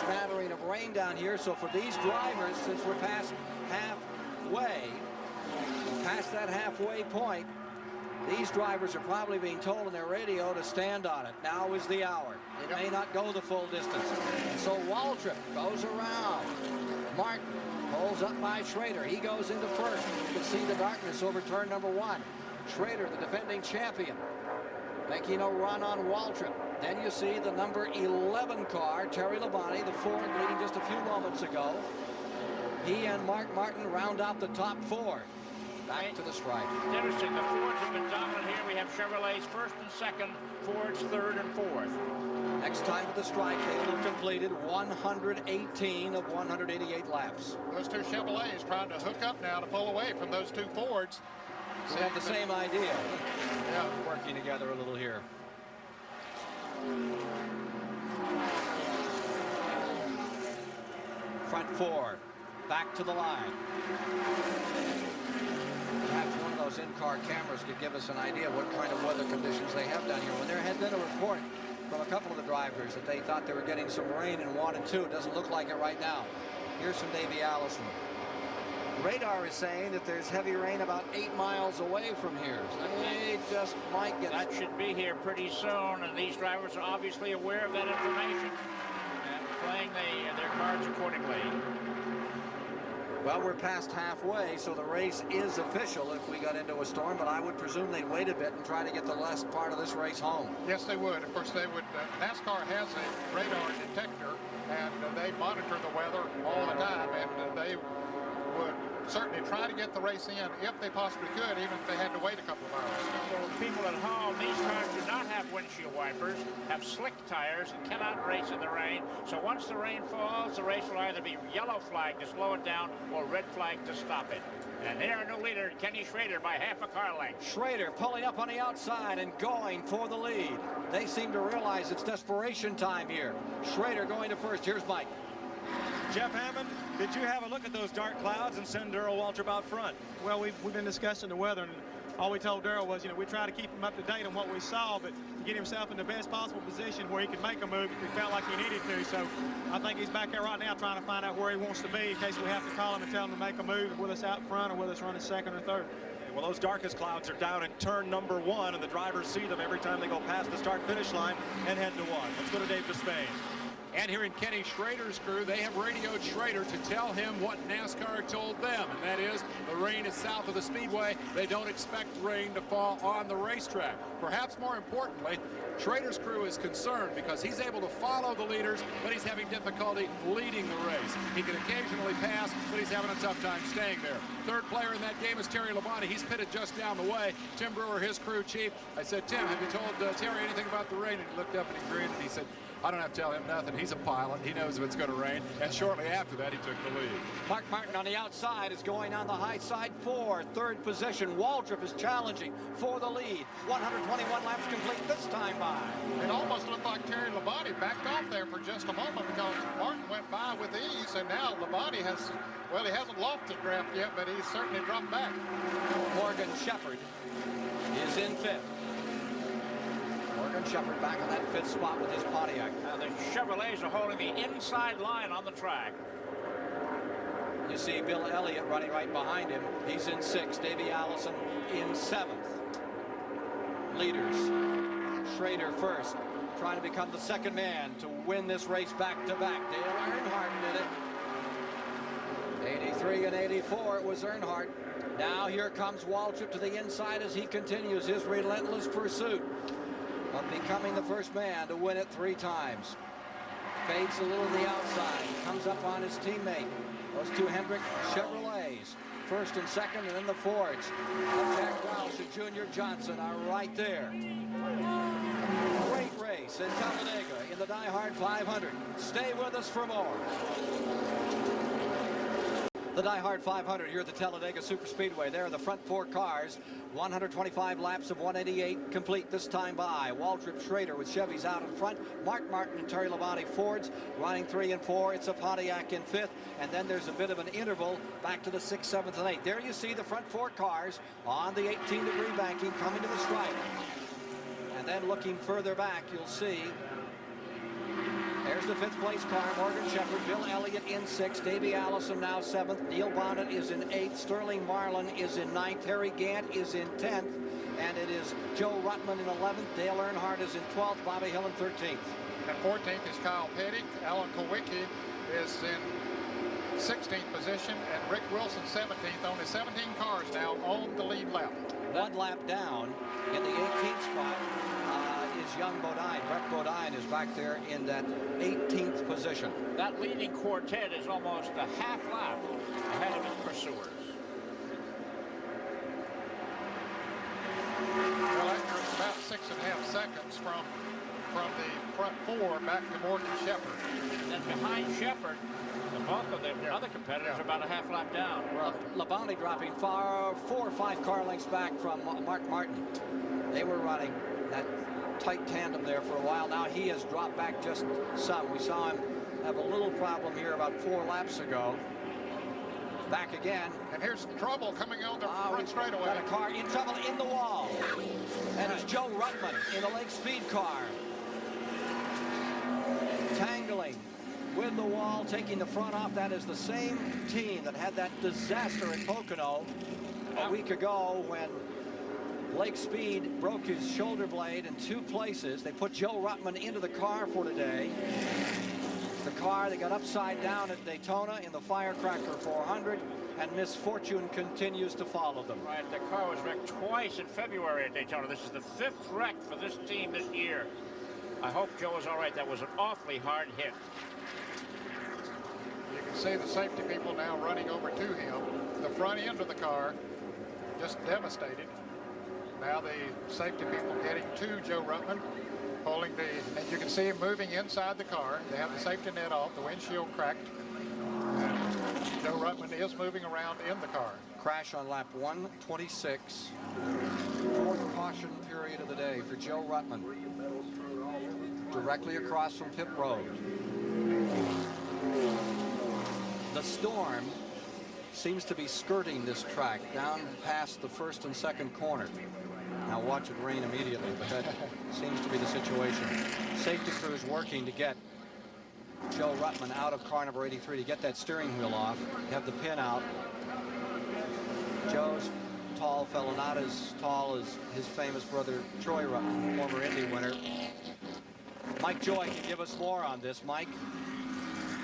smattering of rain down here. So for these drivers, since we're past that halfway point, these drivers are probably being told on their radio to stand on it. Now is the hour. It may not go the full distance. And so Waltrip goes around. Martin pulls up by Schrader. He goes into first. You can see the darkness over turn number one. Schrader, the defending champion, making a run on Waltrip. Then you see the number 11 car, Terry Labonte, the Ford, leading just a few moments ago. He and Mark Martin round out the top four. Back to the stripe. It's interesting. The Fords have been dominant here. We have Chevrolets first and second, Fords third and fourth. Next time at the stripe, they will have completed 118 of 188 laps. Those two Chevrolets trying to hook up now to pull away from those two Fords. We have the same idea. Yeah, working together a little here. Front four, back to the line. Perhaps one of those in-car cameras could give us an idea what kind of weather conditions they have down here. When there had been a report from a couple of the drivers that they thought they were getting some rain in 1 and 2, it doesn't look like it right now. Here's from Davey Allison. Radar is saying that there's heavy rain about 8 miles away from here. So they just might get... That should be here pretty soon, and these drivers are obviously aware of that information and playing their cards accordingly. Well, we're past halfway, so the race is official if we got into a storm, but I would presume they'd wait a bit and try to get the last part of this race home. Yes, they would. Of course, they would. NASCAR has a radar detector, and they monitor the weather all the time, and they would certainly try to get the race in if they possibly could, even if they had to wait a couple of hours. So people at home, these cars do not have windshield wipers, have slick tires, and cannot race in the rain. So once the rain falls, the race will either be yellow flag to slow it down or red flag to stop it. And they are no leader, Kenny Schrader, by half a car length. Schrader pulling up on the outside and going for the lead. They seem to realize it's desperation time here. Schrader going to first. Here's Mike. Jeff Hammond, did you have a look at those dark clouds and send Darrell Waltrip out front? Well, we've been discussing the weather, and all we told Darrell was, we try to keep him up to date on what we saw, but to get himself in the best possible position where he could make a move if he felt like he needed to. So I think he's back there right now trying to find out where he wants to be in case we have to call him and tell him to make a move with us out front or with us running second or third. Well, those darkest clouds are down in turn number one, and the drivers see them every time they go past the start-finish line and head to one. Let's go to Dave Despain. And here in Kenny Schrader's crew, they have radioed Schrader to tell him what NASCAR told them, and that is the rain is south of the Speedway. They don't expect rain to fall on the racetrack. Perhaps more importantly, Schrader's crew is concerned because he's able to follow the leaders, but he's having difficulty leading the race. He can occasionally pass, but he's having a tough time staying there. Third player in that game is Terry Labonte. He's pitted just down the way. Tim Brewer, his crew chief. I said, Tim, have you told Terry anything about the rain? And he looked up and he grinned and he said, I don't have to tell him nothing. He's a pilot. He knows if it's going to rain. And shortly after that, he took the lead. Mark Martin on the outside is going on the high side for third position. Waltrip is challenging for the lead. 121 laps complete this time by. It almost looked like Terry Labonte backed off there for just a moment because Martin went by with ease, and now Labonte has, well, he hasn't lost his draft yet, but he's certainly dropped back. Morgan Shepherd is in fifth. Morgan Shepherd back on that 5th spot with his Pontiac. Now the Chevrolets are holding the inside line on the track. You see Bill Elliott running right behind him. He's in 6th. Davey Allison in 7th. Leaders. Schrader first, trying to become the 2nd man to win this race back-to-back. Dale Earnhardt did it. 83 and 84, it was Earnhardt. Now here comes Waltrip to the inside as he continues his relentless pursuit of becoming the 1st man to win it 3 times. Fades a little to the outside, comes up on his teammate. Those 2 Hendrick Chevrolets, 1st and 2nd, and then the Fords of Jack Roush and Junior Johnson are right there. Great race in Talladega in the Diehard 500. Stay with us for more. The Diehard 500 here at the Talladega Superspeedway. There are the front 4 cars. 125 laps of 188 complete this time by Waltrip Schrader with Chevys out in front. Mark Martin and Terry Labonte Fords running 3 and 4. It's a Pontiac in 5th. And then there's a bit of an interval back to the 6th, 7th, and 8th. There you see the front 4 cars on the 18-degree banking coming to the stripe. And then looking further back, you'll see there's the 5th place car, Morgan Shepherd, Bill Elliott in 6th, Davey Allison now 7th, Neil Bonnet is in 8th, Sterling Marlin is in 9th, Harry Gant is in 10th, and it is Joe Ruttman in 11th, Dale Earnhardt is in 12th, Bobby Hill in 13th. And 14th is Kyle Petty. Alan Kowicki is in 16th position, and Rick Wilson 17th. Only 17 cars now on the lead lap. 1 lap down in the 18th spot. Is young Bodine. Brett Bodine is back there in that 18th position. That leading quartet is almost a half lap ahead of his pursuers. Well, that's about 6.5 seconds from the front 4 back to Morgan Shepherd. And then behind Shepherd, the bulk of the other competitors are about a half lap down. Well, Labonte dropping 4 or 5 car lengths back from Mark Martin. They were running that tight tandem there for a while. Now he has dropped back just some. We saw him have a little problem here about 4 laps ago. Back again. And here's trouble coming on the front straightaway. Got a car in trouble in the wall. And it's Joe Ruttman in the Lake Speed car. Tangling with the wall, taking the front off. That is the same team that had that disaster at Pocono a week ago when Lake Speed broke his shoulder blade in 2 places. They put Joe Ruttman into the car for today. The car, they got upside down at Daytona in the Firecracker 400, and misfortune continues to follow them. Right, the car was wrecked twice in February at Daytona. This is the 5th wreck for this team this year. I hope Joe is all right. That was an awfully hard hit. You can see the safety people now running over to him. The front end of the car just devastated. Now the safety people getting to Joe Ruttman, pulling and you can see him moving inside the car. They have the safety net off, the windshield cracked. And Joe Ruttman is moving around in the car. Crash on lap 126. 4th caution period of the day for Joe Ruttman. Directly across from pit road. The storm seems to be skirting this track down past the 1st and 2nd corner. Now watch it rain immediately, but that seems to be the situation. Safety crews working to get Joe Ruttman out of car number 83 to get that steering wheel off. Have the pin out. Joe's tall fellow, not as tall as his famous brother Troy Ruttman, former Indy winner. Mike Joy can give us more on this. Mike?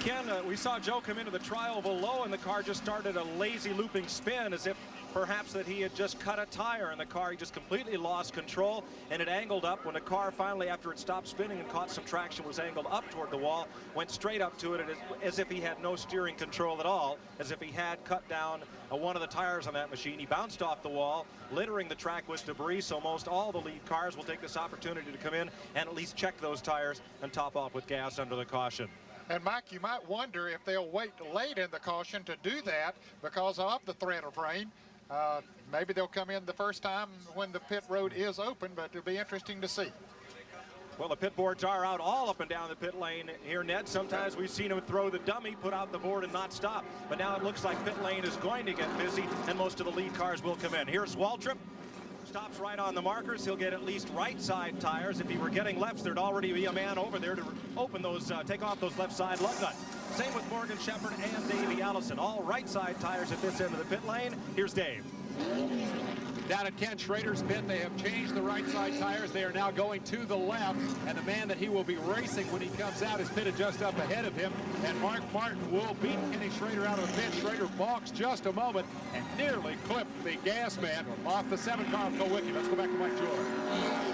Ken, we saw Joe come into the trial below, and the car just started a lazy looping spin as if perhaps that he had just cut a tire, and the car, he just completely lost control, and it angled up when the car finally, after it stopped spinning and caught some traction, was angled up toward the wall, went straight up to it as if he had no steering control at all, as if he had cut down one of the tires on that machine. He bounced off the wall, littering the track with debris, so most all the lead cars will take this opportunity to come in and at least check those tires and top off with gas under the caution. And Mike, you might wonder if they'll wait late in the caution to do that because of the threat of rain. Maybe they'll come in the first time when the pit road is open, but it'll be interesting to see. Well, the pit boards are out all up and down the pit lane here, Ned. Sometimes we've seen them throw the dummy, put out the board, and not stop. But now it looks like pit lane is going to get busy, and most of the lead cars will come in. Here's Waltrip. Stops right on the markers. He'll get at least right side tires. If he were getting lefts, there'd already be a man over there to open those, take off those left side lug nuts. Same with Morgan Shepherd and Davey Allison. All right side tires at this end of the pit lane. Here's Dave. Down at Ken Schrader's pit, they have changed the right side tires. They are now going to the left, and the man that he will be racing when he comes out is pitted just up ahead of him, and Mark Martin will beat Kenny Schrader out of the pit. Schrader balks just a moment and nearly clipped the gas man off the 7 car of Kowicki. Let's go back to Mike Joy.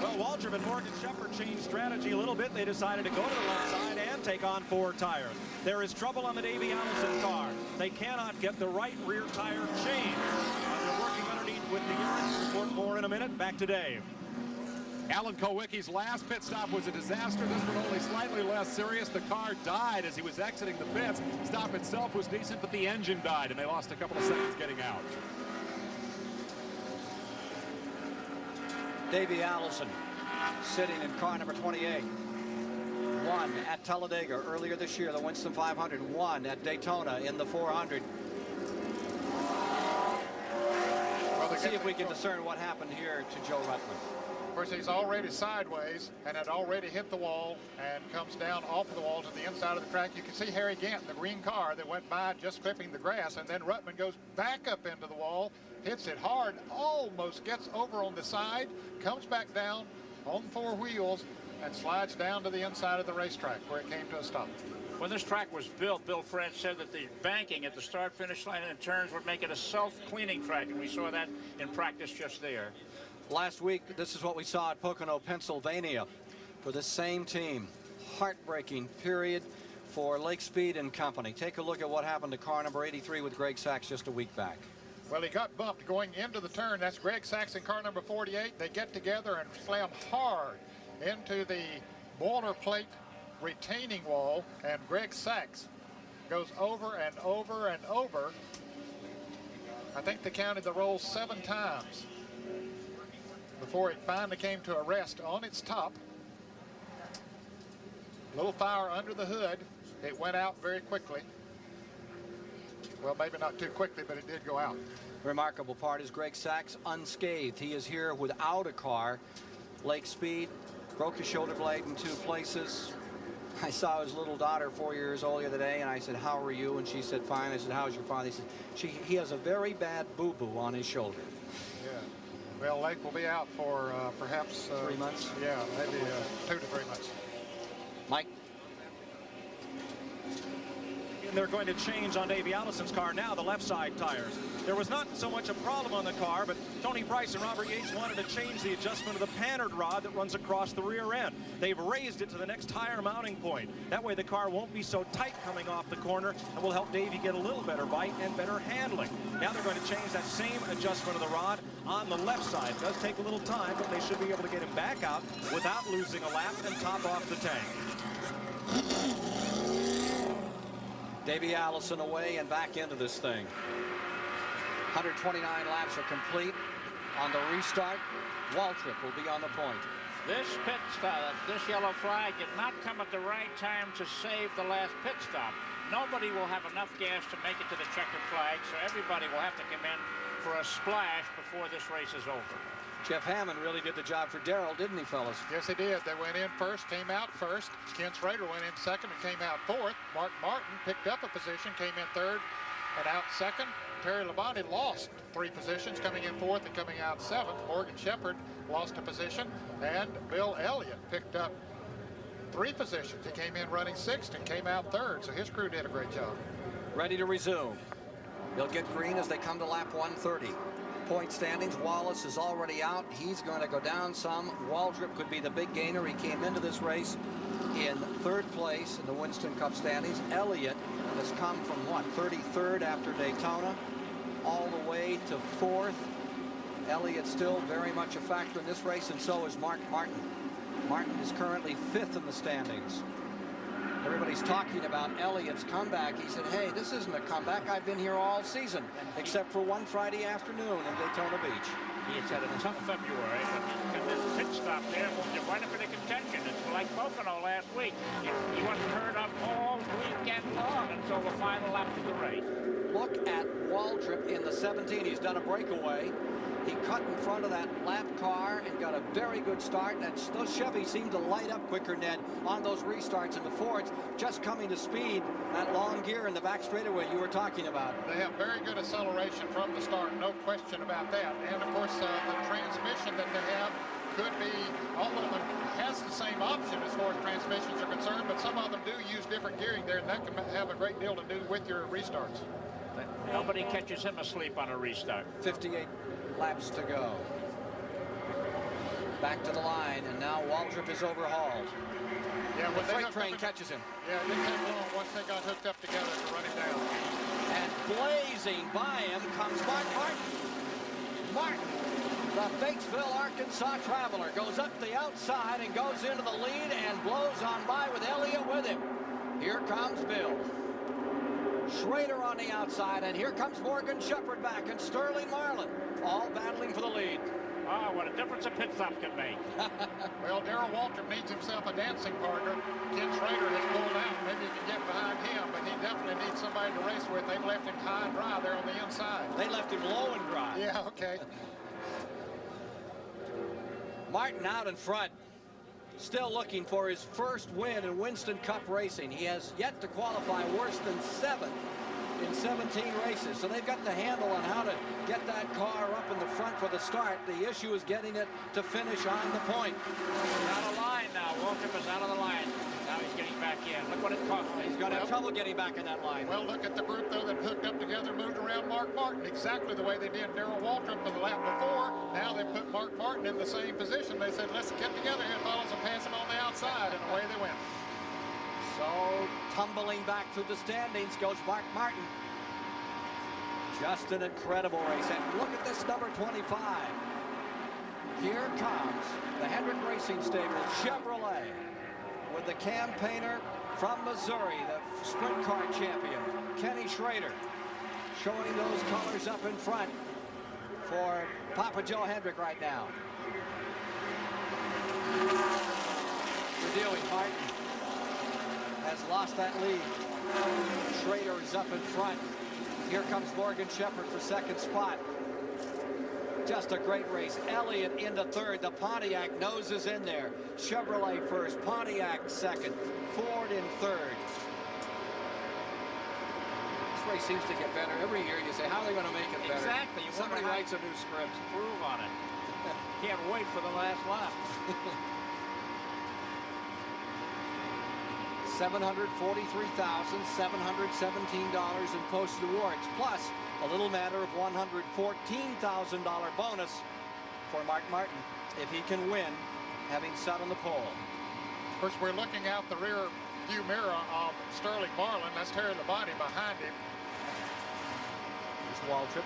Well, Waldrop and Morgan Shepherd changed strategy a little bit. They decided to go to the left side and take on 4 tires. There is trouble on the Davey Allison car. They cannot get the right rear tire changed. They're working underneath with the urine. Report more in a minute. Back to Dave. Alan Kowicki's last pit stop was a disaster. This one only slightly less serious. The car died as he was exiting the pits. Stop itself was decent, but the engine died, and they lost a couple of seconds getting out. Davey Allison sitting in car number 28. Won at Talladega earlier this year, the Winston 500. Won at Daytona in the 400. Well, let's see if we can discern what happened here to Joe Ruttman. Of course, he's already sideways and had already hit the wall and comes down off the wall to the inside of the track. You can see Harry Gant, the green car that went by just clipping the grass, and then Ruttman goes back up into the wall, hits it hard, almost gets over on the side, comes back down on 4 wheels, and slides down to the inside of the racetrack where it came to a stop. When this track was built, Bill French said that the banking at the start-finish line and turns would make it a self-cleaning track, and we saw that in practice just there. Last week, this is what we saw at Pocono, Pennsylvania for the same team. Heartbreaking period for Lake Speed and Company. Take a look at what happened to car number 83 with Greg Sachs just a week back. Well, he got bumped going into the turn. That's Greg Sachs in car number 48. They get together and slam hard into the boilerplate retaining wall, and Greg Sachs goes over and over and over. I think they counted the rolls 7 times before it finally came to a rest on its top. Little fire under the hood. It went out very quickly. Well, maybe not too quickly, but it did go out. Remarkable part is Greg Sachs unscathed. He is here without a car. Lake Speed broke his shoulder blade in 2 places. I saw his little daughter, 4 years old, the other day, and I said, "How are you?" And she said, "Fine." I said, "How's your father?" He said, he has a very bad boo-boo on his shoulder. Yeah. Well, Lake will be out for perhaps 3 months. Yeah, maybe 2 to 3 months. Mike. And they're going to change on Davey Allison's car now, the left side tires. There was not so much a problem on the car, but Tony Price and Robert Yates wanted to change the adjustment of the pannered rod that runs across the rear end. They've raised it to the next tire mounting point. That way the car won't be so tight coming off the corner and will help Davey get a little better bite and better handling. Now they're going to change that same adjustment of the rod on the left side. It does take a little time, but they should be able to get him back out without losing a lap and top off the tank. Davey Allison away and back into this thing. 129 laps are complete. On the restart, Waltrip will be on the point. This pit stop, this yellow flag did not come at the right time to save the last pit stop. Nobody will have enough gas to make it to the checkered flag, so everybody will have to come in for a splash before this race is over. Jeff Hammond really did the job for Darrell, didn't he, fellas? Yes, he did. They went in first, came out first. Ken Schrader went in second and came out fourth. Mark Martin picked up a position, came in third and out second. Terry Labonte lost 3 positions, coming in fourth and coming out 7th. Morgan Shepherd lost a position, and Bill Elliott picked up 3 positions. He came in running 6th and came out 3rd, so his crew did a great job. Ready to resume. They'll get green as they come to lap 130. Point standings, Wallace is already out. He's going to go down some. Waldrop could be the big gainer. He came into this race in 3rd place in the Winston Cup standings. Elliott has come from, what, 33rd after Daytona, all the way to 4th. Elliott still very much a factor in this race, and so is Mark Martin. Martin is currently 5th in the standings. Everybody's talking about Elliott's comeback. He said, "Hey, this isn't a comeback. I've been here all season, except for one Friday afternoon in Daytona Beach." He's had a tough February, but he's got this pit stop there, moved him right up into contention. It's like Pocono last week. He wasn't heard of all weekend long until the final lap of the race. look at Waldrop in the 17. He's done a breakaway. He cut in front of that lap car and got a very good start. Those Chevys seem to light up quicker, Ned, on those restarts, and the Fords just coming to speed. That long gear in the back straightaway you were talking about. They have very good acceleration from the start, no question about that. And of course, the transmission that they have could be, all of them has the same option as far as transmissions are concerned, but some of them do use different gearing there, and that can have a great deal to do with your restarts. Nobody catches him asleep on a restart. 58 laps to go. Back to the line, and now Waldrop is overhauled. Yeah, the freight train catches him. Yeah, it didn't take long once they got hooked up together to run him down. And blazing by him comes Mark Martin. Martin, the Batesville, Arkansas traveler, goes up the outside and goes into the lead and blows on by with Elliott with him. Here comes Bill. Schrader on the outside, and here comes Morgan Shepherd back, and Sterling Marlin, all battling for the lead. Oh, what a difference a pit stop can make. Well, Darrell Waltrip needs himself a dancing partner. Ken Schrader has pulled out. Maybe he can get behind him, but he definitely needs somebody to race with. They've left him high and dry there on the inside. They left him low and dry. Yeah, okay. Martin out in front, still looking for his first win in Winston Cup racing. He has yet to qualify worse than 7th in 17 races. So they've got the handle on how to get that car up in the front for the start. The issue is getting it to finish on the point. He's out of line now. Waltrip is out of the line. Now he's getting back in. Look what it cost. He's going to have trouble getting back in that line. Well, look at the group, though, that hooked up together, moved around Mark Martin, exactly the way they did Darrell Waltrip in the lap before. Now they put Mark Martin in the same position. They said, let's get together here, fellas, and pass him on the outside, and away they went. So, tumbling back through the standings goes Mark Martin. Just an incredible race. And look at this number 25. Here comes the Hendrick Racing Stable Chevrolet with the campaigner from Missouri, the sprint car champion, Kenny Schrader, showing those colors up in front for Papa Joe Hendrick right now. Revealing Martin has lost that lead. Schrader is up in front. Here comes Morgan Shepherd for second spot. Just a great race. Elliott into third. The Pontiac noses in there. Chevrolet first, Pontiac second, Ford in third. This race seems to get better every year. You say, how are they going to make it better? Exactly. Somebody writes a new script. Prove on it. Can't wait for the last lap. $743,717 in posted awards, plus a little matter of $114,000 bonus for Mark Martin if he can win, having sat on the pole. Of course, we're looking out the rear view mirror of Sterling Marlin. That's Terry Labonte behind him. There's Waltrip.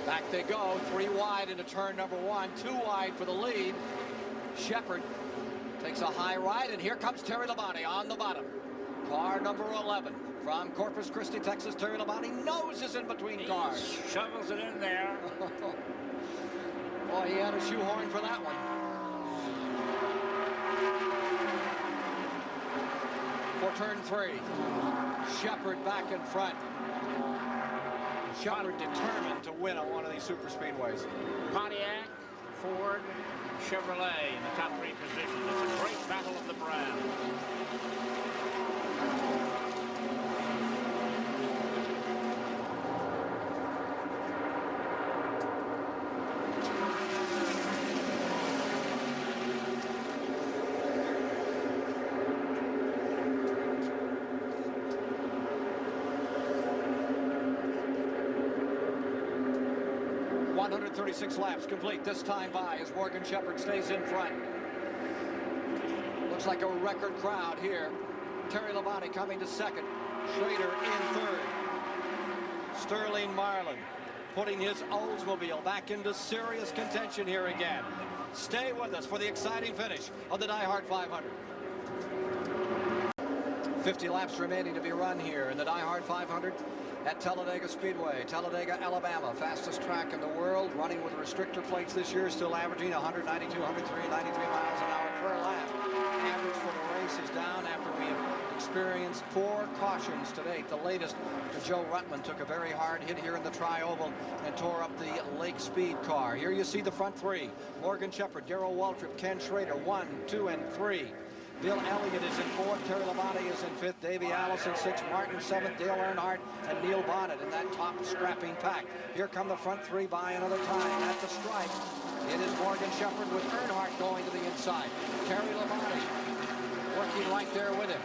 Back they go, 3 wide into turn number 1, 2 wide for the lead. Shepherd takes a high ride, and here comes Terry Labonte on the bottom. Car number 11 from Corpus Christi, Texas. Terry Labonte noses in between cars. Shovels it in there. Boy, he had a shoehorn for that one. For turn 3, Shepherd back in front. Shepherd determined to win on one of these super speedways. Pontiac, Ford, Chevrolet in the top 3 positions. It's a great battle of the brand. Six laps complete this time by as Morgan Shepherd stays in front. Looks like a record crowd here. Terry Labonte coming to second. Schrader in third. Sterling Marlin putting his Oldsmobile back into serious contention here again. Stay with us for the exciting finish of the Diehard 500. 50 laps remaining to be run here in the Diehard 500 at Talladega Speedway, Talladega, Alabama. Fastest track in the world, running with restrictor plates this year, still averaging 192, 103, 93 miles an hour per lap. Average for the race is down after we have experienced 4 cautions to date. The latest, Joe Ruttman took a very hard hit here in the tri-oval and tore up the Lake Speed car. Here you see the front 3. Morgan Shepherd, Darrell Waltrip, Ken Schrader, 1, 2, and 3. Bill Elliott is in 4th, Terry Labonte is in 5th, Davey Allison 6th, Martin 7th, Dale Earnhardt, and Neil Bonnet in that top scrapping pack. Here come the front 3 by another time. At the stripe, it is Morgan Shepherd with Earnhardt going to the inside. Terry Labonte working right there with him.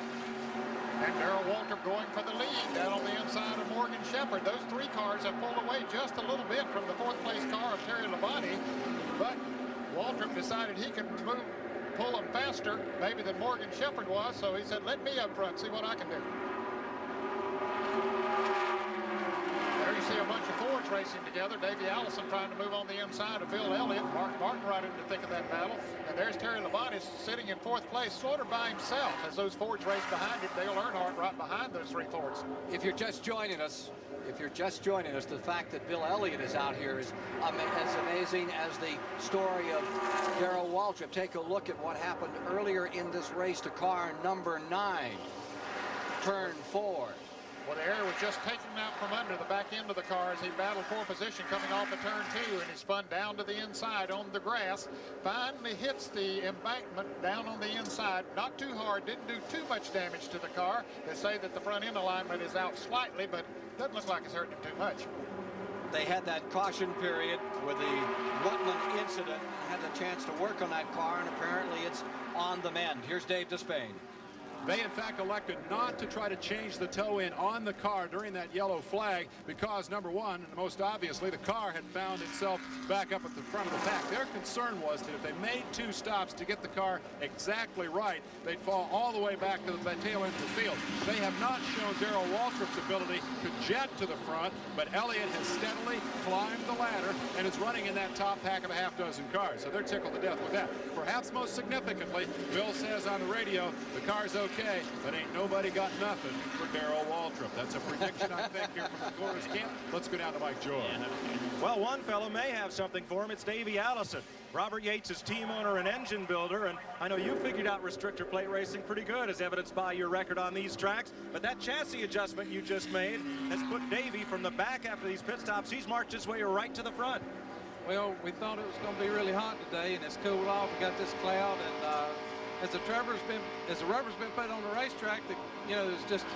And Darrell Waltrip going for the lead down on the inside of Morgan Shepherd. Those 3 cars have pulled away just a little bit from the 4th place car of Terry Labonte, but Waltrip decided he could pull them faster maybe than Morgan Shepherd was, so he said, let me up front, see what I can do. There you see a bunch of Fords racing together. Davey Allison trying to move on the inside of Bill Elliott. Mark Martin right in the thick of that battle. And there's Terry Labonte sitting in 4th place, sort of by himself as those Fords race behind him. Dale Earnhardt right behind those 3 Fords. If you're just joining us, the fact that Bill Elliott is out here is as amazing as the story of Darrell Waltrip. Take a look at what happened earlier in this race to car number 9, turn 4. Well, the air was just taken out from under the back end of the car as he battled for position coming off of turn 2, and he spun down to the inside on the grass. Finally hits the embankment down on the inside. Not too hard, didn't do too much damage to the car. They say that the front end alignment is out slightly, but doesn't look like it's hurting him too much. They had that caution period with the Rutland incident, had the chance to work on that car, and apparently it's on the mend. Here's Dave Despain. They, in fact, elected not to try to change the toe-in on the car during that yellow flag because, number one, and most obviously, the car had found itself back up at the front of the pack. Their concern was that if they made 2 stops to get the car exactly right, they'd fall all the way back to the tail end of the field. They have not shown Darrell Waltrip's ability to jet to the front, but Elliott has steadily climbed the ladder and is running in that top pack of a half-dozen cars. So they're tickled to death with that. Perhaps most significantly, Bill says on the radio, the car's okay, but ain't nobody got nothing for Darrell Waltrip. That's a prediction, I think, here from the Coors camp. Let's go down to Mike Joy. Well, one fellow may have something for him. It's Davey Allison. Robert Yates is team owner and engine builder, and I know you figured out restrictor plate racing pretty good, as evidenced by your record on these tracks, but that chassis adjustment you just made has put Davey from the back after these pit stops. He's marched his way right to the front. Well, we thought it was going to be really hot today, and it's cooled off. We got this cloud, and as the rubber's been put on the racetrack,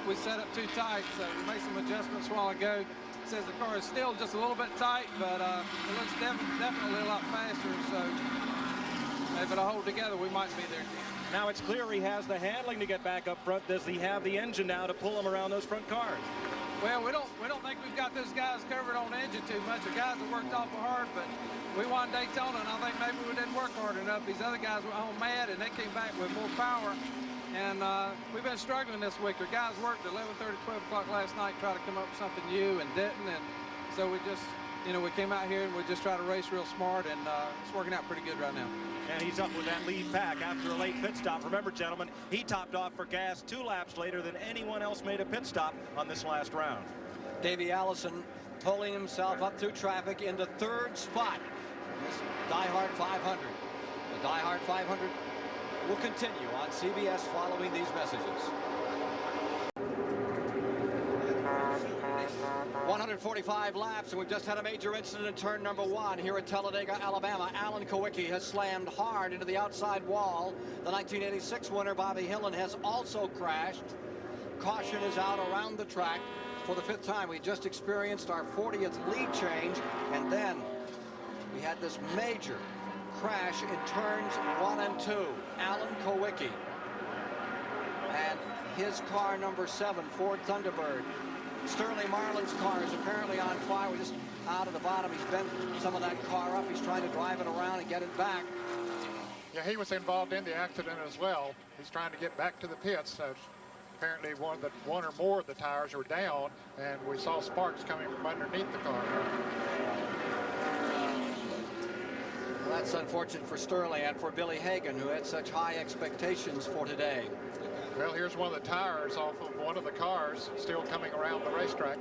we set up too tight, so we made some adjustments a while ago. It says the car is still just a little bit tight, but it looks definitely a lot faster, so if it'll hold together, we might be there. Now it's clear he has the handling to get back up front. Does he have the engine now to pull him around those front cars? Well, we don't think we've got those guys covered on the engine too much. The guys have worked awful hard, but we won Daytona, and I think maybe we didn't work hard enough. These other guys went home mad, and they came back with more power. And we've been struggling this week. Our guys worked 11:30, 12 o'clock last night, try to come up with something new, and didn't. And so we just, we came out here and we just try to race real smart, and it's working out pretty good right now. And he's up with that lead pack after a late pit stop. Remember, gentlemen, he topped off for gas 2 laps later than anyone else made a pit stop on this last round. Davey Allison pulling himself up through traffic into 3rd spot in this Diehard 500. The Diehard 500 will continue on CBS following these messages. 145 laps, and we've just had a major incident in turn number 1 here at Talladega, Alabama. Alan Kowicki has slammed hard into the outside wall. The 1986 winner, Bobby Hillin, has also crashed. Caution is out around the track for the 5th time. We just experienced our 40th lead change, and then we had this major crash in turns 1 and 2. Alan Kowicki and his car number 7, Ford Thunderbird. Sterling Marlin's car is apparently on fire. We're just out of the bottom. He's bent some of that car up. He's trying to drive it around and get it back. Yeah, he was involved in the accident as well. He's trying to get back to the pits. Apparently one or more of the tires were down, and we saw sparks coming from underneath the car. Well, that's unfortunate for Sterling and for Billy Hagan, who had such high expectations for today. Well, here's one of the tires off of one of the cars still coming around the racetrack.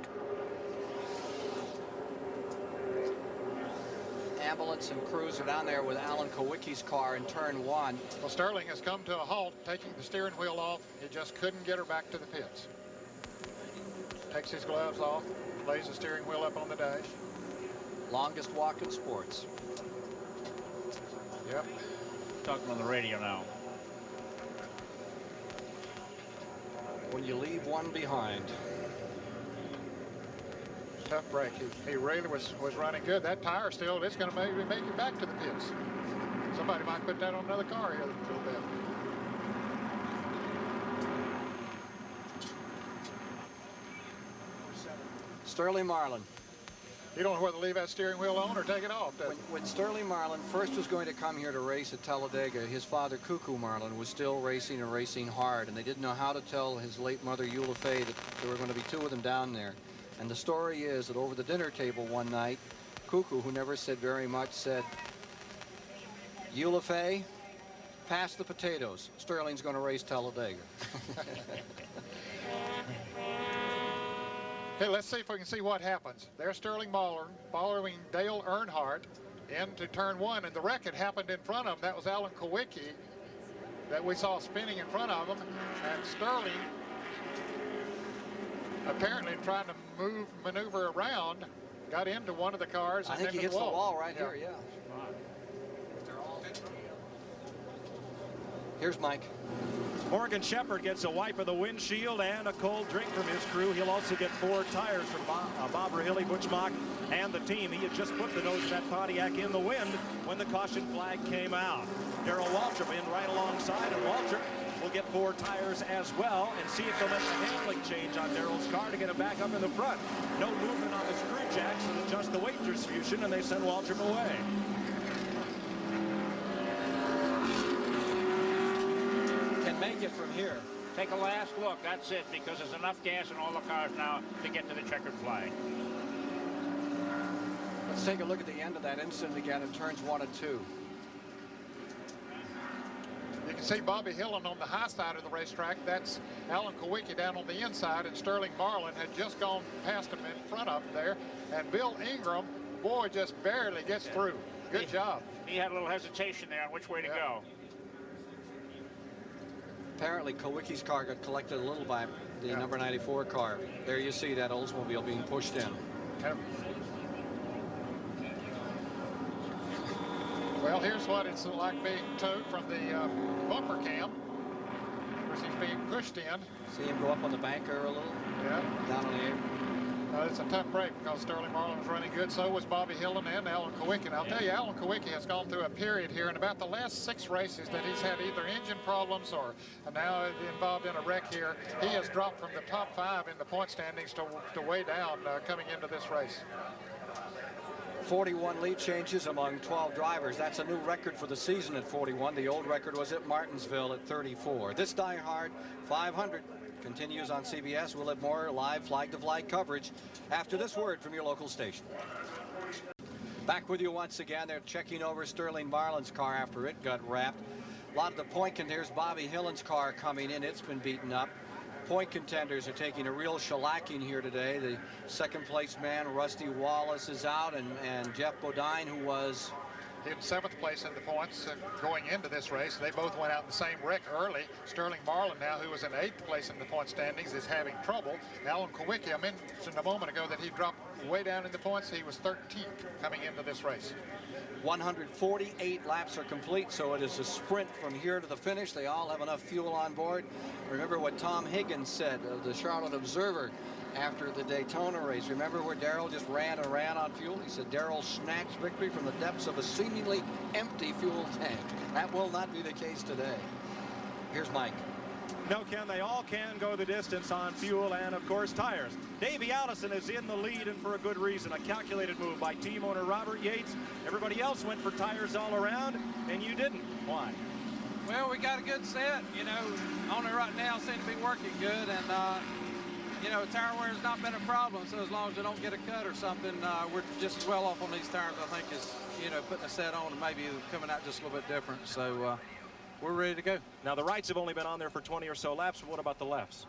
ambulance and crews are down there with Alan Kowicki's car in turn 1. Well, Sterling has come to a halt, taking the steering wheel off. He just couldn't get her back to the pits. Takes his gloves off, lays the steering wheel up on the dash. Longest walk in sports. Yep. Talking on the radio now. When you leave one behind. Tough break. He really was running good. That tire still, it's going to maybe make it back to the pits. Somebody might put that on another car here a little bit. Sterling Marlin. You don't know whether to leave that steering wheel on or take it off, does When Sterling Marlin first was going to come here to race at Talladega, his father, Cuckoo Marlin, was still racing and racing hard, and they didn't know how to tell his late mother, Eula Fay, that there were going to be 2 of them down there. And the story is that over the dinner table one night, Cuckoo, who never said very much, said, Eula Fay, pass the potatoes. Sterling's going to race Talladega. Okay, let's see if we can see what happens. There's Sterling Marlin following Dale Earnhardt into turn 1, and the wreck had happened in front of him. That was Alan Kowicki that we saw spinning in front of him, and Sterling apparently trying to maneuver around, got into one of the cars. I and think he hits the wall right here, yeah. Here's Mike. Morgan Shepherd gets a wipe of the windshield and a cold drink from his crew. He'll also get 4 tires from Bob Rahilly, Butch Mock, and the team. He had just put the nose of that Pontiac in the wind when the caution flag came out. Darrell Waltrip in right alongside, and Waltrip will get 4 tires as well, and see if they'll make a handling change on Darrell's car to get him back up in the front. No movement on the screw jacks and adjust the weight distribution, and they send Waltrip away. Can make it from here. Take a last look. That's it, because there's enough gas in all the cars now to get to the checkered flag. Let's take a look at the end of that incident again in turns 1 and 2. You can see Bobby Hillen on the high side of the racetrack. That's Alan Kowicki down on the inside, and Sterling Marlin had just gone past him in front of him there. And Bill Ingram, boy, just barely gets through. Good job. He had a little hesitation there on which way to go. Apparently, Kowicki's car got collected a little by the number 94 car. There you see that Oldsmobile being pushed in. Well, here's what it's like being towed from the bumper cam. Of course, he's being pushed in. See him go up on the banker a little? Yeah. Down on the air. It's a tough break because Sterling Marlin was running good. So was Bobby Hillen and Alan Kowicki. And I'll tell you, Alan Kowicki has gone through a period here in about the last 6 races that he's had either engine problems or now involved in a wreck here. He has dropped from the top 5 in the point standings to way down coming into this race. 41 lead changes among 12 drivers. That's a new record for the season at 41. The old record was at Martinsville at 34. This Diehard 500 continues on CBS. We'll have more live flag-to-flag coverage after this word from your local station. Back with you once again. They're checking over Sterling Marlin's car after it got wrapped. A lot of the point contenders, Bobby Hillen's car coming in. It's been beaten up. Point contenders are taking a real shellacking here today. The second place man, Rusty Wallace, is out, and Jeff Bodine, who was in 7th place in the points going into this race. They both went out in the same wreck early. Sterling Marlin now, who was in 8th place in the point standings, is having trouble. Alan Kowicki, I mentioned a moment ago that he dropped way down in the points. He was 13th coming into this race. 148 laps are complete, so it is a sprint from here to the finish. They all have enough fuel on board. Remember what Tom Higgins said of the Charlotte Observer after the Daytona race. Remember where Darrell just ran and ran on fuel? He said Darrell snatched victory from the depths of a seemingly empty fuel tank. That will not be the case today. Here's Mike. No, Ken, they all can go the distance on fuel and, of course, tires. Davey Allison is in the lead, and for a good reason. A calculated move by team owner Robert Yates. Everybody else went for tires all around, and you didn't. Why? Well, we got a good set. You know, on it right now seems to be working good, and you know, tire wear's not been a problem, so as long as we don't get a cut or something, we're just as well off on these tires, I think, as, you know, putting a set on and maybe coming out just a little bit different. So we're ready to go. Now, the rights have only been on there for 20 or so laps. What about the lefts?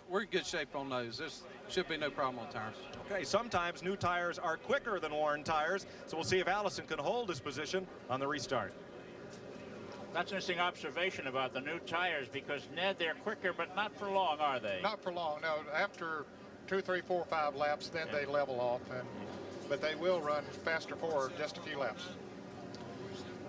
We're in good shape on those. There should be no problem on tires. Okay, sometimes new tires are quicker than worn tires, so we'll see if Allison can hold his position on the restart. That's an interesting observation about the new tires, because, Ned, they're quicker, but not for long, are they? Not for long, no. After 2, 3, 4, 5 laps, then they level off, but they will run faster for just a few laps.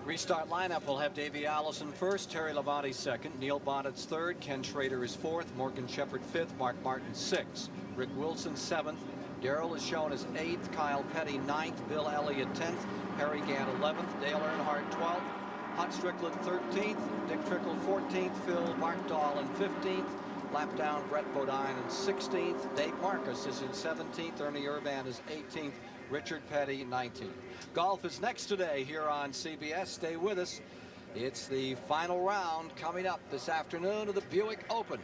Restart lineup will have Davey Allison first, Terry Labonte second, Neil Bonnett's third, Ken Schrader is fourth, Morgan Shepherd fifth, Mark Martin sixth, Rick Wilson seventh, Darrell is shown as eighth, Kyle Petty ninth, Bill Elliott 10th, Harry Gant 11th, Dale Earnhardt 12th, Hut Strickland 13th, Dick Trickle 14th, Phil Markdahl in 15th, lap down Brett Bodine in 16th, Dave Marcus is in 17th, Ernie Urban is 18th, Richard Petty 19th. Golf is next today here on CBS. Stay with us. It's the final round coming up this afternoon of the Buick Open.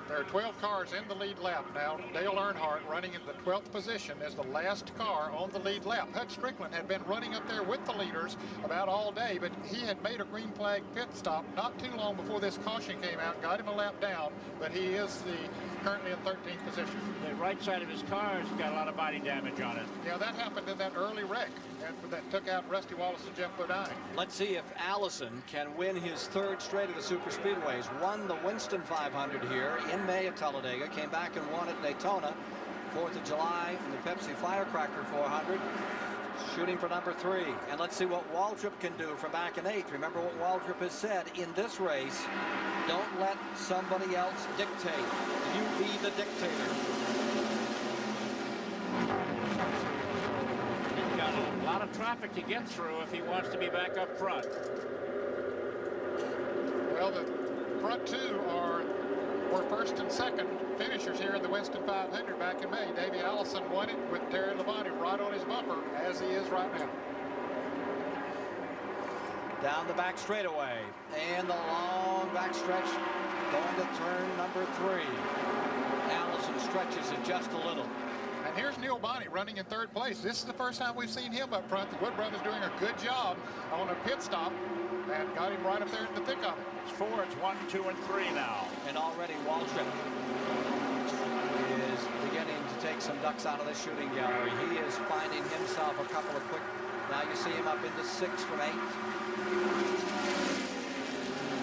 There are 12 cars in the lead lap now. Dale Earnhardt running in the 12th position as the last car on the lead lap. Hut Strickland had been running up there with the leaders about all day, but he had made a green flag pit stop not too long before this caution came out, got him a lap down, but he is currently in 13th position. The right side of his car has got a lot of body damage on it. Yeah, that happened in that early wreck that took out Rusty Wallace and Jeff Bodine. Let's see if Allison can win his third straight of the super speedways. Won the Winston 500 here in May at Talladega, came back and won at Daytona, 4th of July in the Pepsi Firecracker 400, shooting for number 3. And let's see what Waltrip can do from back in 8th. Remember what Waltrip has said in this race: don't let somebody else dictate. You be the dictator. He's got a lot of traffic to get through if he wants to be back up front. Well, the front two were first and second finishers here in the Winston 500 back in May. Davey Allison won it with Terry Labonte right on his bumper, as he is right now. Down the back straightaway, and the long back stretch going to turn number 3. Allison stretches it just a little. And here's Neil Bonnet running in 3rd place. This is the first time we've seen him up front. The Wood brothers doing a good job on a pit stop and got him right up there in the thick of it. It's 4, it's 1, 2, and 3 now. And already Waltrip is beginning to take some ducks out of the shooting gallery. He is finding himself a couple of quick. Now you see him up into 6th from 8th.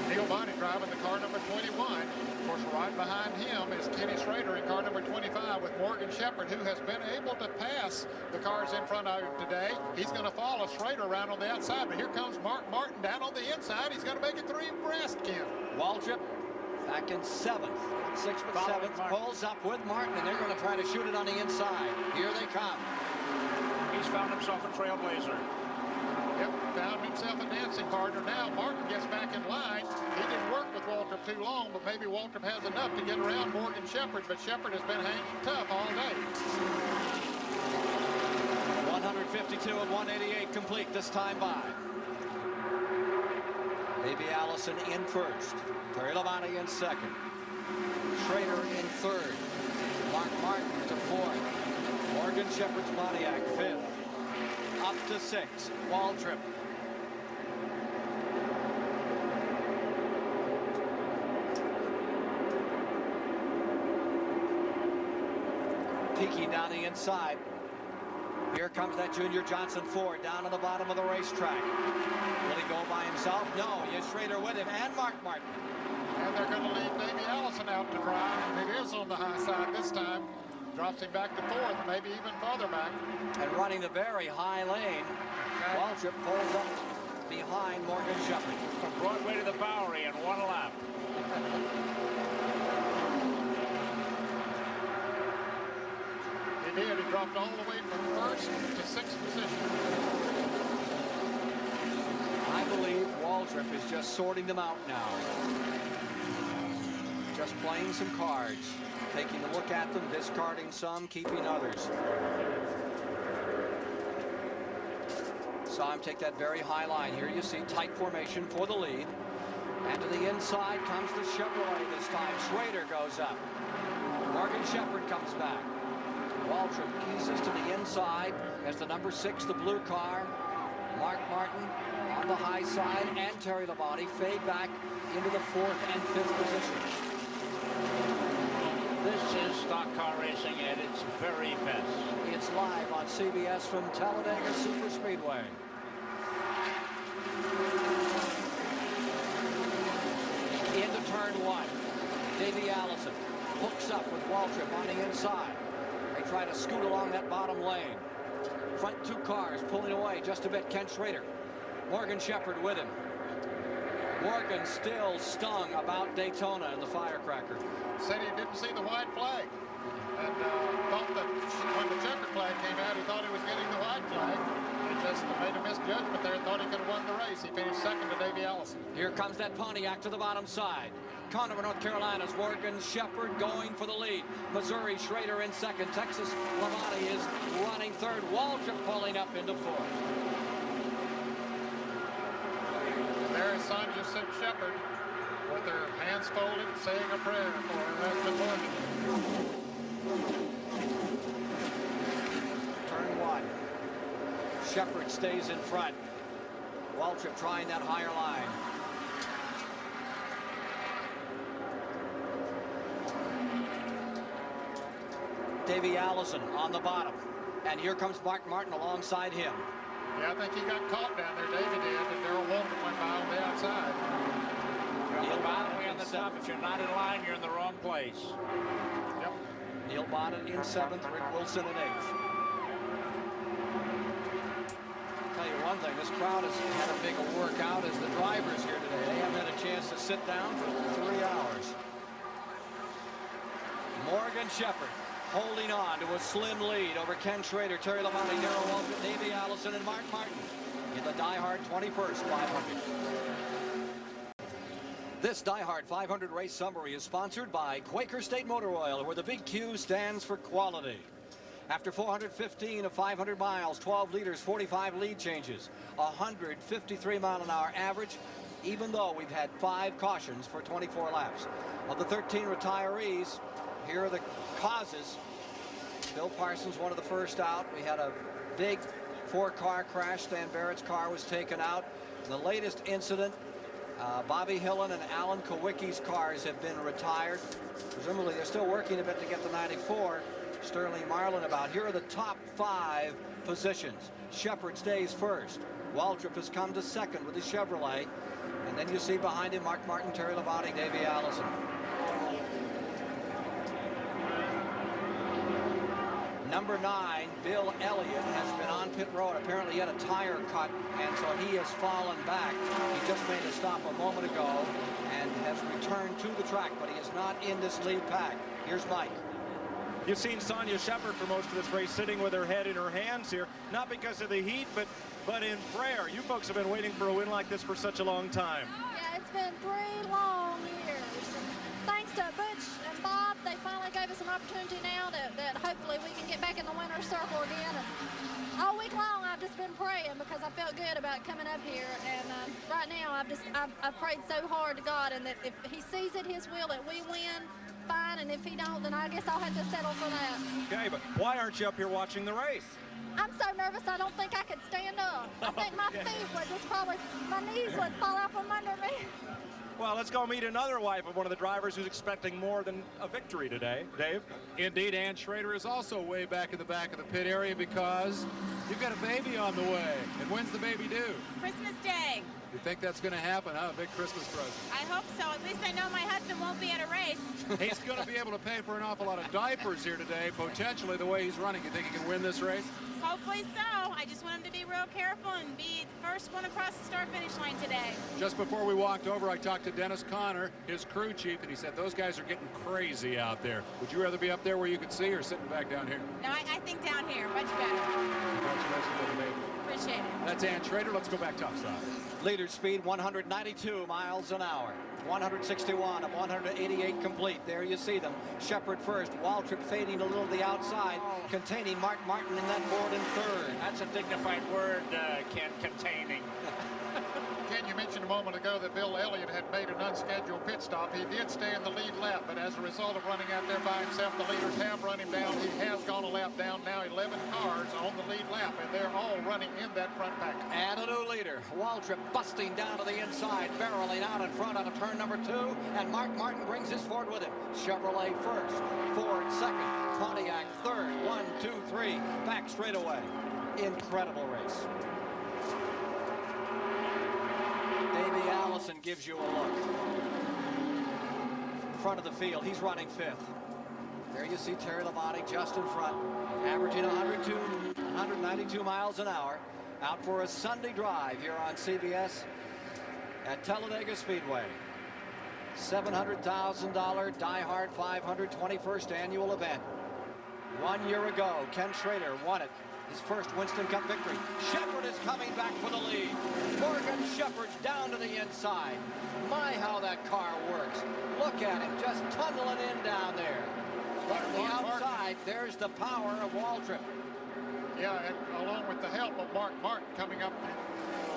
Neil Bonnet driving the car number 21. Of course, right behind him is Kenny Schrader in car number 25 with Morgan Shepherd, who has been able to pass the cars in front of him today. He's going to follow Schrader around on the outside, but here comes Mark Martin down on the inside. He's going to make it 3 abreast, Ken. Waltrip back in 7th. 6th but 7th. Pulls up with Martin, and they're going to try to shoot it on the inside. Here they come. He's found himself a trailblazer. Yep, found himself a dancing partner. Now Martin gets back in line. He didn't work with Waltrip too long, but maybe Waltrip has enough to get around Morgan Shepherd, but Shepherd has been hanging tough all day. 152 of 188 complete this time by. Davey Allison in 1st. Terry Labonte in 2nd. Schrader in 3rd. Mark Martin to 4th. Morgan Shepherd's Pontiac 5th. Up to 6th. Waltrip. Peeking down the inside. Here comes that Junior Johnson Ford down on the bottom of the racetrack. Will he go by himself? No, yes, Schrader with him and Mark Martin. And they're going to leave Davey Allison out to dry. And it is on the high side this time. Drops him back to 4th, maybe even further back. And running the very high lane, Waltrip pulls up behind Morgan Shepherd. From Broadway to the Bowery in 1 lap. He did. He dropped all the way from 1st to 6th position. I believe Waltrip is just sorting them out now. Just playing some cards. Taking a look at them, discarding some, keeping others. Saw him take that very high line. Here you see tight formation for the lead. And to the inside comes the Chevrolet this time. Schrader goes up. Morgan Shepherd comes back. Waltrip eases to the inside as the number 6, the blue car. Mark Martin on the high side and Terry Labonte fade back into the 4th and 5th positions. This is stock car racing at its very best. It's live on CBS from Talladega Superspeedway. Into turn one. Davey Allison hooks up with Waltrip on the inside. They try to scoot along that bottom lane. Front two cars pulling away just a bit. Ken Schrader. Morgan Shepherd with him. Morgan still stung about Daytona and the firecracker. Said he didn't see the white flag. And thought that when the checker flag came out, he thought he was getting the white flag. He just made a misjudgment there and thought he could have won the race. He finished second to Davey Allison. Here comes that Pontiac to the bottom side. Conover, North Carolina's Morgan Shepherd going for the lead. Missouri, Schrader in second. Texas, Lavati is running third. Waltrip pulling up into fourth. There is Sonia Shepherd with her hands folded, saying a prayer for her husband Morgan. Turn one. Shepherd stays in front. Waltrip trying that higher line. Davey Allison on the bottom. And here comes Mark Martin alongside him. Yeah, I think he got caught down there, David did, and Darrell Walton went by on the outside. You're the way on the top. If you're not in line, you're in the wrong place. Yep. Neil Bonnet in seventh, Rick Wilson in eighth. Tell you one thing, this crowd has had a big workout as the drivers here today. They haven't had a chance to sit down for 3 hours. Morgan Shepherd holding on to a slim lead over Ken Schrader, Terry Labonte, Darrell Waltrip, Davey Allison, and Mark Martin in the Diehard 21st 500. This Diehard 500 race summary is sponsored by Quaker State Motor Oil, where the big Q stands for quality. After 415 of 500 miles, 12 liters, 45 lead changes, 153 mile-an-hour average, even though we've had 5 cautions for 24 laps. Of the 13 retirees, here are the causes. Bill Parsons, one of the first out. We had a big 4-car crash. Stan Barrett's car was taken out. The latest incident, Bobby Hillen and Alan Kowicki's cars have been retired. Presumably they're still working a bit to get the 94. Sterling Marlin about. Here are the top 5 positions. Shepherd stays first. Waltrip has come to second with his Chevrolet. And then you see behind him Mark Martin, Terry Labonte, Davey Allison. Number 9, Bill Elliott, has been on pit road. Apparently he had a tire cut, and so he has fallen back. He just made a stop a moment ago and has returned to the track, but he is not in this lead pack. Here's Mike. You've seen Sonia Shepherd for most of this race sitting with her head in her hands here, not because of the heat, but in prayer. You folks have been waiting for a win like this for such a long time. Yeah, it's been 3 long years. And thanks to Butch and Bob, they finally gave us an opportunity now that hopefully we can get back in the winner's circle again. And all week long, I've just been praying because I felt good about coming up here. And right now, I've prayed so hard to God, and that if he sees it his will that we win, fine, and if he don't, then I guess I'll have to settle for that. Okay, but why aren't you up here watching the race? I'm so nervous I don't think I could stand up. I think my feet would just probably, my knees would fall out from under me. Well, let's go meet another wife of one of the drivers who's expecting more than a victory today. Dave? Indeed, Ann Schrader is also way back in the back of the pit area because you've got a baby on the way. And when's the baby due? Christmas Day. You think that's going to happen, huh? A big Christmas present. I hope so. At least I know my husband won't be at a race. He's going to be able to pay for an awful lot of diapers here today, potentially the way he's running. You think he can win this race? Hopefully so. I just want him to be real careful and be the first one across the start-finish line today. Just before we walked over, I talked to Dennis Connor, his crew chief, and he said those guys are getting crazy out there. Would you rather be up there where you could see or sitting back down here? No, I think down here. Much better. Congratulations on the baby. Appreciate it. That's Ann Schrader. Let's go back topside. Leader speed 192 miles an hour. 161 of 188 complete. There you see them. Shepherd first. Waltrip fading a little to the outside, containing Mark Martin in that board in third. That's a dignified word, Ken, containing. Ken, you mentioned a moment ago that Bill Elliott had made an unscheduled pit stop. He did stay in the lead lap, but as a result of running out there by himself, the leaders have run him down. He has gone a lap down. Now 11 cars on the lead lap, and they're all running in that front pack. And a new leader, Waltrip, busting down to the inside, barreling out in front on a turn number 2, and Mark Martin brings his Ford with him. Chevrolet first, Ford second, Pontiac third, 1, 2, 3, back straightaway. Incredible race. Davey Allison gives you a look. Front of the field, he's running 5th. There you see Terry Labonte just in front, averaging 192 miles an hour, out for a Sunday drive here on CBS at Talladega Speedway. $700,000 Diehard 500 21st annual event. 1 year ago, Ken Schrader won it. His first Winston Cup victory. Shepherd is coming back for the lead. Morgan Shepherd down to the inside. My, how that car works. Look at him just tunneling in down there. But on the outside, there's the power of Waltrip. Yeah, and along with the help of Mark Martin coming up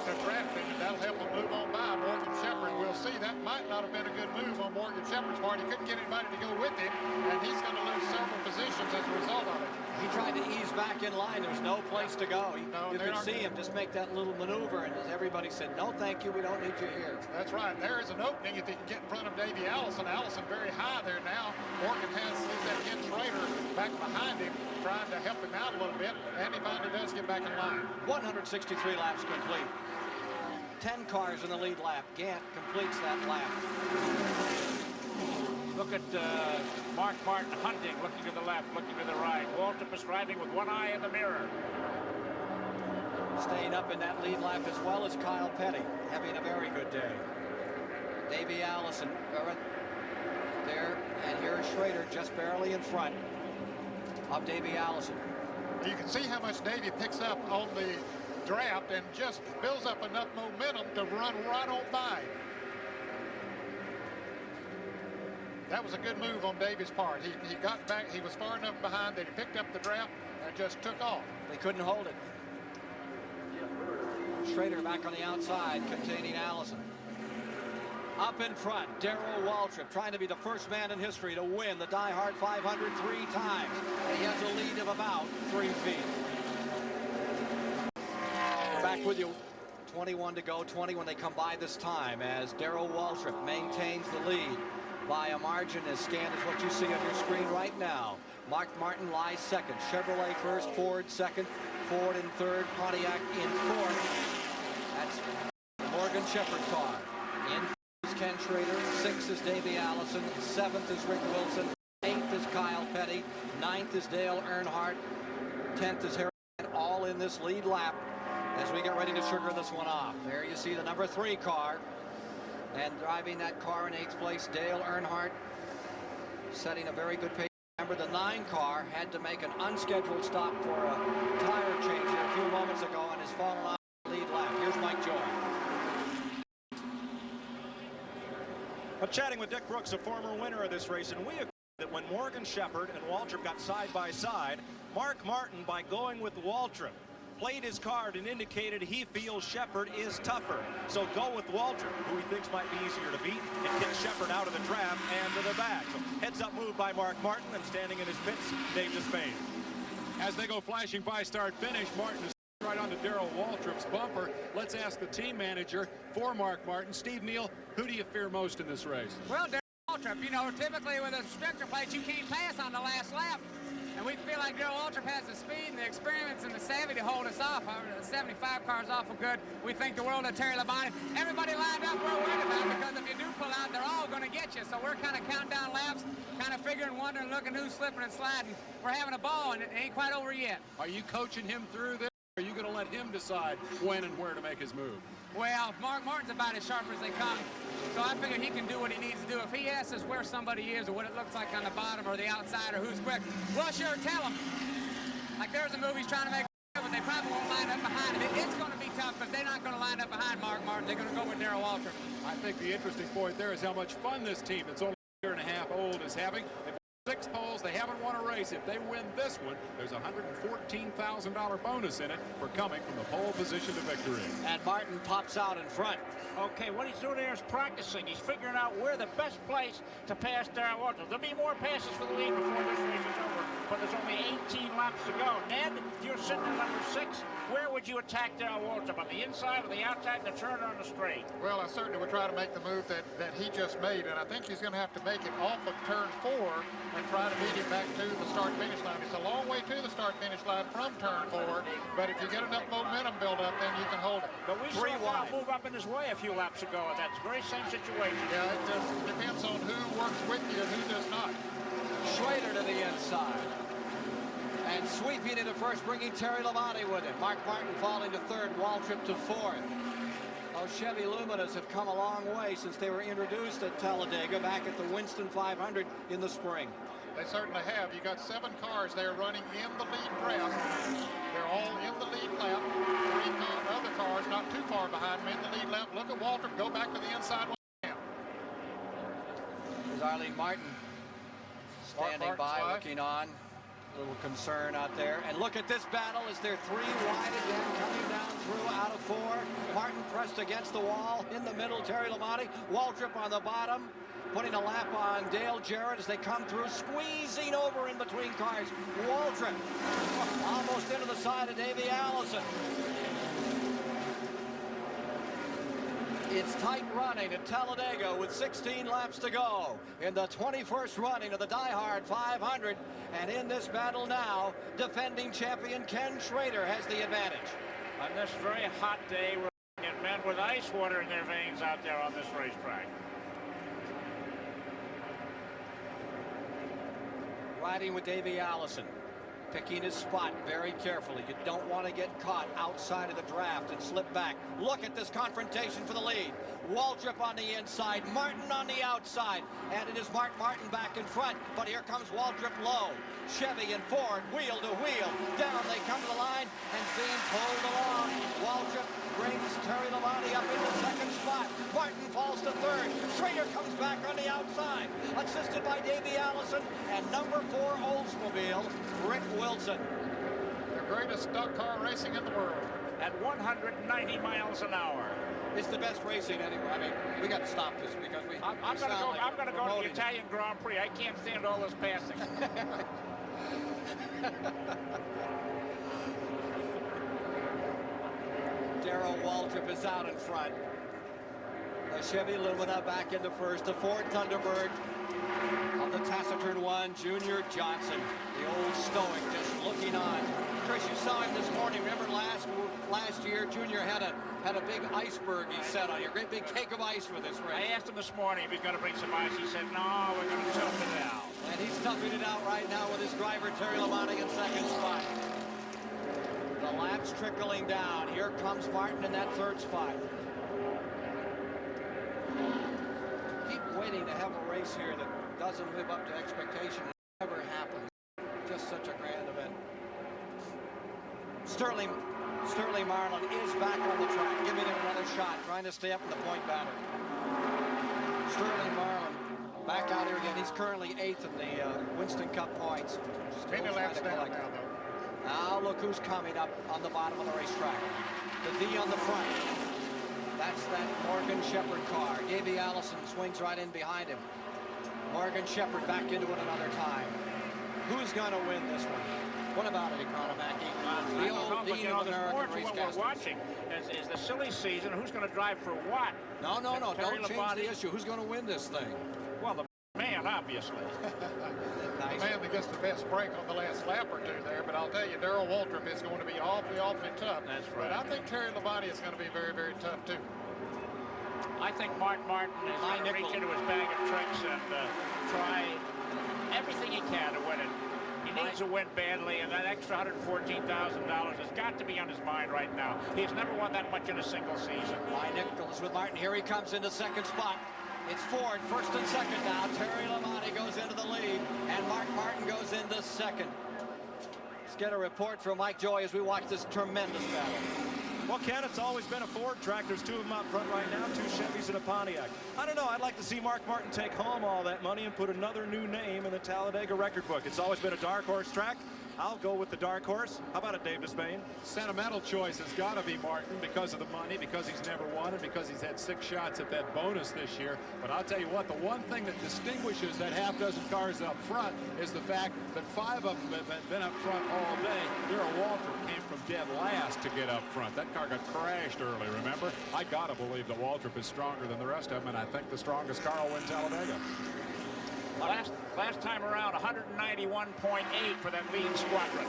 to drafting, that'll help him move on by Morgan Shepherd. We'll see. That might not have been a good move on Morgan Shepherd's part. He couldn't get anybody to go with him, and he's going to lose several positions as a result of it. He tried to ease back in line. There was no place to go. You could see him just make that little maneuver, and everybody said, no, thank you, we don't need you here. That's right. There is an opening if he can get in front of Davey Allison. Allison very high there now. Morgan has that Ken Schrader back behind him, trying to help him out a little bit, and he finally does get back in line. 163 laps complete. 10 cars in the lead lap. Gant completes that lap. Look at Mark Martin hunting, looking to the left, looking to the right. Waltrip is driving with one eye in the mirror. Staying up in that lead lap as well as Kyle Petty, having a very good day. Davey Allison there, and here's Schrader just barely in front of Davey Allison. You can see how much Davey picks up on the draft and just builds up enough momentum to run right on by. That was a good move on Davey's part. He got back, he was far enough behind that he picked up the draft and just took off. They couldn't hold it. Schrader back on the outside, containing Allison. Up in front, Darrell Waltrip, trying to be the first man in history to win the Diehard 500 3 times. And he has a lead of about 3 feet. Back with you. 21 to go, 20 when they come by this time, as Darrell Waltrip maintains the lead by a margin as scant as what you see on your screen right now. Mark Martin lies second, Chevrolet first, Ford second, Ford in third, Pontiac in fourth. That's Morgan Shepherd car. In is Ken Schrader, 6th is Davey Allison, 7th is Rick Wilson, 8th is Kyle Petty, 9th is Dale Earnhardt, 10th is Harry, all in this lead lap as we get ready to sugar this one off. There you see the number 3 car. And driving that car in 8th place, Dale Earnhardt, setting a very good pace. Remember, the 9 car had to make an unscheduled stop for a tire change here a few moments ago and has fallen off the lead lap. Here's Mike Joy. I'm chatting with Dick Brooks, a former winner of this race, and we agree that when Morgan Shepherd and Waltrip got side by side, Mark Martin, by going with Waltrip, played his card and indicated he feels Shepherd is tougher. So go with Waltrip, who he thinks might be easier to beat, and kick Shepherd out of the draft and to the back. So heads up move by Mark Martin, and standing in his pits, Dave Despain. As they go flashing by start finish, Martin is right onto Darrell Waltrip's bumper. Let's ask the team manager for Mark Martin, Steve Neal, who do you fear most in this race? Well, Darrell Waltrip, you know, typically with a restrictor plate, you can't pass on the last lap. And we feel like Darrell Waltrip has the speed and the experience and the savvy to hold us off. The 75 car's awful good. We think the world of Terry Labonte. Everybody lined up we're worried about, because if you do pull out, they're all going to get you. So we're kind of counting down laps, kind of figuring, wondering, looking who's slipping and sliding. We're having a ball, and it ain't quite over yet. Are you coaching him through this? Or are you going to let him decide when and where to make his move? Well, Mark Martin's about as sharp as they come, so I figure he can do what he needs to do. If he asks us where somebody is or what it looks like on the bottom or the outside or who's quick, we'll sure tell him. Like there's a move he's trying to make, but they probably won't line up behind him. It's going to be tough because they're not going to line up behind Mark Martin. They're going to go with Darrell Waltrip. I think the interesting point there is how much fun this team that's only a year and a half old is having. 6 poles. They haven't won a race. If they win this one, there's a $114,000 bonus in it for coming from the pole position to victory. And Martin pops out in front. Okay, what he's doing there is practicing. He's figuring out where the best place to pass Darrell Waltrip. There'll be more passes for the lead before this race is over, but there's only 18 laps to go. Ned, if you're sitting in number 6, where would you attack Darrell Waltrip? On the inside, or the outside, the turn, or on the straight? Well, I certainly would try to make the move that he just made, and I think he's going to have to make it off of turn 4 and try to beat him back to the start-finish line. It's a long way to the start-finish line from turn 4, but if you get enough momentum build up, then you can hold it. But we saw Darrell move up in his way a few laps ago, and that's the very same situation. Yeah, it just depends on who works with you and who does not. Schrader to the inside. And sweeping into first, bringing Terry Labonte with him. Mark Martin falling to third, Waltrip to fourth. Those Chevy Luminas have come a long way since they were introduced at Talladega back at the Winston 500 in the spring. They certainly have. You got 7 cars there running in the lead draft. They're all in the lead lap. 3 other cars not too far behind them in the lead lap. Look at Waltrip go back to the inside one. There's Arlene Martin standing by, looking on. A little concern out there. And look at this battle as they're 3 wide again, coming down through out of 4. Martin pressed against the wall in the middle. Terry Labonte, Waltrip on the bottom, putting a lap on Dale Jarrett as they come through, squeezing over in between cars. Waltrip almost into the side of Davey Allison. It's tight running at Talladega with 16 laps to go in the 21st running of the Diehard 500. And in this battle now, defending champion Ken Schrader has the advantage. On this very hot day, we're getting men with ice water in their veins out there on this racetrack. Riding with Davey Allison, picking his spot very carefully. You don't want to get caught outside of the draft and slip back. Look at this confrontation for the lead. Waltrip on the inside, Martin on the outside, and it is Mark Martin back in front, but here comes Waltrip low. Chevy and Ford, wheel to wheel. Down they come to the line, and being pulled along. Waltrip brings Terry Labonte up in the second spot. Martin falls to third. Schrader comes back on the outside, assisted by Davey Allison and number 4 Oldsmobile, Rick Wilson. The greatest stock car racing in the world. At 190 miles an hour. It's the best racing anyway. I mean, we got to stop this because I'm going to go to the Italian Grand Prix. I can't stand all this passing. Darrell Waltrip is out in front. A Chevy Lumina back into first. The Ford Thunderbird of the taciturn one, Junior Johnson, the old stoic, just looking on. Chris, you saw him this morning. Remember last year, Junior had a big iceberg he set on you, a great big cake of ice for this race. I asked him this morning if he's going to bring some ice. He said, no, we're going to tough it out. And he's toughing it out right now with his driver, Terry Labonte, in second spot. The laps trickling down. Here comes Martin in that third spot. Keep waiting to have a race here that doesn't live up to expectation. It never happens. Just such a grand event. Sterling Marlin is back on the track, giving him another shot, trying to stay up in the point battle. Sterling Marlin back out here again. He's currently 8th in the Winston Cup points. Many laps down now, though. Now look who's coming up on the bottom of the racetrack. The D on the front. That's that Morgan Shepherd car. Davey Allison swings right in behind him. Morgan Shepherd back into it another time. Who's going to win this one? What about it, Economacky? The old Dean of American Racecasters. What we're watching is the silly season. Who's going to drive for what? No. Don't change the issue. Who's going to win this thing? Well, the man, obviously. Nice. The man that gets the best break on the last lap or two there, but I'll tell you, Darrell Waltrip is going to be awfully tough. That's right. But I think Terry Labonte is going to be very, very tough, too. I think Mark Martin is going to reach into his bag of tricks and try everything he can to win it. He needs to win badly, and that extra $114,000 has got to be on his mind right now. He's never won that much in a single season. Mike Nichols with Martin. Here he comes into second spot. It's Ford, first and second now. Terry Labonte goes into the lead, and Mark Martin goes into second. Let's get a report from Mike Joy as we watch this tremendous battle. Well, Ken, it's always been a Ford track. There's two of them out front right now, two Chevys and a Pontiac. I don't know. I'd like to see Mark Martin take home all that money and put another new name in the Talladega record book. It's always been a dark horse track. I'll go with the dark horse. How about it, Dave Despain? Sentimental choice has got to be Martin because of the money, because he's never won it, because he's had 6 shots at that bonus this year. But I'll tell you what, the one thing that distinguishes that half dozen cars up front is the fact that 5 of them have been up front all day. Darrell Waltrip came from dead last to get up front. That car got crashed early, remember? I got to believe that Waltrip is stronger than the rest of them, and I think the strongest car will win Talladega. Last time around, 191.8 for that lead squadron.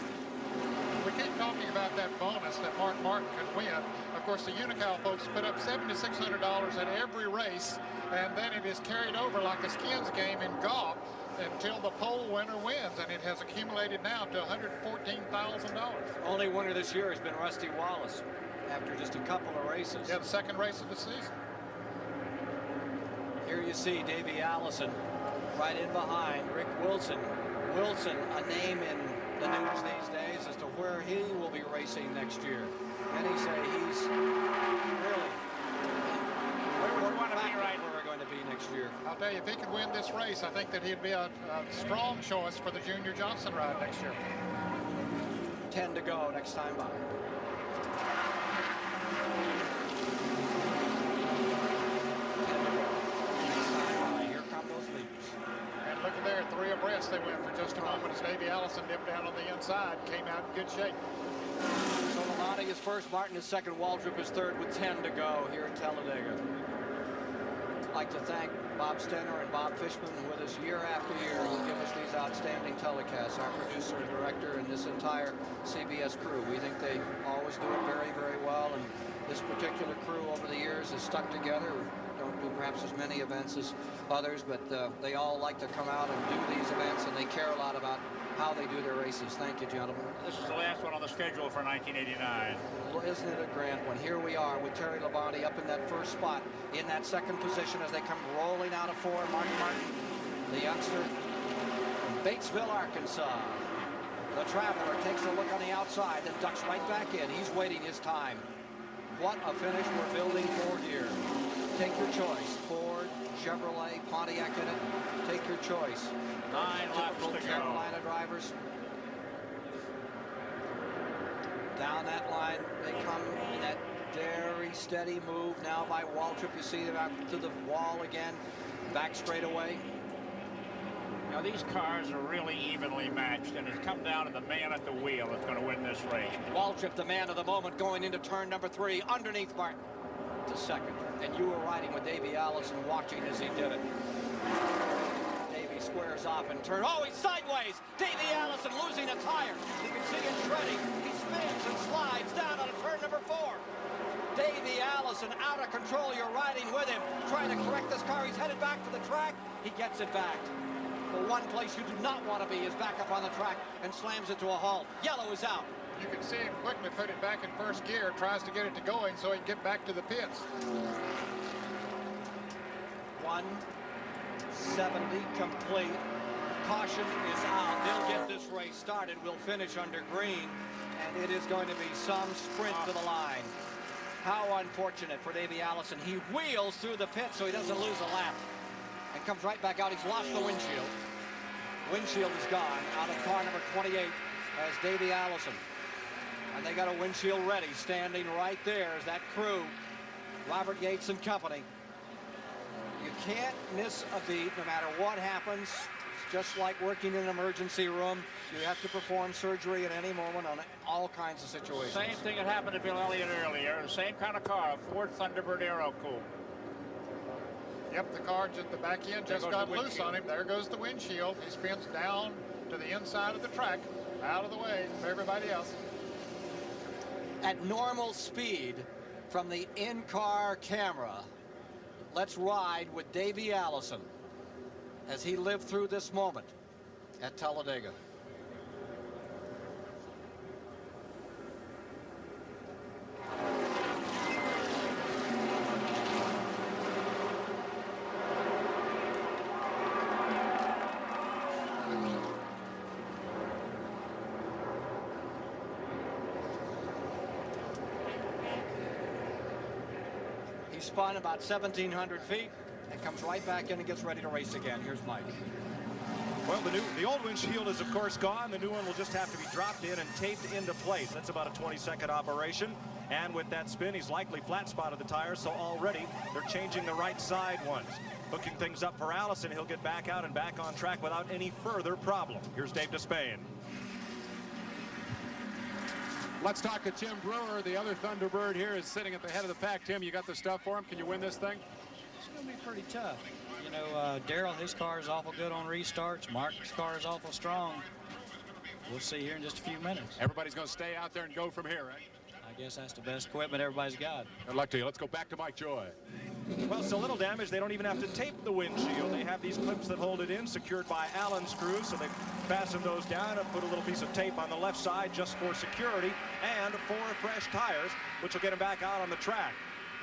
We keep talking about that bonus that Mark Martin could win. Of course, the Unocal folks put up $7,600 at every race, and then it is carried over like a skins game in golf until the pole winner wins, and it has accumulated now to $114,000. Only winner this year has been Rusty Wallace after just a couple of races. Yeah, the second race of the season. Here you see Davey Allison right in behind Rick Wilson. Wilson, a name in the news these days as to where he will be racing next year. Many say he's really where would you want to be right where we're going to be next year. I'll tell you, if he could win this race, I think that he'd be a strong choice for the Junior Johnson ride next year. 10 to go next time by. Look at there, 3 abreast they went for just a moment as Davey Allison dipped down on the inside, came out in good shape. So Lamont is first, Martin is second, Waltrip is third with 10 to go here at Talladega. I'd like to thank Bob Stenner and Bob Fishman with us year after year who give us these outstanding telecasts, our producer and director and this entire CBS crew. We think they always do it very, very well, and this particular crew over the years has stuck together. Don't do perhaps as many events as others, but they all like to come out and do these events, and they care a lot about how they do their races. Thank you, gentlemen. This is the last one on the schedule for 1989. Well, isn't it a grand one? Here we are with Terry Labonte up in that first spot, in that second position as they come rolling out of 4. Mark Martin, the youngster from Batesville, Arkansas. The Traveler takes a look on the outside, then ducks right back in. He's waiting his time. What a finish we're building for here. Take your choice. Ford, Chevrolet, Pontiac in it. Take your choice. 9 laps to go. Carolina drivers. Down that line they come in that very steady move now by Waltrip. You see them out to the wall again. Back straight away. Now these cars are really evenly matched, and it's come down to the man at the wheel that's going to win this race. Waltrip, the man of the moment, going into turn number 3 underneath Martin to second. And you were riding with Davey Allison watching as he did it. Davey squares off and turn. Oh, he's sideways. Davey Allison losing a tire. You can see him shredding. He spins and slides down on turn number 4. Davey Allison out of control. You're riding with him, trying to correct this car. He's headed back to the track. He gets it back. The one place you do not want to be is back up on the track and slams it to a halt. Yellow is out. You can see him quickly put it back in first gear, tries to get it to going so he can get back to the pits. 170 complete. Caution is out. They'll get this race started. We'll finish under green, and it is going to be some sprint to the line. How unfortunate for Davey Allison. He wheels through the pit so he doesn't lose a lap and comes right back out. He's lost the windshield. Windshield is gone out of car number 28 as Davey Allison. And they got a windshield ready, standing right there as that crew, Robert Yates and company. You can't miss a beat no matter what happens. It's just like working in an emergency room. You have to perform surgery at any moment on all kinds of situations. Same thing that happened to Bill Elliott earlier. The same kind of car, a Ford Thunderbird Aero Coupe. Yep, the car, just the back end just got loose on him. There goes the windshield. He spins down to the inside of the track, out of the way of everybody else. At normal speed from the in-car camera, let's ride with Davey Allison as he lived through this moment at Talladega. He spun about 1,700 feet and comes right back in and gets ready to race again. Here's Mike. Well, the old windshield is, of course, gone. The new one will just have to be dropped in and taped into place. That's about a 20-second operation. And with that spin, he's likely flat spotted the tires, so already they're changing the right side ones. Hooking things up for Allison. He'll get back out and back on track without any further problem. Here's Dave Despain. Let's talk to Tim Brewer. The other Thunderbird here is sitting at the head of the pack. Tim, you got the stuff for him? Can you win this thing? It's going to be pretty tough. You know, Darrell, his car is awful good on restarts. Mark's car is awful strong. We'll see here in just a few minutes. Everybody's going to stay out there and go from here, right? I guess that's the best equipment everybody's got. Good luck to you. Let's go back to Mike Joy. Well, so little damage. They don't even have to tape the windshield. They have these clips that hold it in, secured by Allen screws. So they fasten those down and put a little piece of tape on the left side just for security, and 4 fresh tires, which will get him back out on the track.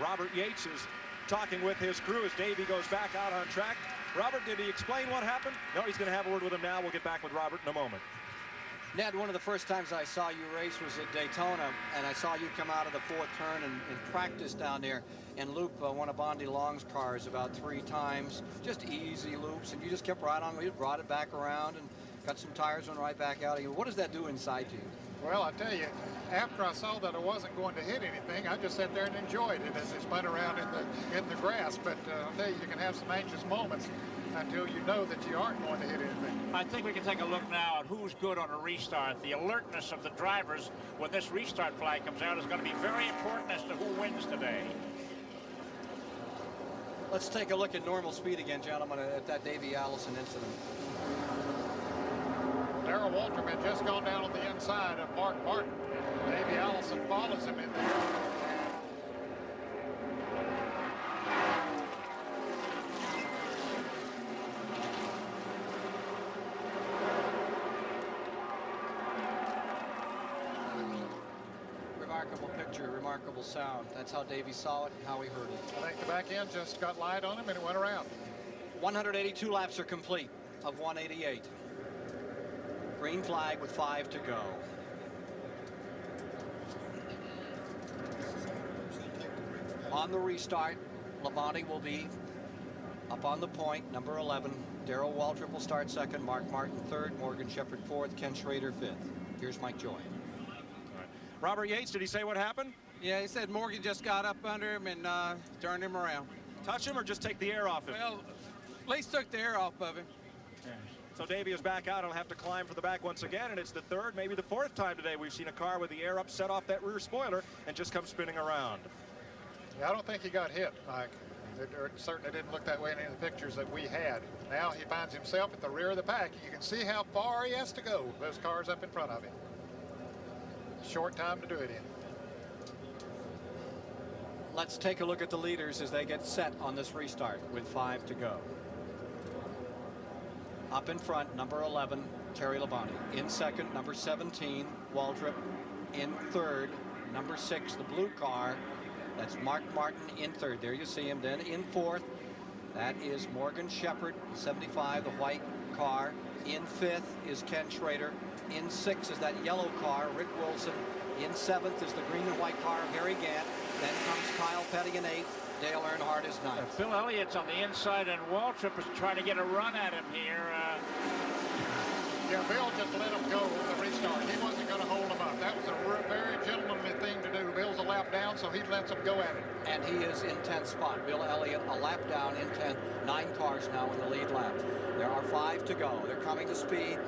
Robert Yates is talking with his crew as Davey goes back out on track. Robert, did he explain what happened? No, he's going to have a word with him now. We'll get back with Robert in a moment. Ned, one of the first times I saw you race was at Daytona, and I saw you come out of the 4th turn and practice down there and loop one of Bondi Long's cars about 3 times. Just easy loops, and you just kept right on. You brought it back around and got some tires on right back out of you. What does that do inside you? Well, I tell you, after I saw that I wasn't going to hit anything, I just sat there and enjoyed it as it spun around in the grass. But I'll tell you, you can have some anxious moments until you know that you aren't going to hit anything. I think we can take a look now at who's good on a restart. The alertness of the drivers when this restart flag comes out is going to be very important as to who wins today. Let's take a look at normal speed again, gentlemen, at that Davey Allison incident. Darrell Waltrip had just gone down on the inside of Mark Martin. Davey Allison follows him in there. Remarkable picture, remarkable sound. That's how Davey saw it and how he heard it. I think the back end just got light on him and it went around. 182 laps are complete of 188. Green flag with 5 to go. On the restart, Labonte will be up on the point, number 11. Darrell Waltrip will start second, Mark Martin third, Morgan Shepherd fourth, Ken Schrader fifth. Here's Mike Joy. Robert Yates, did he say what happened? Yeah, he said Morgan just got up under him and turned him around. Touch him or just take the air off him? Well, at least took the air off of him. So Davey is back out. He'll have to climb for the back once again, and it's the 3rd, maybe the 4th time today we've seen a car with the air up, set off that rear spoiler, and just come spinning around. Yeah, I don't think he got hit, Mike. It certainly didn't look that way in any of the pictures that we had. Now he finds himself at the rear of the pack. You can see how far he has to go. Those cars up in front of him. Short time to do it in. Let's take a look at the leaders as they get set on this restart with 5 to go. Up in front, number 11, Terry Labonte. In second, number 17, Waltrip. In third, number 6, the blue car. That's Mark Martin in third. There you see him. Then in fourth, that is Morgan Shepherd, 75, the white car. In fifth is Ken Schrader. In sixth is that yellow car, Rick Wilson. In seventh is the green and white car, Harry Gant. Then comes Kyle Petty in eighth. Dale Earnhardt is ninth. Phil Elliott's on the inside, and Waltrip is trying to get a run at him here. Yeah, Bill just let him go with the restart. He wasn't going to hold him up. That was a very gentlemanly thing to do. Bill's a lap down, so he lets him go at it. And he is in 10th spot. Bill Elliott a lap down in 10th. 9 cars now in the lead lap. There are 5 to go. They're coming to speed.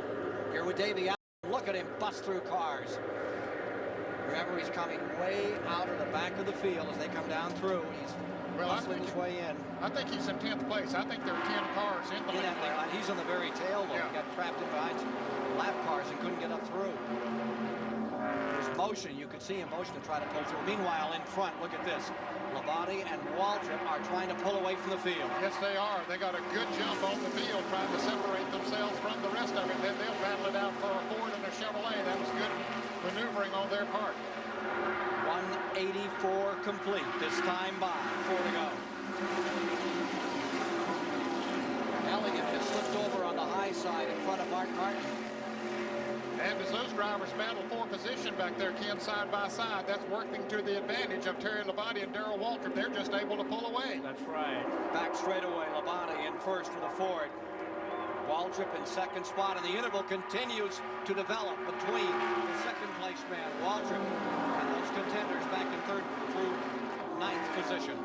Here with Davey Allison. Look at him bust through cars. Remember, he's coming way out of the back of the field as they come down through. He's hustling his way in. I think he's in 10th place. I think there are 10 cars in the lead. He's on the very tail, though. Yeah. He got trapped in behind some lap cars and couldn't get up through. There's motion. You could see him motion to try to pull through. Meanwhile, in front, look at this. Labonte and Waltrip are trying to pull away from the field. Yes, they are. They got a good jump on the field trying to separate themselves from the rest of it. Then they'll battle it out for a Ford and a Chevrolet. That was good maneuvering on their part. 184 complete. This time by 4 to go. Elliott just slipped over on the high side in front of Mark Martin. And as those drivers battle for position back there, Ken, side by side, that's working to the advantage of Terry Labonte and Darrell Waltrip. They're just able to pull away. That's right. Back straightaway, Labonte in first with a Ford. Waltrip in second spot, and the interval continues to develop between the second place man, Waltrip, and those contenders back in third through ninth position.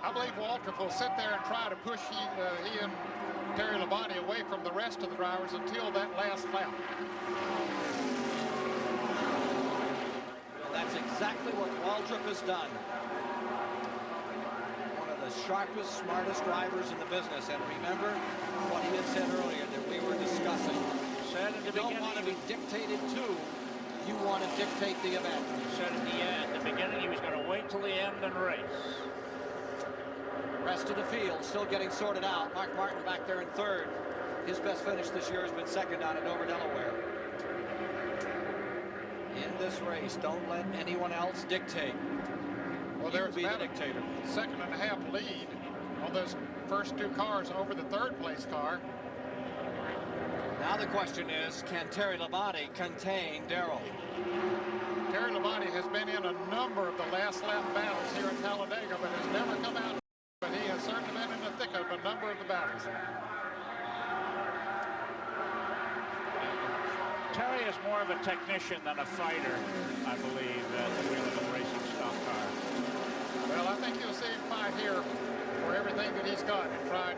I believe Waltrip will sit there and try to push he and Terry Labonte away from the rest of the drivers until that last lap. Well, that's exactly what Waltrip has done. One of the sharpest, smartest drivers in the business. And remember what he had said earlier that we were discussing. Said at the you don't want to be dictated to, you want to dictate the event. Said at the beginning he was going to wait till the end and race. Rest of the field still getting sorted out. Mark Martin back there in third. His best finish this year has been second down at Dover, Delaware. In this race, don't let anyone else dictate. Well, there's be the dictator. Second and a half lead on those first two cars over the third place car. Now the question is, can Terry Labonte contain Darrell? Terry Labonte has been in a number of the last lap battles here in Talladega, but has never come out. But he has certainly been in the thick of a number of the battles. Terry is more of a technician than a fighter, I believe, at the wheel of a racing stock car. Well, I think you'll see him fight here for everything that he's got and trying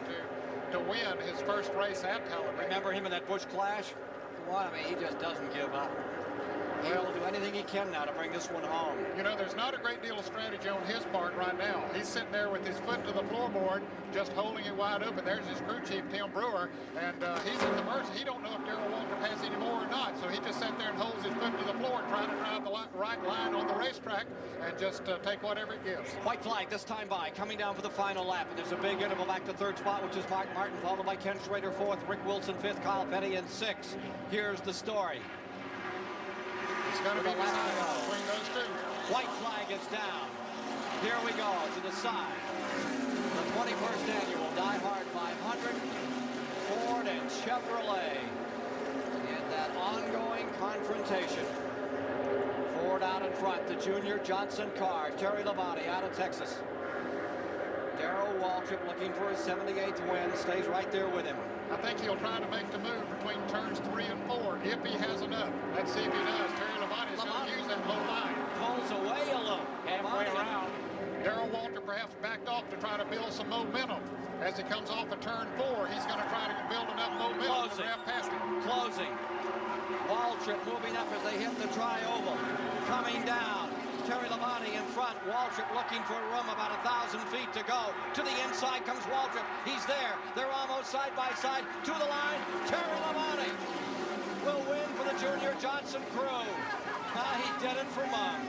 to win his first race at Talladega. Remember him in that Busch Clash? Well, I mean, he just doesn't give up. He will do anything he can now to bring this one home. You know, there's not a great deal of strategy on his part right now. He's sitting there with his foot to the floorboard, just holding it wide open. There's his crew chief, Tim Brewer, and he's at the mercy. He don't know if Darrell Waltrip has any more or not, so he just sat there and holds his foot to the floor and trying to drive the right line on the racetrack and just take whatever it gives. White flag this time by, coming down for the final lap, and there's a big interval back to third spot, which is Mark Martin, followed by Ken Schrader fourth, Rick Wilson fifth, Kyle Petty in sixth. Here's the story. It's going to be decided between those two. White flag is down. Here we go to the side. The 21st annual Diehard 500, Ford and Chevrolet in that ongoing confrontation. Ford out in front, the Junior Johnson car. Terry Labonte out of Texas. Darrell Waltrip looking for his 78th win, stays right there with him. I think he'll try to make the move between turns 3 and 4 if he has enough. Let's see if he does. Terry Labonte is going to use that low line. Pulls away a little. Halfway around. Darrell Waltrip perhaps backed off to try to build some momentum. As he comes off of turn 4, he's going to try to build enough momentum to grab past him. Closing. Waltrip moving up as they hit the tri-oval. Coming down. Terry Labonte in front. Waltrip looking for room, about 1,000 feet to go. To the inside comes Waltrip. He's there. They're almost side by side. To the line. Terry Labonte will win for the Junior Johnson crew. He did it for Mom.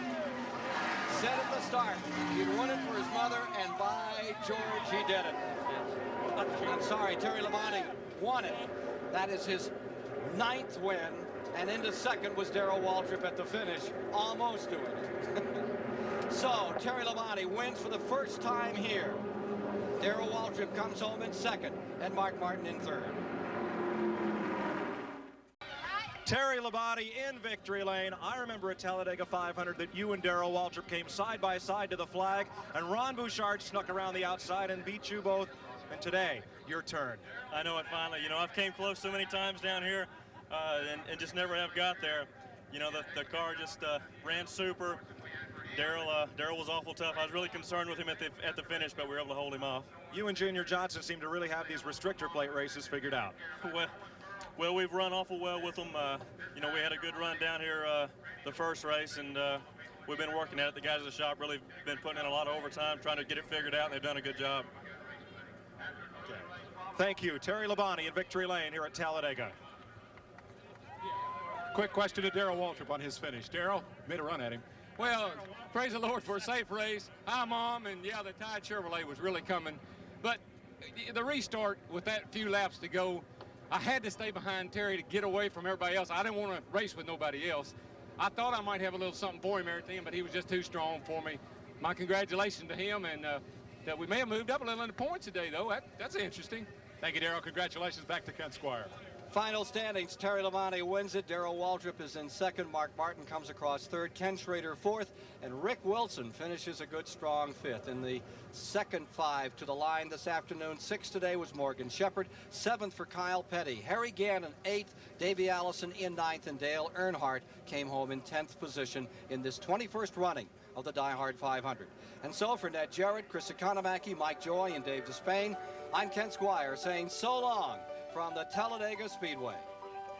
Said at the start, he'd won it for his mother, and by George, he did it. I'm sorry, Terry Labonte won it. That is his 9th win, and into second was Darrell Waltrip at the finish, almost doing it. So, Terry Labonte wins for the first time here. Darrell Waltrip comes home in second, and Mark Martin in third. Terry Labonte in victory lane. I remember at Talladega 500 that you and Darrell Waltrip came side by side to the flag, and Ron Bouchard snuck around the outside and beat you both. And today, your turn. I know it finally. You know, I've came close so many times down here and just never have got there. You know, the car just ran super. Darrell was awful tough. I was really concerned with him at the finish, but we were able to hold him off. You and Junior Johnson seem to really have these restrictor plate races figured out. Well, we've run awful well with them. You know, we had a good run down here the first race, and we've been working at it. The guys at the shop really been putting in a lot of overtime trying to get it figured out, and they've done a good job. Thank you. Terry Labonte in victory lane here at Talladega. Quick question to Darrell Waltrip on his finish. Darrell made a run at him. Well, praise the Lord for a safe race. Hi, Mom, and yeah, the Tide Chevrolet was really coming. But the restart with that few laps to go, I had to stay behind Terry to get away from everybody else. I didn't want to race with nobody else. I thought I might have a little something for him every time, but he was just too strong for me. My congratulations to him, and that we may have moved up a little in the points today, though. That's interesting. Thank you, Darrell. Congratulations back to Ken Squire. Final standings, Terry Labonte wins it. Darrell Waldrop is in second. Mark Martin comes across third. Ken Schrader fourth. And Rick Wilson finishes a good, strong fifth. In the second five to the line this afternoon, sixth today was Morgan Shepherd. Seventh for Kyle Petty. Harry Gannon, eighth. Davey Allison in ninth. And Dale Earnhardt came home in 10th position in this 21st running of the Diehard 500. And so for Ned Jarrett, Chris Economaki, Mike Joy, and Dave Despain, I'm Ken Squire saying so long from the Talladega Speedway.